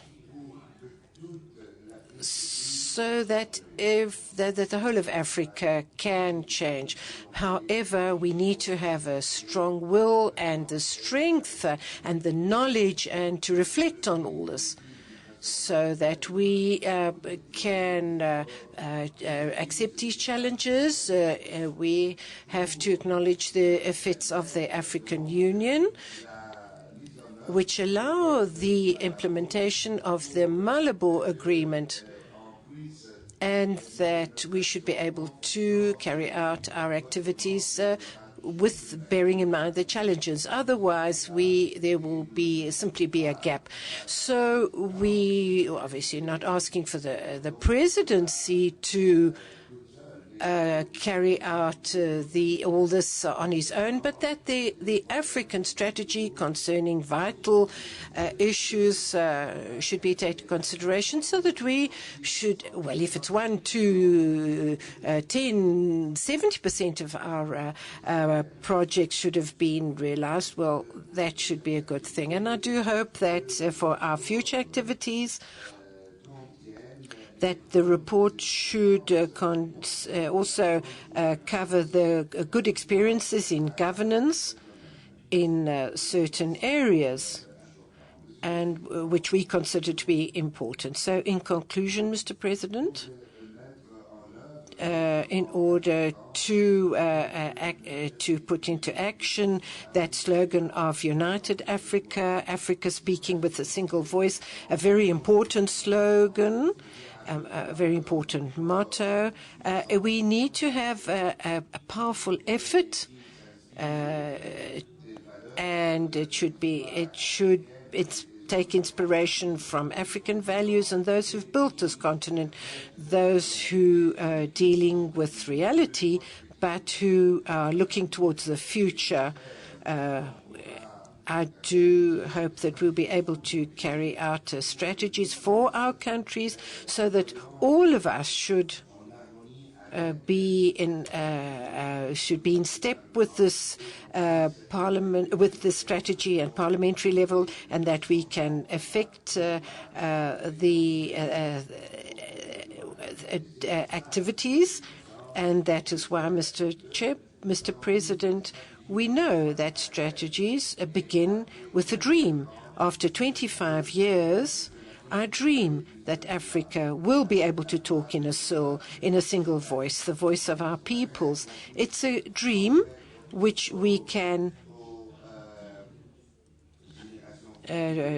so that the whole of Africa can change. However, we need to have a strong will and the strength and the knowledge and to reflect on all this, so that we can accept these challenges. We have to acknowledge the efforts of the African Union, which allow the implementation of the Malabo Agreement, and that we should be able to carry out our activities with bearing in mind the challenges. Otherwise, there will simply be a gap. So we obviously not asking for the presidency to carry out all this on his own, but that the African strategy concerning vital issues should be taken into consideration, so that we should, well, if it's 1 to 10, 70% of our projects should have been realized, well, that should be a good thing. And I do hope that for our future activities, that the report should also cover the good experiences in governance in certain areas, and which we consider to be important. So in conclusion, Mr. President, in order to put into action that slogan of United Africa, Africa speaking with a single voice, a very important slogan, a very important motto. We need to have a powerful effort, and it's take inspiration from African values and those who've built this continent, those who are dealing with reality, but who are looking towards the future. I do hope that we'll be able to carry out strategies for our countries, so that all of us should be in step with this parliament, with this strategy at parliamentary level, and that we can affect the activities. And that is why, Mr. President, we know that strategies begin with a dream. After 25 years, I dream that Africa will be able to talk in a single voice, the voice of our peoples. It's a dream which we can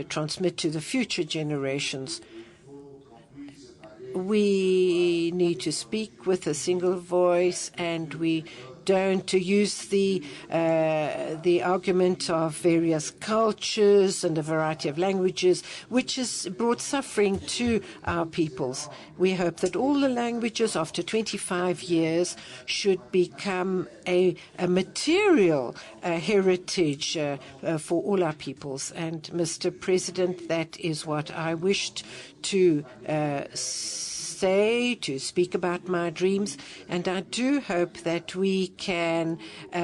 transmit to the future generations. We need to speak with a single voice, and we don't use the argument of various cultures and a variety of languages, which has brought suffering to our peoples. We hope that all the languages after 25 years should become a material heritage for all our peoples. And Mr. President, that is what I wished to to speak about my dreams, and I do hope that we can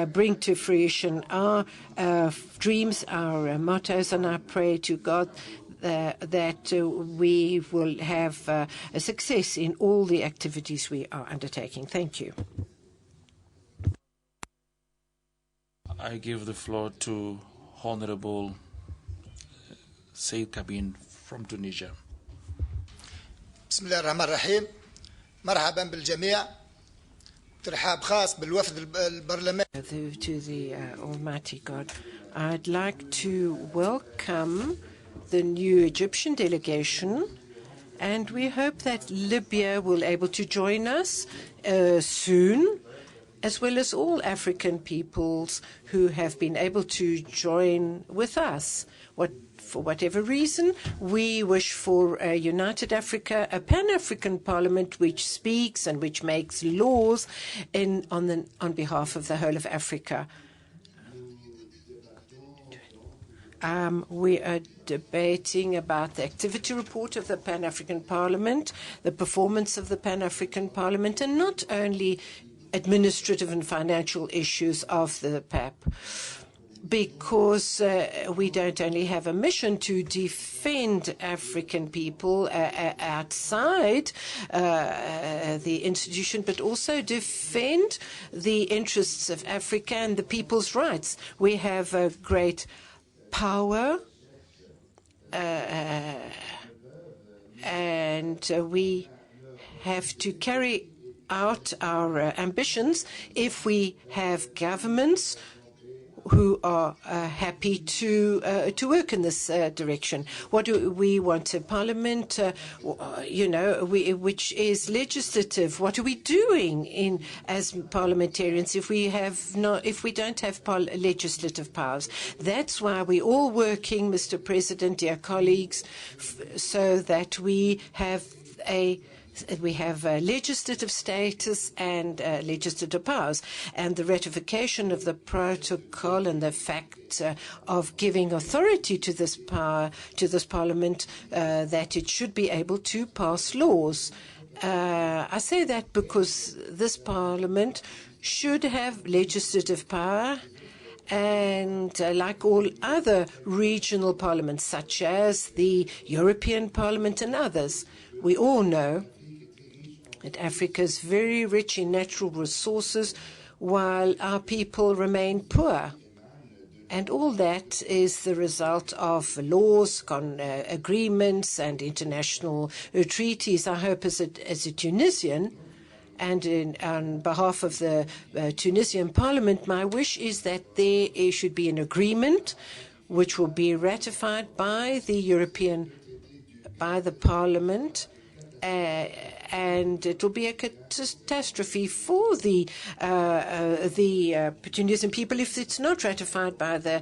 bring to fruition our dreams, our mottos, and I pray to God that we will have a success in all the activities we are undertaking. Thank you. I give the floor to Honorable Said Kabin from Tunisia. بسم الله الرحمن الرحيم مرحبا بالجميع ترحاب خاص بالوفد البرلماني. To the Almighty God, I'd like to welcome the new Egyptian delegation, and we hope that Libya will be able to join us soon, as well as all African peoples who have been able to join with us. For whatever reason, we wish for a united Africa, a Pan-African parliament which speaks and which makes laws on behalf of the whole of Africa. We are debating about the activity report of the Pan-African Parliament, the performance of the Pan-African Parliament, and not only administrative and financial issues of the PAP. Because we don't only have a mission to defend African people outside the institution, but also defend the interests of Africa and the people's rights. We have a great power, and we have to carry out our ambitions if we have governments who are happy to work in this direction. What do we want? A parliament, which is legislative. What are we doing as parliamentarians if we don't have legislative powers? That's why we're all working, Mr. President, dear colleagues, so that we have legislative status and legislative powers, and the ratification of the protocol and the fact of giving authority to this parliament that it should be able to pass laws. I say that because this parliament should have legislative power, and like all other regional parliaments, such as the European Parliament and others, we all know that Africa is very rich in natural resources while our people remain poor. And all that is the result of laws, agreements, and international treaties. I hope as a Tunisian, and on behalf of the Tunisian Parliament, my wish is that there should be an agreement which will be ratified by the Parliament, and it will be a catastrophe for the Tunisian people if it's not ratified by the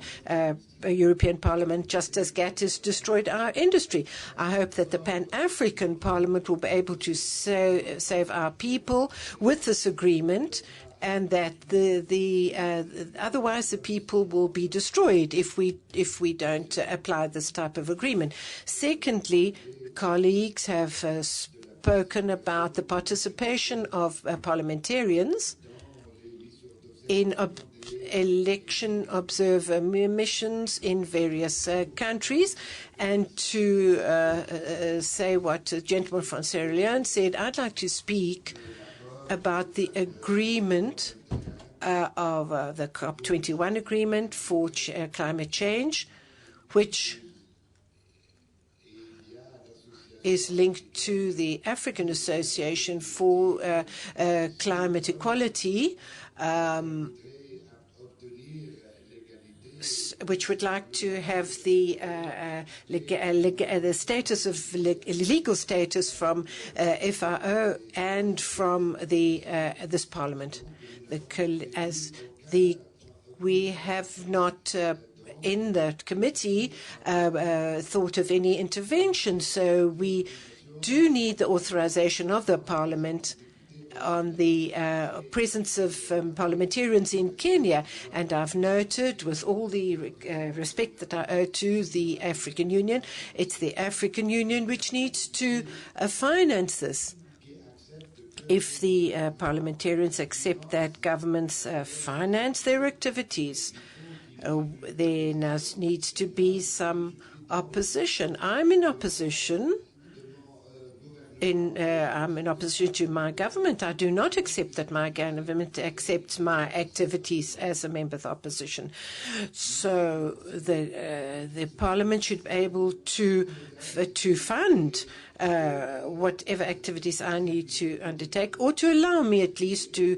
European Parliament, just as GATT has destroyed our industry. I hope that the Pan-African Parliament will be able to save our people with this agreement, and that otherwise the people will be destroyed if we don't apply this type of agreement. Secondly, colleagues have spoken about the participation of parliamentarians in election observer missions in various countries, and to say what the gentleman from Sierra Leone said, I'd like to speak about the agreement of the COP21 agreement for climate change, which is linked to the African Association for Climate Equality, which would like to have the status of legal status from FAO and from this Parliament. We have not in the committee thought of any intervention, so we do need the authorization of the Parliament on the presence of parliamentarians in Kenya. And I've noted, with all the respect that I owe to the African Union, it's the African Union which needs to finance this. If the parliamentarians accept that governments finance their activities, there needs to be some opposition. I'm in opposition to my government. I do not accept that my government accepts my activities as a member of the opposition. So the Parliament should be able to fund whatever activities I need to undertake, or to allow me at least to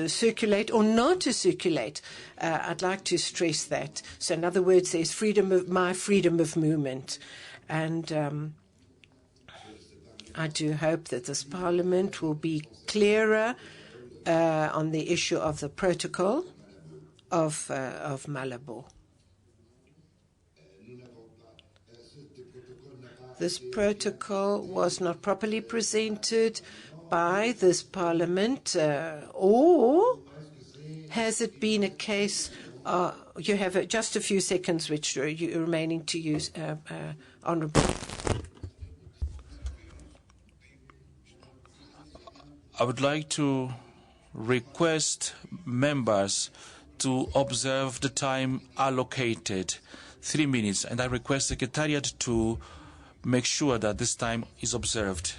circulate or not to circulate. I'd like to stress that. So in other words, there's freedom of movement. And I do hope that this Parliament will be clearer on the issue of the protocol of Malabo. This protocol was not properly presented by this Parliament, or has it been a case? You have just a few seconds which are remaining to use, Honourable. I would like to request members to observe the time allocated, 3 minutes, and I request Secretariat to make sure that this time is observed.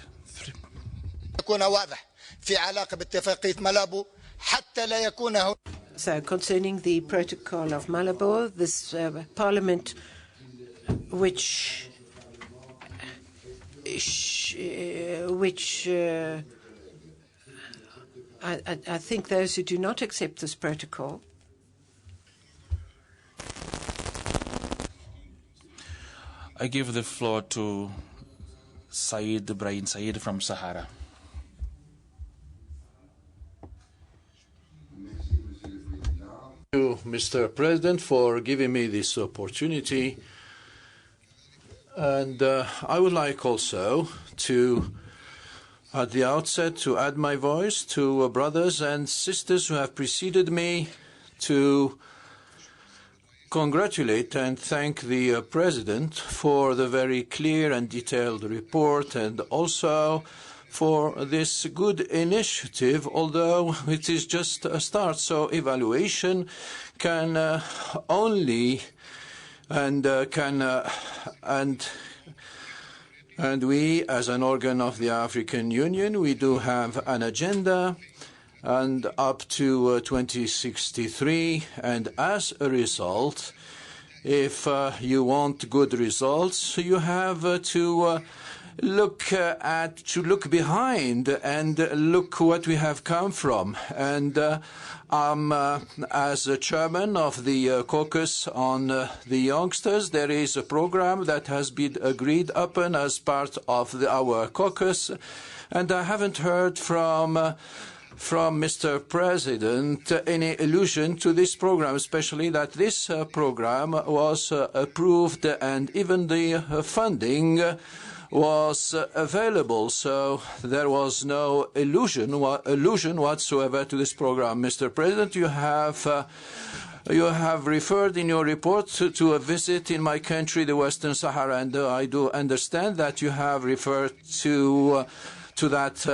So concerning the protocol of Malabo, this Parliament, which I think those who do not accept this protocol I give the floor to Said Ibrahim Said from Sahara. Thank you, Mr. President, for giving me this opportunity. And I would like also to, at the outset, to add my voice to brothers and sisters who have preceded me, to congratulate and thank the President for the very clear and detailed report, and also for this good initiative, although it is just a start. So evaluation can only and we, as an organ of the African Union, we do have an agenda, and up to 2063, and as a result, if you want good results, you have to look behind and look what we have come from. And as a chairman of the caucus on the youngsters, there is a program that has been agreed upon as part of our caucus, and I haven't heard from Mr. President any allusion to this program, especially that this program was approved and even the funding was available. So there was no allusion whatsoever to this program. Mr. President, you have referred in your report to a visit in my country, the Western Sahara, and I do understand that you have referred to to that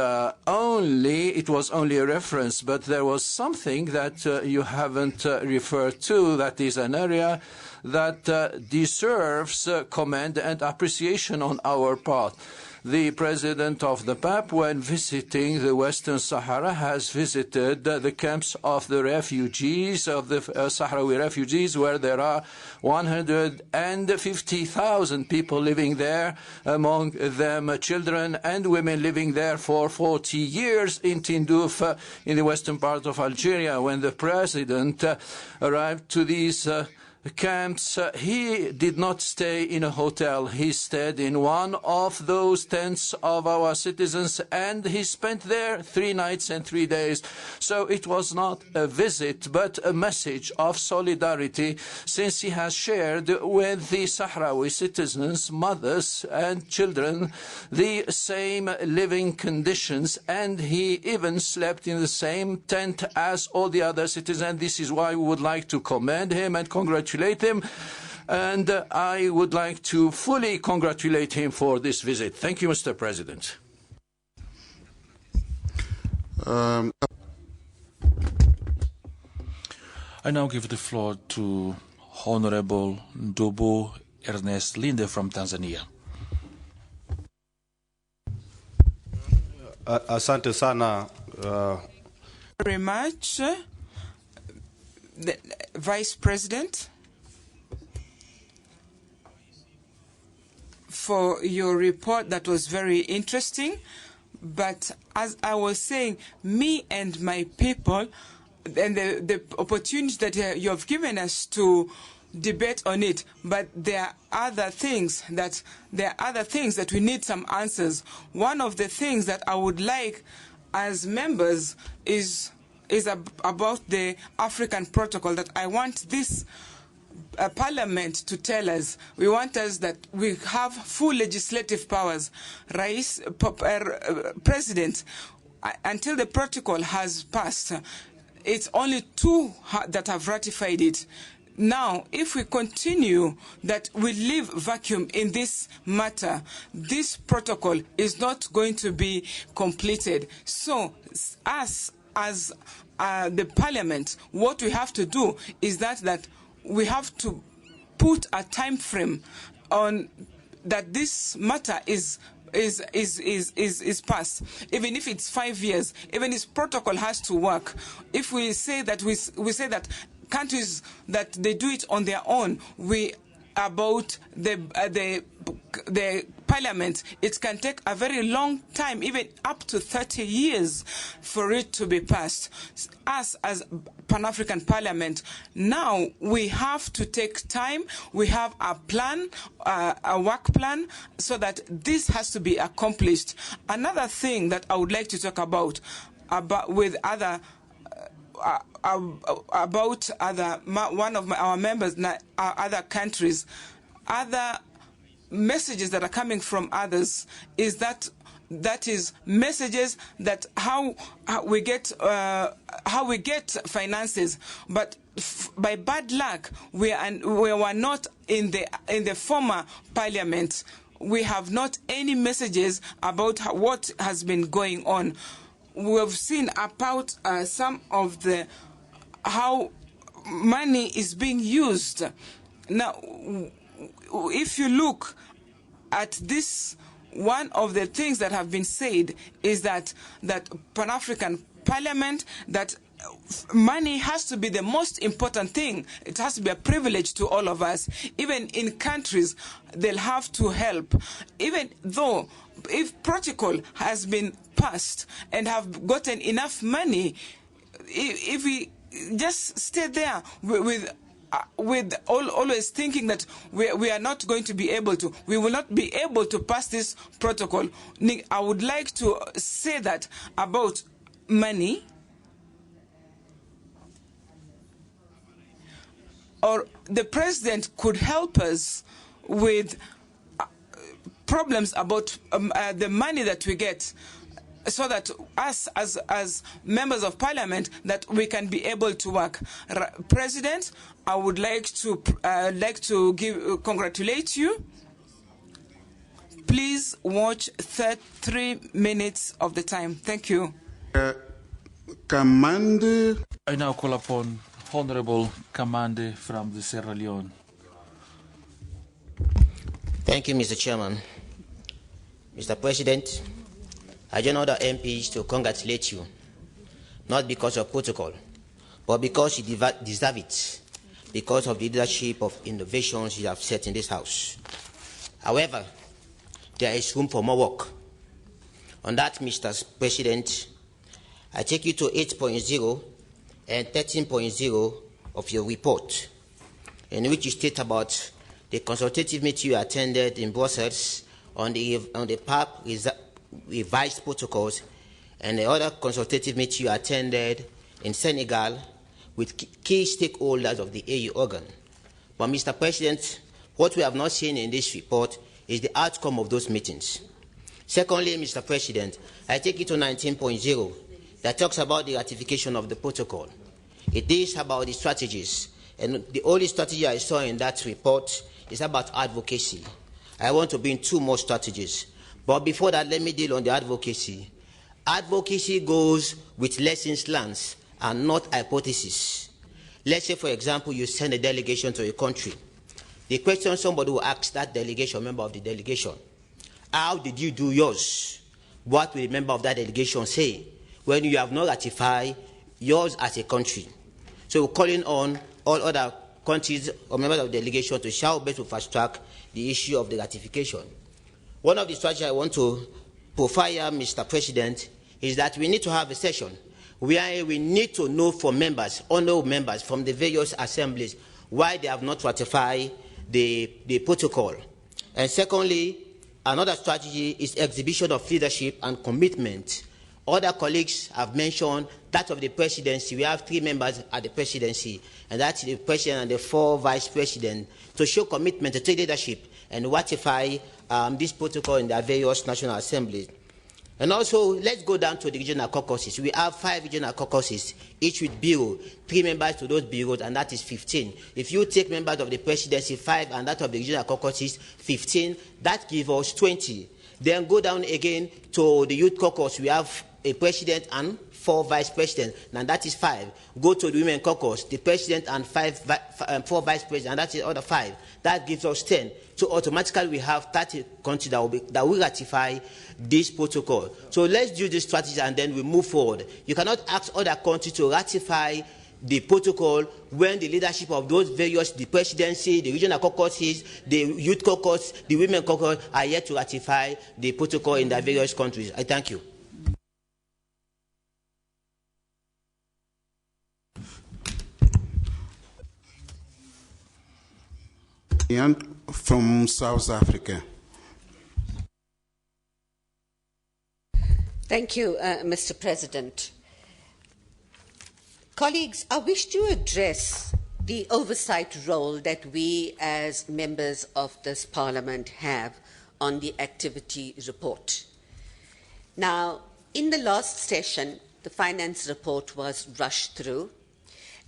only. It was only a reference, but there was something that you haven't referred to, that is an area that deserves comment and appreciation on our part. The president of the PAP, when visiting the Western Sahara, has visited the camps of the refugees, of the Sahrawi refugees, where there are 150,000 people living there, among them children and women living there for 40 years in Tindouf, in the western part of Algeria. When the president arrived to these camps, he did not stay in a hotel. He stayed in one of those tents of our citizens, and he spent there 3 nights and 3 days. So it was not a visit, but a message of solidarity, since he has shared with the Sahrawi citizens, mothers and children, the same living conditions, and he even slept in the same tent as all the other citizens. This is why we would like to commend him and congratulate him, and I would like to fully congratulate him for this visit. Thank you, Mr. President. I now give the floor to Honorable Ndobo Ernest Linde from Tanzania. Asante sana. Very much, the Vice President, for your report that was very interesting. But as I was saying, me and my people, and the opportunity that you have given us to debate on it, but there are other things that we need some answers. One of the things that I would like as members is about the African protocol, that I want this Parliament to tell us. We want us that we have full legislative powers. President, until the protocol has passed, it's only 2 that have ratified it. Now, if we continue that we leave vacuum in this matter, this protocol is not going to be completed. So, us as the Parliament, what we have to do is that we have to put a time frame on that this matter is passed, even if it's 5 years. Even this protocol has to work. If we say that we say that countries that they do it on their own, about the Parliament, it can take a very long time, even up to 30 years, for it to be passed. Us as Pan-African Parliament, now we have to take time. We have a plan, a work plan, so that this has to be accomplished. Another thing that I would like to talk about with other one of our members, other countries, other messages that are coming from others, is that is messages that how we get finances, but by bad luck we were not in the former Parliament. We have not any messages about what has been going on. We have seen about some of how money is being used. Now, if you look at this, one of the things that have been said is that Pan-African Parliament, that money has to be the most important thing. It has to be a privilege to all of us. Even in countries, they'll have to help. Even though, if protocol has been passed and have gotten enough money, if we just stay there with always thinking that we are not going to be able to, we will not be able to pass this protocol. I would like to say that about money, or the president could help us with problems about the money that we get, so that us as members of Parliament, that we can be able to work. President, I would like to congratulate you. Please watch 3 minutes of the time. Thank you. Kamande. I now call upon Honorable Kamande from the Sierra Leone. Thank you, Mr. Chairman. Mr. President, I join other MPs to congratulate you, not because of protocol, but because you deserve it, because of the leadership of innovations you have set in this House. However, there is room for more work. On that, Mr. President, I take you to 8.0 and 13.0 of your report, in which you state about the consultative meeting you attended in Brussels on the PAP revised protocols, and the other consultative meeting you attended in Senegal with key stakeholders of the AU organ. But, Mr. President, what we have not seen in this report is the outcome of those meetings. Secondly, Mr. President, I take you to 19.0 that talks about the ratification of the protocol. It is about the strategies, and the only strategy I saw in that report is about advocacy. I want to bring 2 more strategies. But before that, let me deal on the advocacy. Advocacy goes with lessons learned and not hypotheses. Let's say, for example, you send a delegation to a country. The question somebody will ask that delegation, member of the delegation, how did you do yours? What will the member of that delegation say when you have not ratified yours as a country? So we're calling on all other countries or members of the delegation to shall best to fast track the issue of the ratification. One of the strategies I want to profile, Mr. President, is that we need to have a session where we need to know from members, honorable members from the various assemblies, why they have not ratified the protocol. And secondly, another strategy is exhibition of leadership and commitment. Other colleagues have mentioned that of the presidency. We have 3 members at the presidency, and that's the president and the 4 vice presidents, to show commitment to take leadership and ratify this protocol in their various national assemblies. And also, let's go down to the regional caucuses. We have 5 regional caucuses, each with bureau, 3 members to those bureaus, and that is 15. If you take members of the presidency, 5, and that of the regional caucuses, 15, that gives us 20. Then go down again to the youth caucus. We have a president and 4 vice presidents, and that is 5. Go to the women caucus, the president and 4 vice presidents, and that is other 5. That gives us 10. So automatically we have 30 countries that will ratify this protocol. So let's do this strategy and then we move forward. You cannot ask other countries to ratify the protocol when the leadership of those various, the presidency, the regional caucuses, the youth caucus, the women caucus, are yet to ratify the protocol in their various countries. I thank you. From South Africa. Thank you, Mr. President. Colleagues, I wish to address the oversight role that we as members of this Parliament have on the activity report. Now, in the last session, the finance report was rushed through.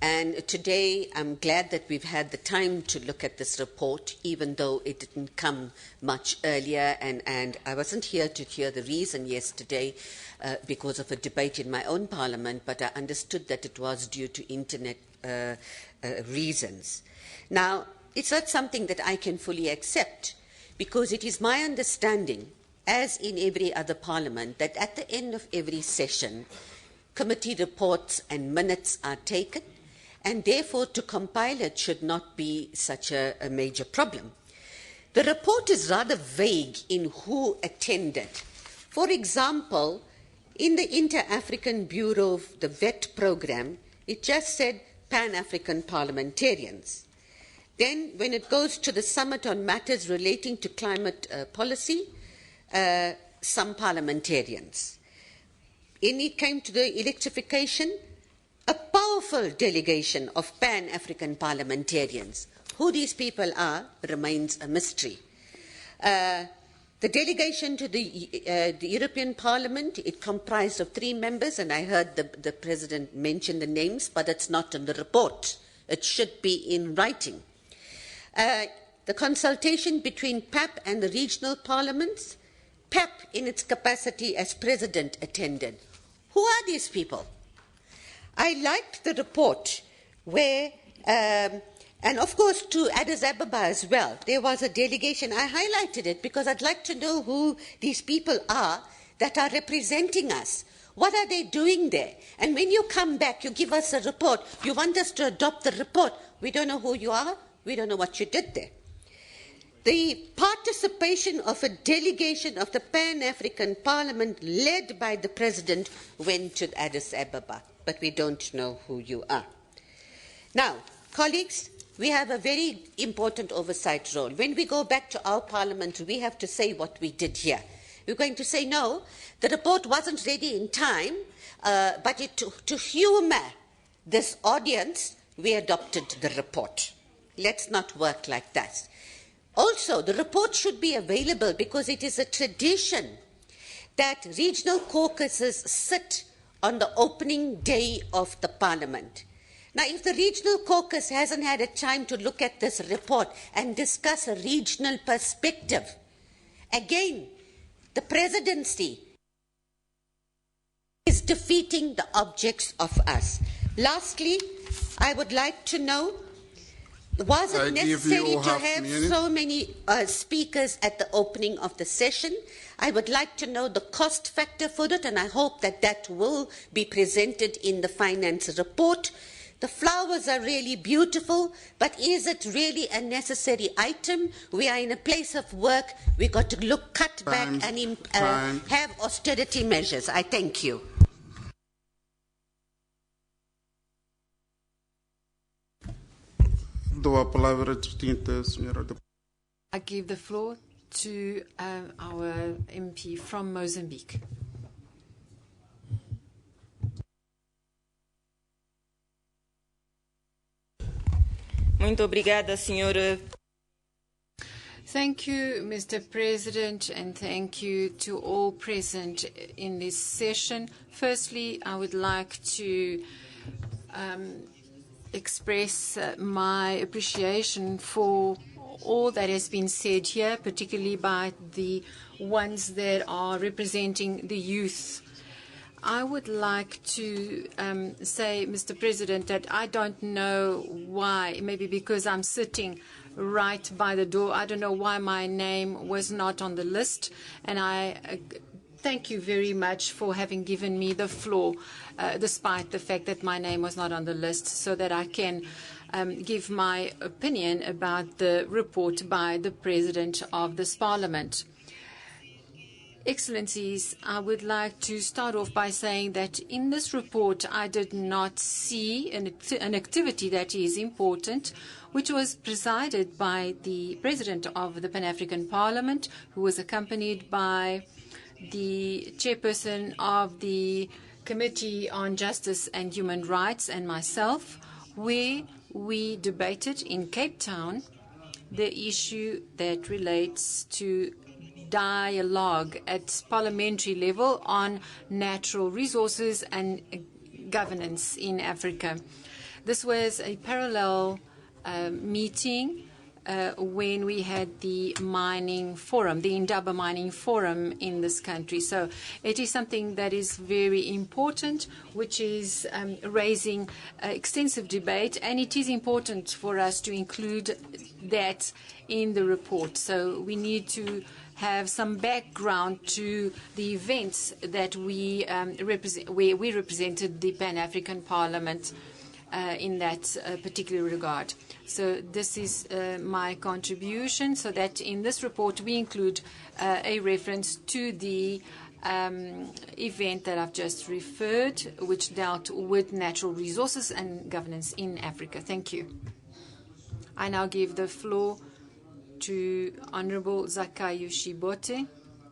And today, I'm glad that we've had the time to look at this report, even though it didn't come much earlier. And I wasn't here to hear the reason yesterday because of a debate in my own parliament, but I understood that it was due to internet reasons. Now, it's not something that I can fully accept, because it is my understanding, as in every other parliament, that at the end of every session, committee reports and minutes are taken, and therefore to compile it should not be such a major problem. The report is rather vague in who attended. For example, in the Inter-African Bureau, the VET program, it just said Pan-African parliamentarians. Then, when it goes to the Summit on Matters Relating to Climate Policy, some parliamentarians. When it came to the electrification, a powerful delegation of Pan-African parliamentarians. Who these people are remains a mystery. The delegation to the European Parliament, it comprised of 3 members, and I heard the President mention the names, but it's not in the report. It should be in writing. the consultation between PAP and the regional parliaments. PAP, in its capacity as president, attended. Who are these people? I liked the report where, and of course to Addis Ababa as well, there was a delegation. I highlighted it because I'd like to know who these people are that are representing us. What are they doing there? And when you come back, you give us a report. You want us to adopt the report. We don't know who you are. We don't know what you did there. The participation of a delegation of the Pan-African Parliament led by the President went to Addis Ababa, but we don't know who you are. Now, colleagues, we have a very important oversight role. When we go back to our Parliament, we have to say what we did here. We're going to say, no, the report wasn't ready in time, but to humour this audience, we adopted the report. Let's not work like that. Also, the report should be available because it is a tradition that regional caucuses sit on the opening day of the Parliament. Now, if the regional caucus hasn't had a time to look at this report and discuss a regional perspective, again, the presidency is defeating the objects of us. Lastly, I would like to know, was it necessary to have so many speakers at the opening of the session? I would like to know the cost factor for it, and I hope that that will be presented in the finance report. The flowers are really beautiful, but is it really a necessary item? We are in a place of work. We've got to cut back and have austerity measures. I thank you. I give the floor to our MP from Mozambique. Muito obrigada, senhora. Thank you, Mr. President, and thank you to all present in this session. Firstly, I would like to express my appreciation for all that has been said here, particularly by the ones that are representing the youth. I would like to say, Mr. President, that I don't know why, maybe because I'm sitting right by the door, I don't know why my name was not on the list, and I thank you very much for having given me the floor, despite the fact that my name was not on the list, so that I can give my opinion about the report by the President of this Parliament. Excellencies, I would like to start off by saying that in this report I did not see an activity that is important, which was presided by the President of the Pan-African Parliament, who was accompanied by the chairperson of the Committee on Justice and Human Rights and myself, where we debated in Cape Town the issue that relates to dialogue at parliamentary level on natural resources and governance in Africa. This was a parallel meeting when we had the mining forum, the Indaba mining forum in this country. So it is something that is very important, which is raising extensive debate, and it is important for us to include that in the report. So we need to have some background to the events that we represent, where we represented the Pan-African Parliament in that particular regard. So this is my contribution, so that in this report we include a reference to the event that I've just referred, which dealt with natural resources and governance in Africa. Thank you. I now give the floor to Honorable Zakayo Shibote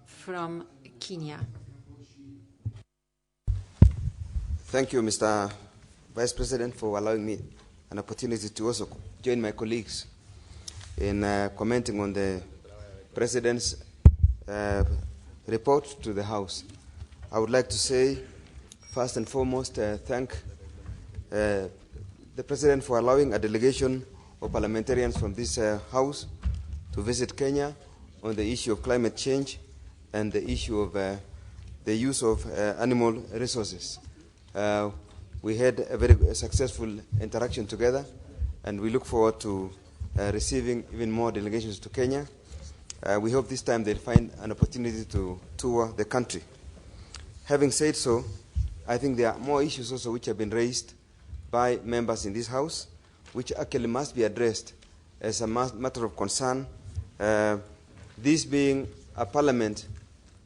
from Kenya. Thank you, Mr. Vice President, for allowing me an opportunity to also join my colleagues in commenting on the President's report to the House. I would like to say, first and foremost, thank the President for allowing a delegation of parliamentarians from this House to visit Kenya on the issue of climate change and the issue of the use of animal resources. We had a very successful interaction together, and we look forward to receiving even more delegations to Kenya. We hope this time they'll find an opportunity to tour the country. Having said so, I think there are more issues also which have been raised by members in this House, which actually must be addressed as a matter of concern, this being a parliament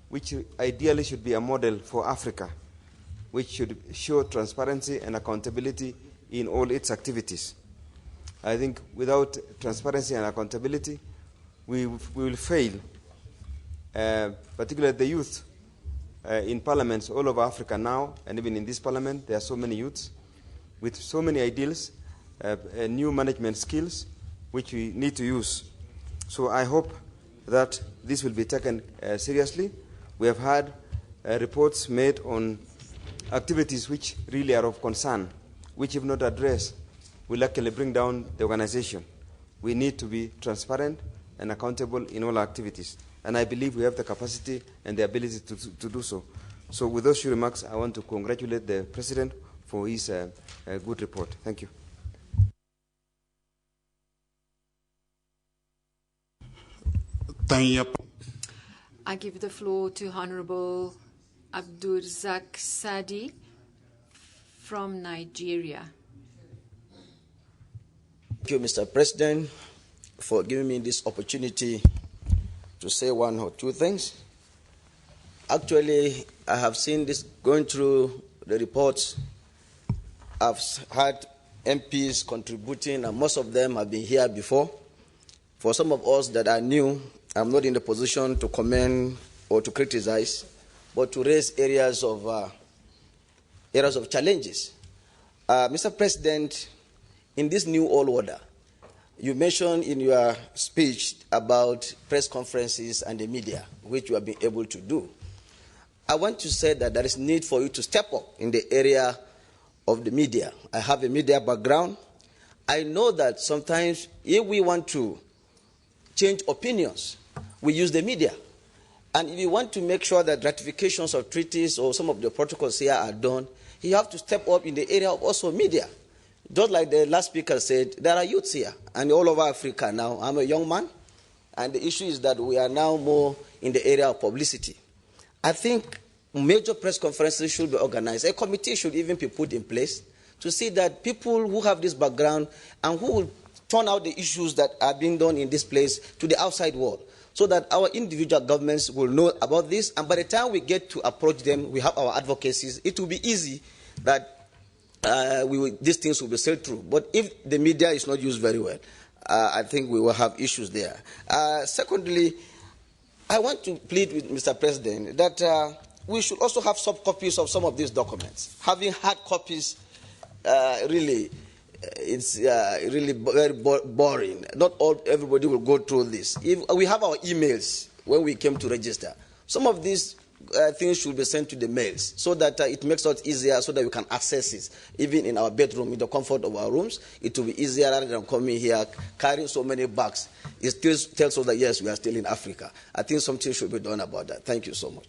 which ideally should be a model for Africa, which should show transparency and accountability in all its activities. I think without transparency and accountability, we will fail, particularly the youth in parliaments all over Africa now, and even in this parliament, there are so many youths with so many ideals, new management skills, which we need to use. So I hope that this will be taken seriously. We have had reports made on activities which really are of concern, which if not addressed, will actually bring down the organization. We need to be transparent and accountable in all our activities. And I believe we have the capacity and the ability to do so. So with those few remarks, I want to congratulate the President for his good report. Thank you. I give the floor to Honorable Abdurazak Sadi from Nigeria. Thank you, Mr. President, for giving me this opportunity to say one or two things. Actually, I have seen this going through the reports. I've had MPs contributing, and most of them have been here before. For some of us that are new, I'm not in the position to comment or to criticize, but to raise areas of challenges. Mr. President, in this new world order, you mentioned in your speech about press conferences and the media, which you have been able to do. I want to say that there is need for you to step up in the area of the media. I have a media background. I know that sometimes if we want to change opinions, we use the media. And if you want to make sure that ratifications of treaties or some of the protocols here are done, you have to step up in the area of also media. Just like the last speaker said, there are youths here, and all over Africa now. I'm a young man, and the issue is that we are now more in the area of publicity. I think major press conferences should be organized. A committee should even be put in place to see that people who have this background and who will turn out the issues that are being done in this place to the outside world, so that our individual governments will know about this, and by the time we get to approach them, we have our advocacies, it will be easy that these things will be said through. But if the media is not used very well, I think we will have issues there. Secondly, I want to plead with Mr. President that we should also have soft copies of some of these documents. Having hard copies, it's really very boring. Not everybody will go through this. If we have our emails when we came to register, some of these things should be sent to the mails so that it makes it easier so that we can access it. Even in our bedroom, in the comfort of our rooms, it will be easier rather than coming here carrying so many bags. It still tells us that, yes, we are still in Africa. I think something should be done about that. Thank you so much.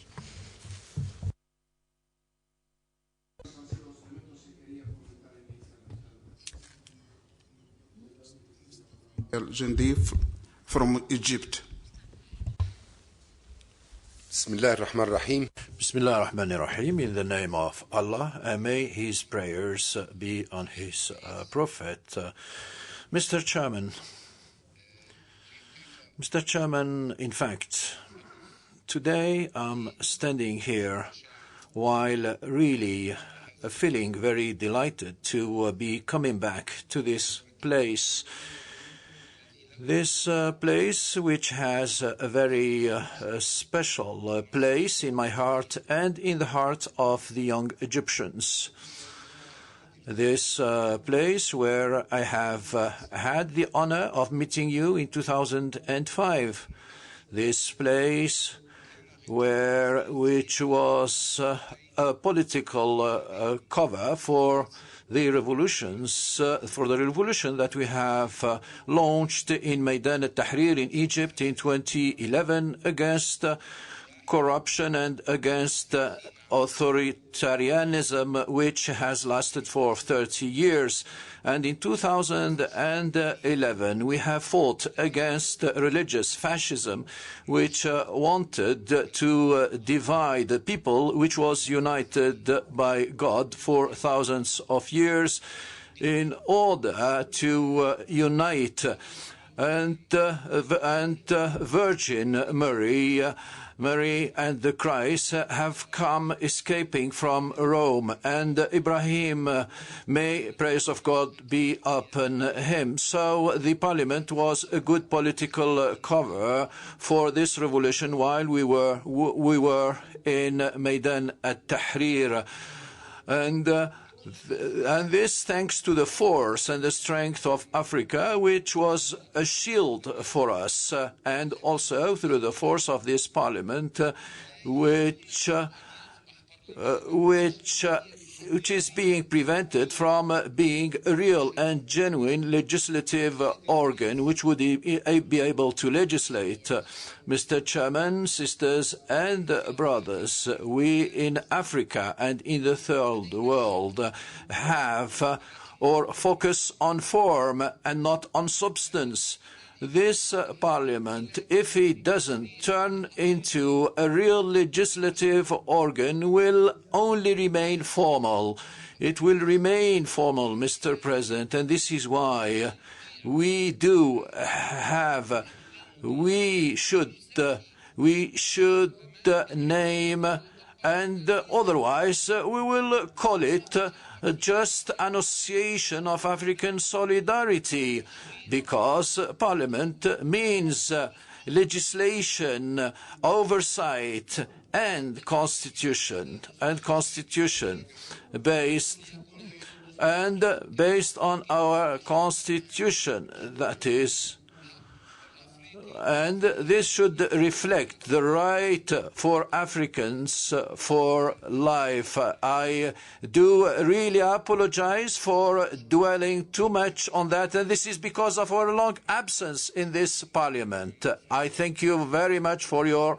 Jandif from Egypt. Bismillah ar-Rahman ar-Rahim. Bismillah ar-Rahman ar-Rahim. In the name of Allah, may His prayers be on His Prophet. Mr. Chairman, in fact, today I'm standing here while really feeling very delighted to be coming back to this place. This place, which has a very special place in my heart and in the heart of the young Egyptians. This place where I have had the honor of meeting you in 2005. This place which was a political cover for the revolutions, for the revolution that we have launched in Maidan al-Tahrir in Egypt in 2011 against corruption and against authoritarianism, which has lasted for 30 years. And in 2011, we have fought against religious fascism, which wanted to divide the people, which was united by God for thousands of years in order to unite. And Virgin Mary and the Christ have come escaping from Rome, and Ibrahim, may praise of God be upon him. So the parliament was a good political cover for this revolution while we were in Maidan al-Tahrir. And this thanks to the force and the strength of Africa, which was a shield for us, and also through the force of this parliament, which is being prevented from being a real and genuine legislative organ which would be able to legislate. Mr. Chairman, sisters and brothers, we in Africa and in the third world have or focus on form and not on substance. This parliament, if it doesn't turn into a real legislative organ, will only remain formal. It will remain formal, Mr. President, and this is why we should name, and otherwise we will call it just annunciation of African solidarity, because Parliament means legislation, oversight, and constitution based on our constitution, that is. And this should reflect the right for Africans for life. I do really apologize for dwelling too much on that, and this is because of our long absence in this parliament. I thank you very much for your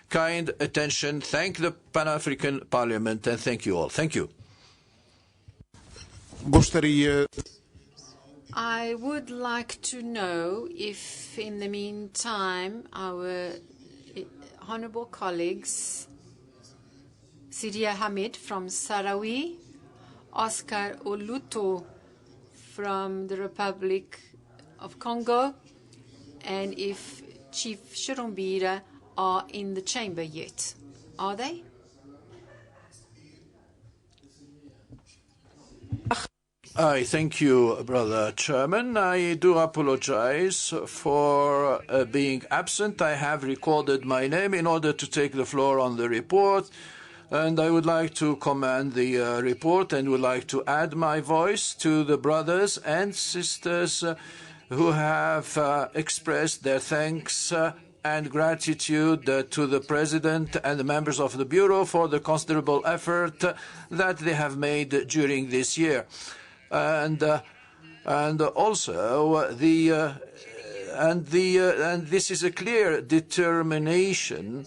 kind attention. Thank the Pan-African Parliament, and thank you all. Thank you. I would like to know if, in the meantime, our honorable colleagues, Sidia Hamid from Sarawi, Oscar Oluto from the Republic of Congo, and if Chief Shirumbira are in the chamber yet. Are they? I thank you, Brother Chairman. I do apologize for being absent. I have recorded my name in order to take the floor on the report, and I would like to commend the report and would like to add my voice to the brothers and sisters who have expressed their thanks and gratitude to the President and the members of the Bureau for the considerable effort that they have made during this year. And also and this is a clear determination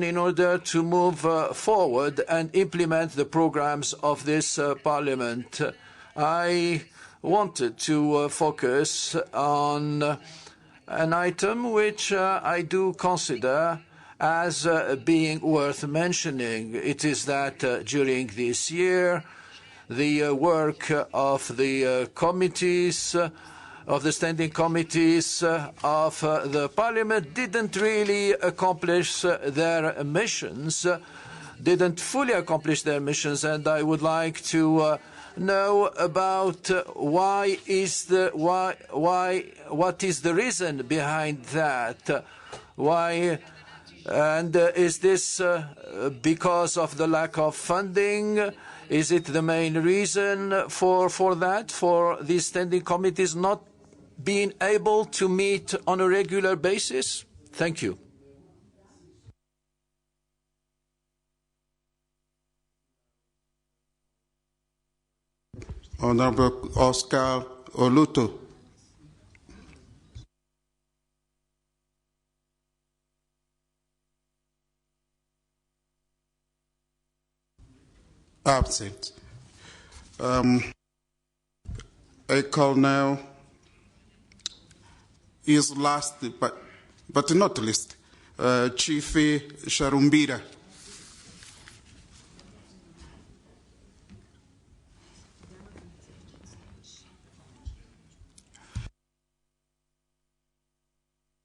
in order to move forward and implement the programs of this Parliament. I wanted to focus on an item which I do consider as being worth mentioning. It is that during this year, the work of the committees, of the standing committees of the Parliament didn't really accomplish their missions, didn't fully accomplish their missions, and I would like to know about what is the reason behind that? Why? And is this because of the lack of funding? Is it the main reason for that, for these standing committees not being able to meet on a regular basis? Thank you. Honorable Oscar Oluto. Absent. I call now is last but not least, Chief Sharumbira.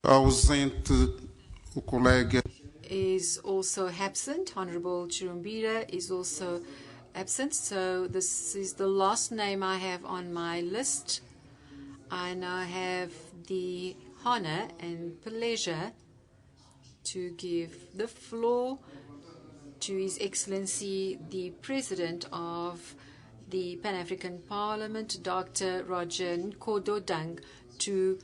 Ausente o colega. Is also absent. Honorable Chirumbira is also absent. So this is the last name I have on my list. I now have the honor and pleasure to give the floor to His Excellency the President of the Pan-African Parliament, Dr. Roger Nkodo, to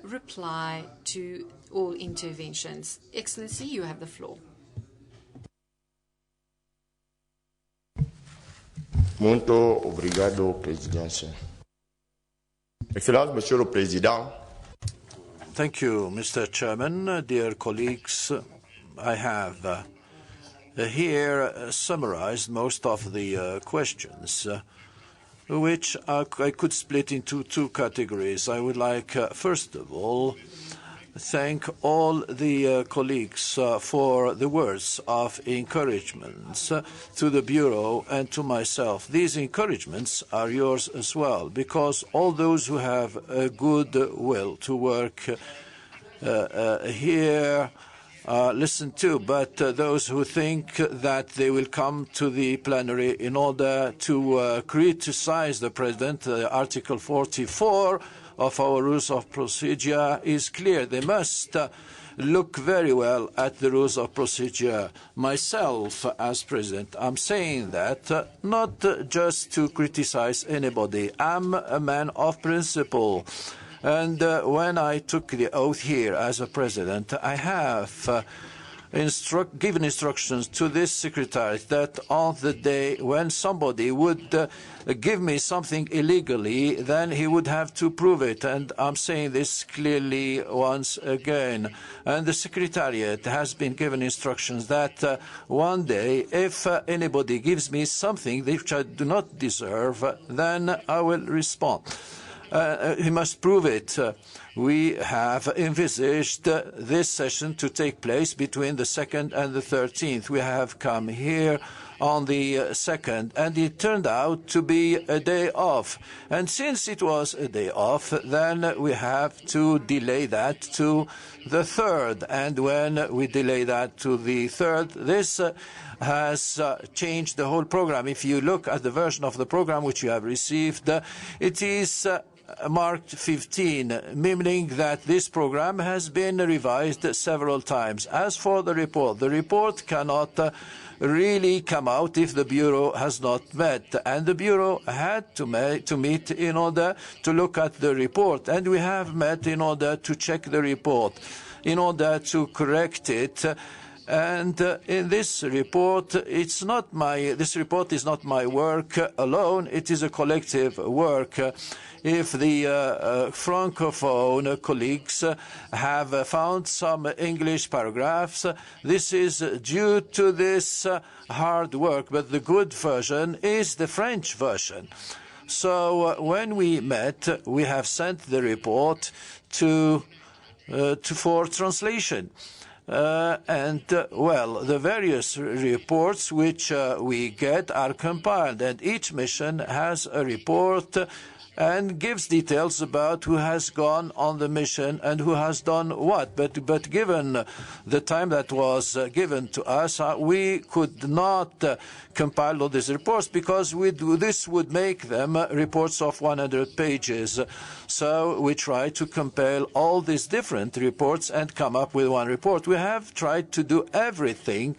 reply to all interventions. Excellency, you have the floor. Muito obrigado, Presidência. Excellence, Monsieur le Président. Thank you, Mr. Chairman. Dear colleagues, I have here summarized most of the questions, which I could split into two categories. I would like, first of all, thank all the colleagues for the words of encouragement to the Bureau and to myself. These encouragements are yours as well, because all those who have a good will to work here listen to, but those who think that they will come to the plenary in order to criticize the President, Article 44 of our rules of procedure is clear. They must look very well at the rules of procedure. Myself, as President, I'm saying that not just to criticize anybody. I'm a man of principle. And when I took the oath here as a President, I have given instructions to this Secretariat that on the day when somebody would give me something illegally, then he would have to prove it. And I'm saying this clearly once again. And the Secretariat has been given instructions that one day, if anybody gives me something which I do not deserve, then I will respond. He must prove it. We have envisaged this session to take place between the 2nd and the 13th. We have come here on the 2nd, and it turned out to be a day off. And since it was a day off, then we have to delay that to the 3rd. And when we delay that to the 3rd, this has changed the whole program. If you look at the version of the program which you have received, it is marked 15, meaning that this program has been revised several times. As for the report cannot really come out if the Bureau has not met. And the Bureau had to meet in order to look at the report. And we have met in order to check the report, in order to correct it. And in this report, this report is not my work alone. It is a collective work. If the Francophone colleagues have found some English paragraphs, this is due to this hard work. But the good version is the French version. So when we met, we have sent the report for translation. The various reports which we get are compiled, and each mission has a report and gives details about who has gone on the mission and who has done what. But given the time that was given to us, we could not compile all these reports because this would make them reports of 100 pages. So we tried to compile all these different reports and come up with one report. We have tried to do everything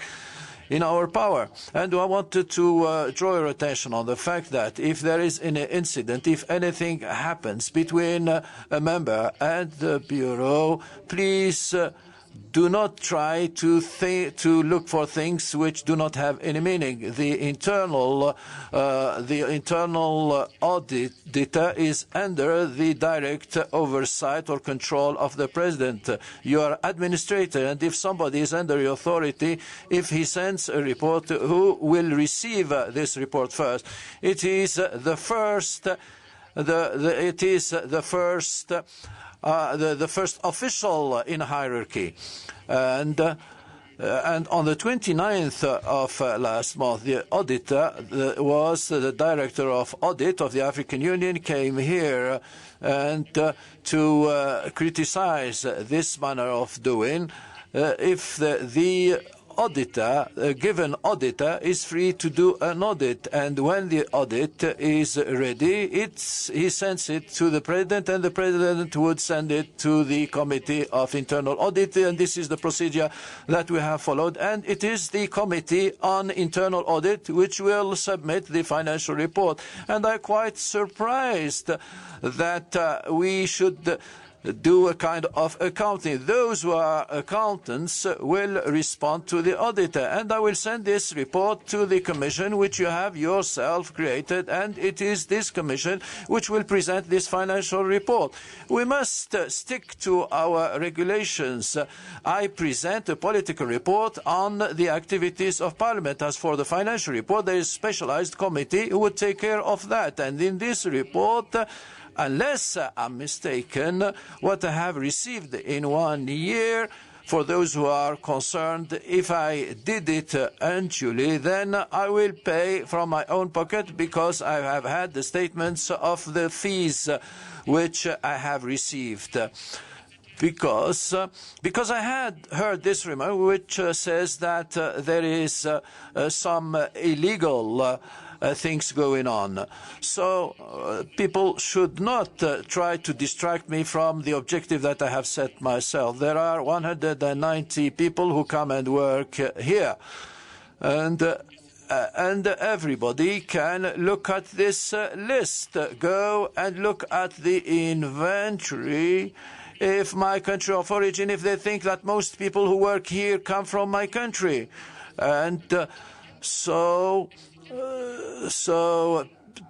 in our power. And I wanted to draw your attention on the fact that if there is an incident, if anything happens between a member and the Bureau, please do not try to look for things which do not have any meaning. The internal auditor is under the direct oversight or control of the president. You are administrator, and if somebody is under your authority, if he sends a report, who will receive this report first? It is the first. It is the first. The first official in hierarchy. And on the 29th of last month, the auditor was the director of audit of the African Union, came here and to criticize this manner of doing. If the auditor, given auditor, is free to do an audit, and when the audit is ready, he sends it to the president, and the president would send it to the committee of internal audit, and this is the procedure that we have followed, and it is the committee on internal audit which will submit the financial report. And I'm quite surprised that we should do a kind of accounting. Those who are accountants will respond to the auditor. And I will send this report to the commission which you have yourself created, and it is this commission which will present this financial report. We must stick to our regulations. I present a political report on the activities of Parliament. As for the financial report, there is a specialized committee who would take care of that. And in this report, unless I'm mistaken, what I have received in 1 year, for those who are concerned, if I did it unduly, then I will pay from my own pocket, because I have had the statements of the fees which I have received. Because I had heard this remark which says that there is some illegal things going on. So people should not try to distract me from the objective that I have set myself. There are 190 people who come and work here. And everybody can look at this list. Go and look at the inventory. If my country of origin, if they think that most people who work here come from my country. And so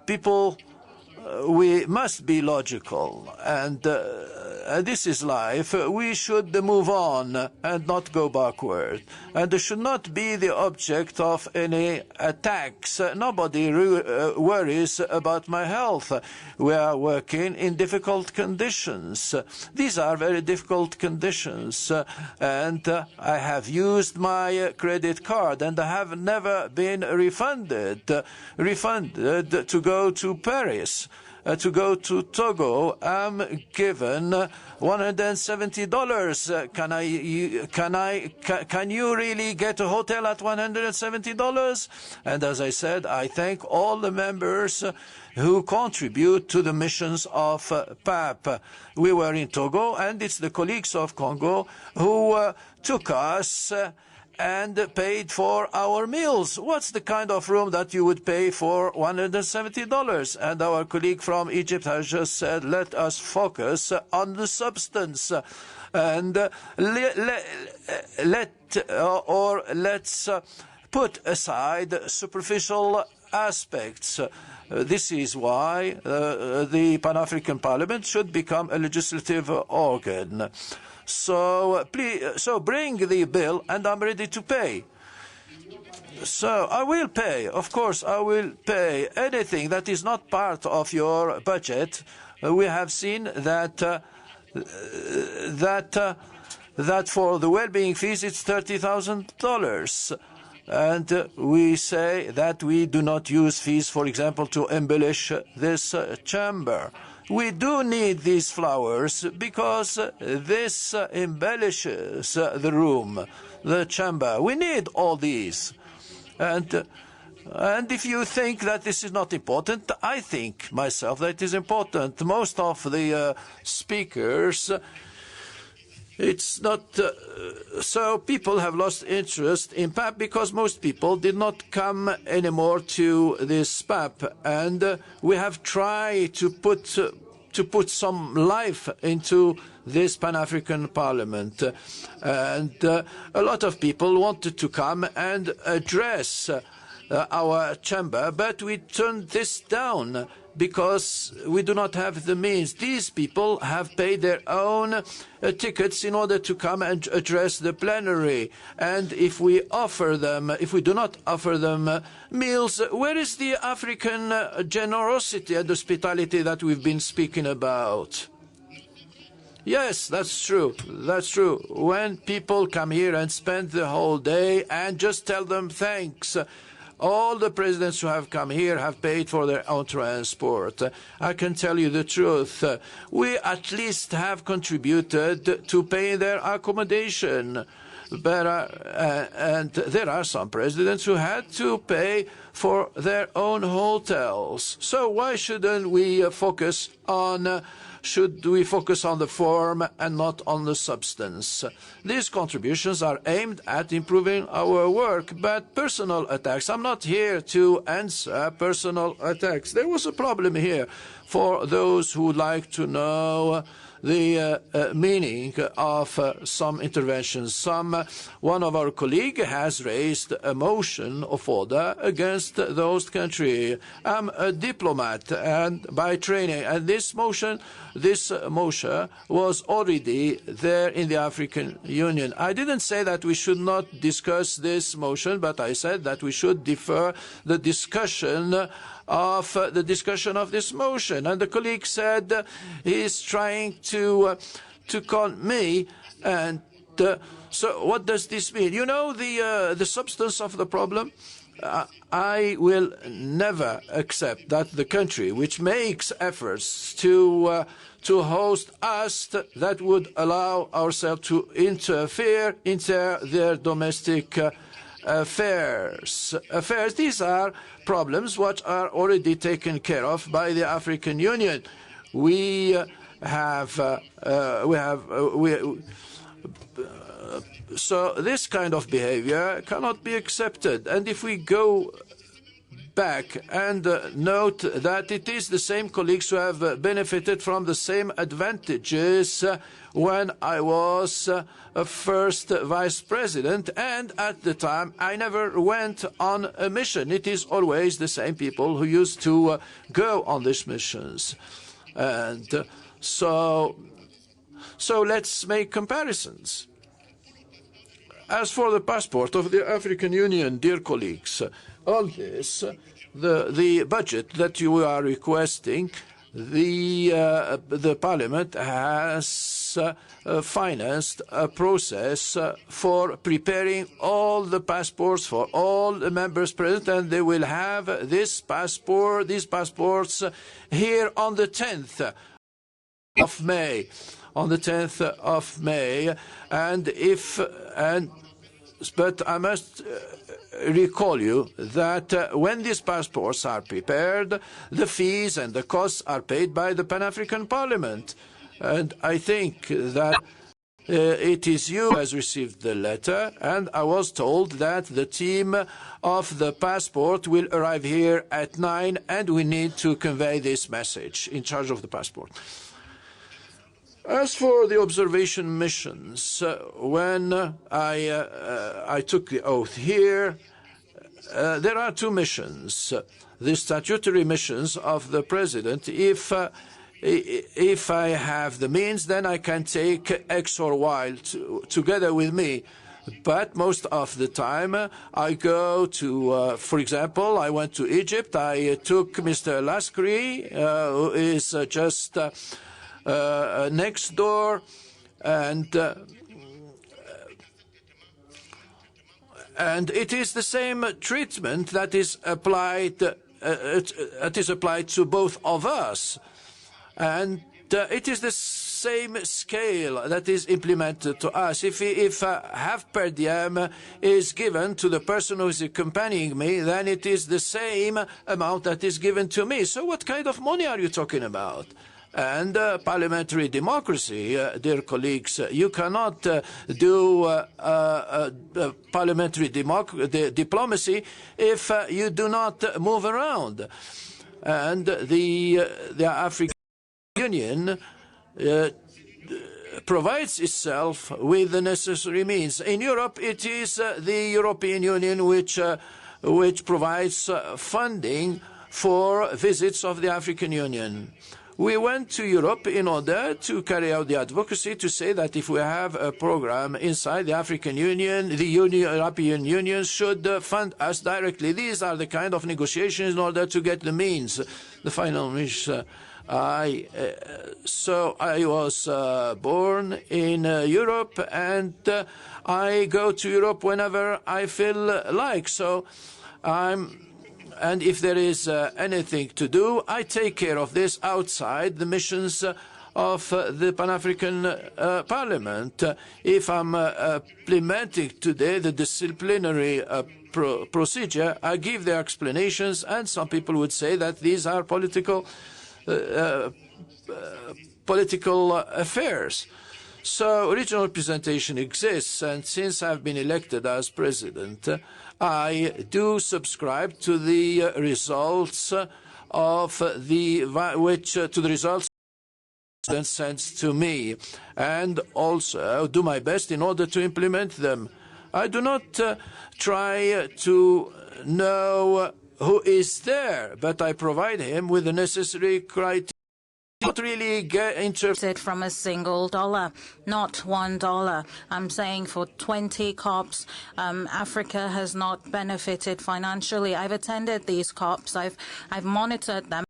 people, we must be logical, and this is life. We should move on and not go backward, and this should not be the object of any attacks. Nobody worries about my health. We are working in difficult conditions. These are very difficult conditions, and I have used my credit card, and I have never been refunded to go to Paris. To go to Togo, I'm given $170. Can you really get a hotel at $170? And as I said, I thank all the members who contribute to the missions of PAP. We were in Togo, and it's the colleagues of Congo who took us and paid for our meals. What's the kind of room that you would pay for $170? And our colleague from Egypt has just said, let us focus on the substance, and let's put aside superficial aspects. This is why the Pan-African Parliament should become a legislative organ. So please, bring the bill, and I'm ready to pay. So I will pay. Of course, I will pay anything that is not part of your budget. We have seen that that for the well-being fees it's $30,000. And we say that we do not use fees, for example, to embellish this chamber. We do need these flowers because this embellishes the room, the chamber. We need all these. And if you think that this is not important, I think myself that it is important. Most of the speakers, it's not so people have lost interest in PAP because most people did not come anymore to this PAP, and we have tried to put some life into this Pan-African Parliament. And a lot of people wanted to come and address our chamber, but we turned this down because we do not have the means. These people have paid their own tickets in order to come and address the plenary. And if we do not offer them meals, where is the African generosity and hospitality that we've been speaking about? Yes, that's true. That's true. When people come here and spend the whole day and just tell them thanks. All the presidents who have come here have paid for their own transport. I can tell you the truth. We at least have contributed to paying their accommodation. And there are some presidents who had to pay for their own hotels. So why shouldn't we focus on the form and not on the substance? These contributions are aimed at improving our work, but personal attacks, I'm not here to answer personal attacks. There was a problem here for those who would like to know the meaning of some interventions. One of our colleagues has raised a motion of order against those countries. I'm a diplomat and by training, and this motion was already there in the African Union. I didn't say that we should not discuss this motion, but I said that we should defer the discussion of this motion. And the colleague said he's trying to con me. And so what does this mean? You know the substance of the problem? I will never accept that the country which makes efforts to host us that would allow ourselves to interfere into their domestic affairs. These are problems which are already taken care of by the African Union. So this kind of behavior cannot be accepted. And if we go back and note that it is the same colleagues who have benefited from the same advantages when I was first vice president, and at the time I never went on a mission. It is always the same people who used to go on these missions. And so let's make comparisons. As for the passport of the African Union, dear colleagues, on this, the budget that you are requesting, the Parliament has financed a process for preparing all the passports for all the members present, and they will have these passports here on the 10th of May. On the 10th of May, but I must recall you that when these passports are prepared, the fees and the costs are paid by the Pan-African Parliament. And I think that it is you who has received the letter, and I was told that the team of the passport will arrive here at 9, and we need to convey this message in charge of the passport. As for the observation missions, when I took the oath here, there are two missions. The statutory missions of the president. If I have the means, then I can take X or Y together with me. But most of the time, I go to, for example, I went to Egypt. I took Mr. Laskri, who is just next door, and it is the same treatment that is applied. It is applied to both of us, and it is the same scale that is implemented to us. If half per diem is given to the person who is accompanying me, then it is the same amount that is given to me. So what kind of money are you talking about? And parliamentary democracy, dear colleagues, you cannot do parliamentary diplomacy if you do not move around. And the African Union provides itself with the necessary means. In Europe, it is the European Union which provides funding for visits of the African Union. We went to Europe in order to carry out the advocacy to say that if we have a program inside the African Union, the European Union should fund us directly. These are the kind of negotiations in order to get the means, the final means. So I was born in Europe, and I go to Europe whenever I feel like. So and if there is anything to do, I take care of this outside the missions of the Pan-African Parliament. If I'm implementing today the disciplinary procedure, I give the explanations, and some people would say that these are political affairs. So regional representation exists, and since I've been elected as president, I do subscribe to the results of the results sent to me, and also do my best in order to implement them. I do not try to know who is there, but I provide him with the necessary criteria. Not really get interested from a single dollar, not $1. I'm saying for 20 COPs, Africa has not benefited financially. I've attended these COPs. I've monitored them.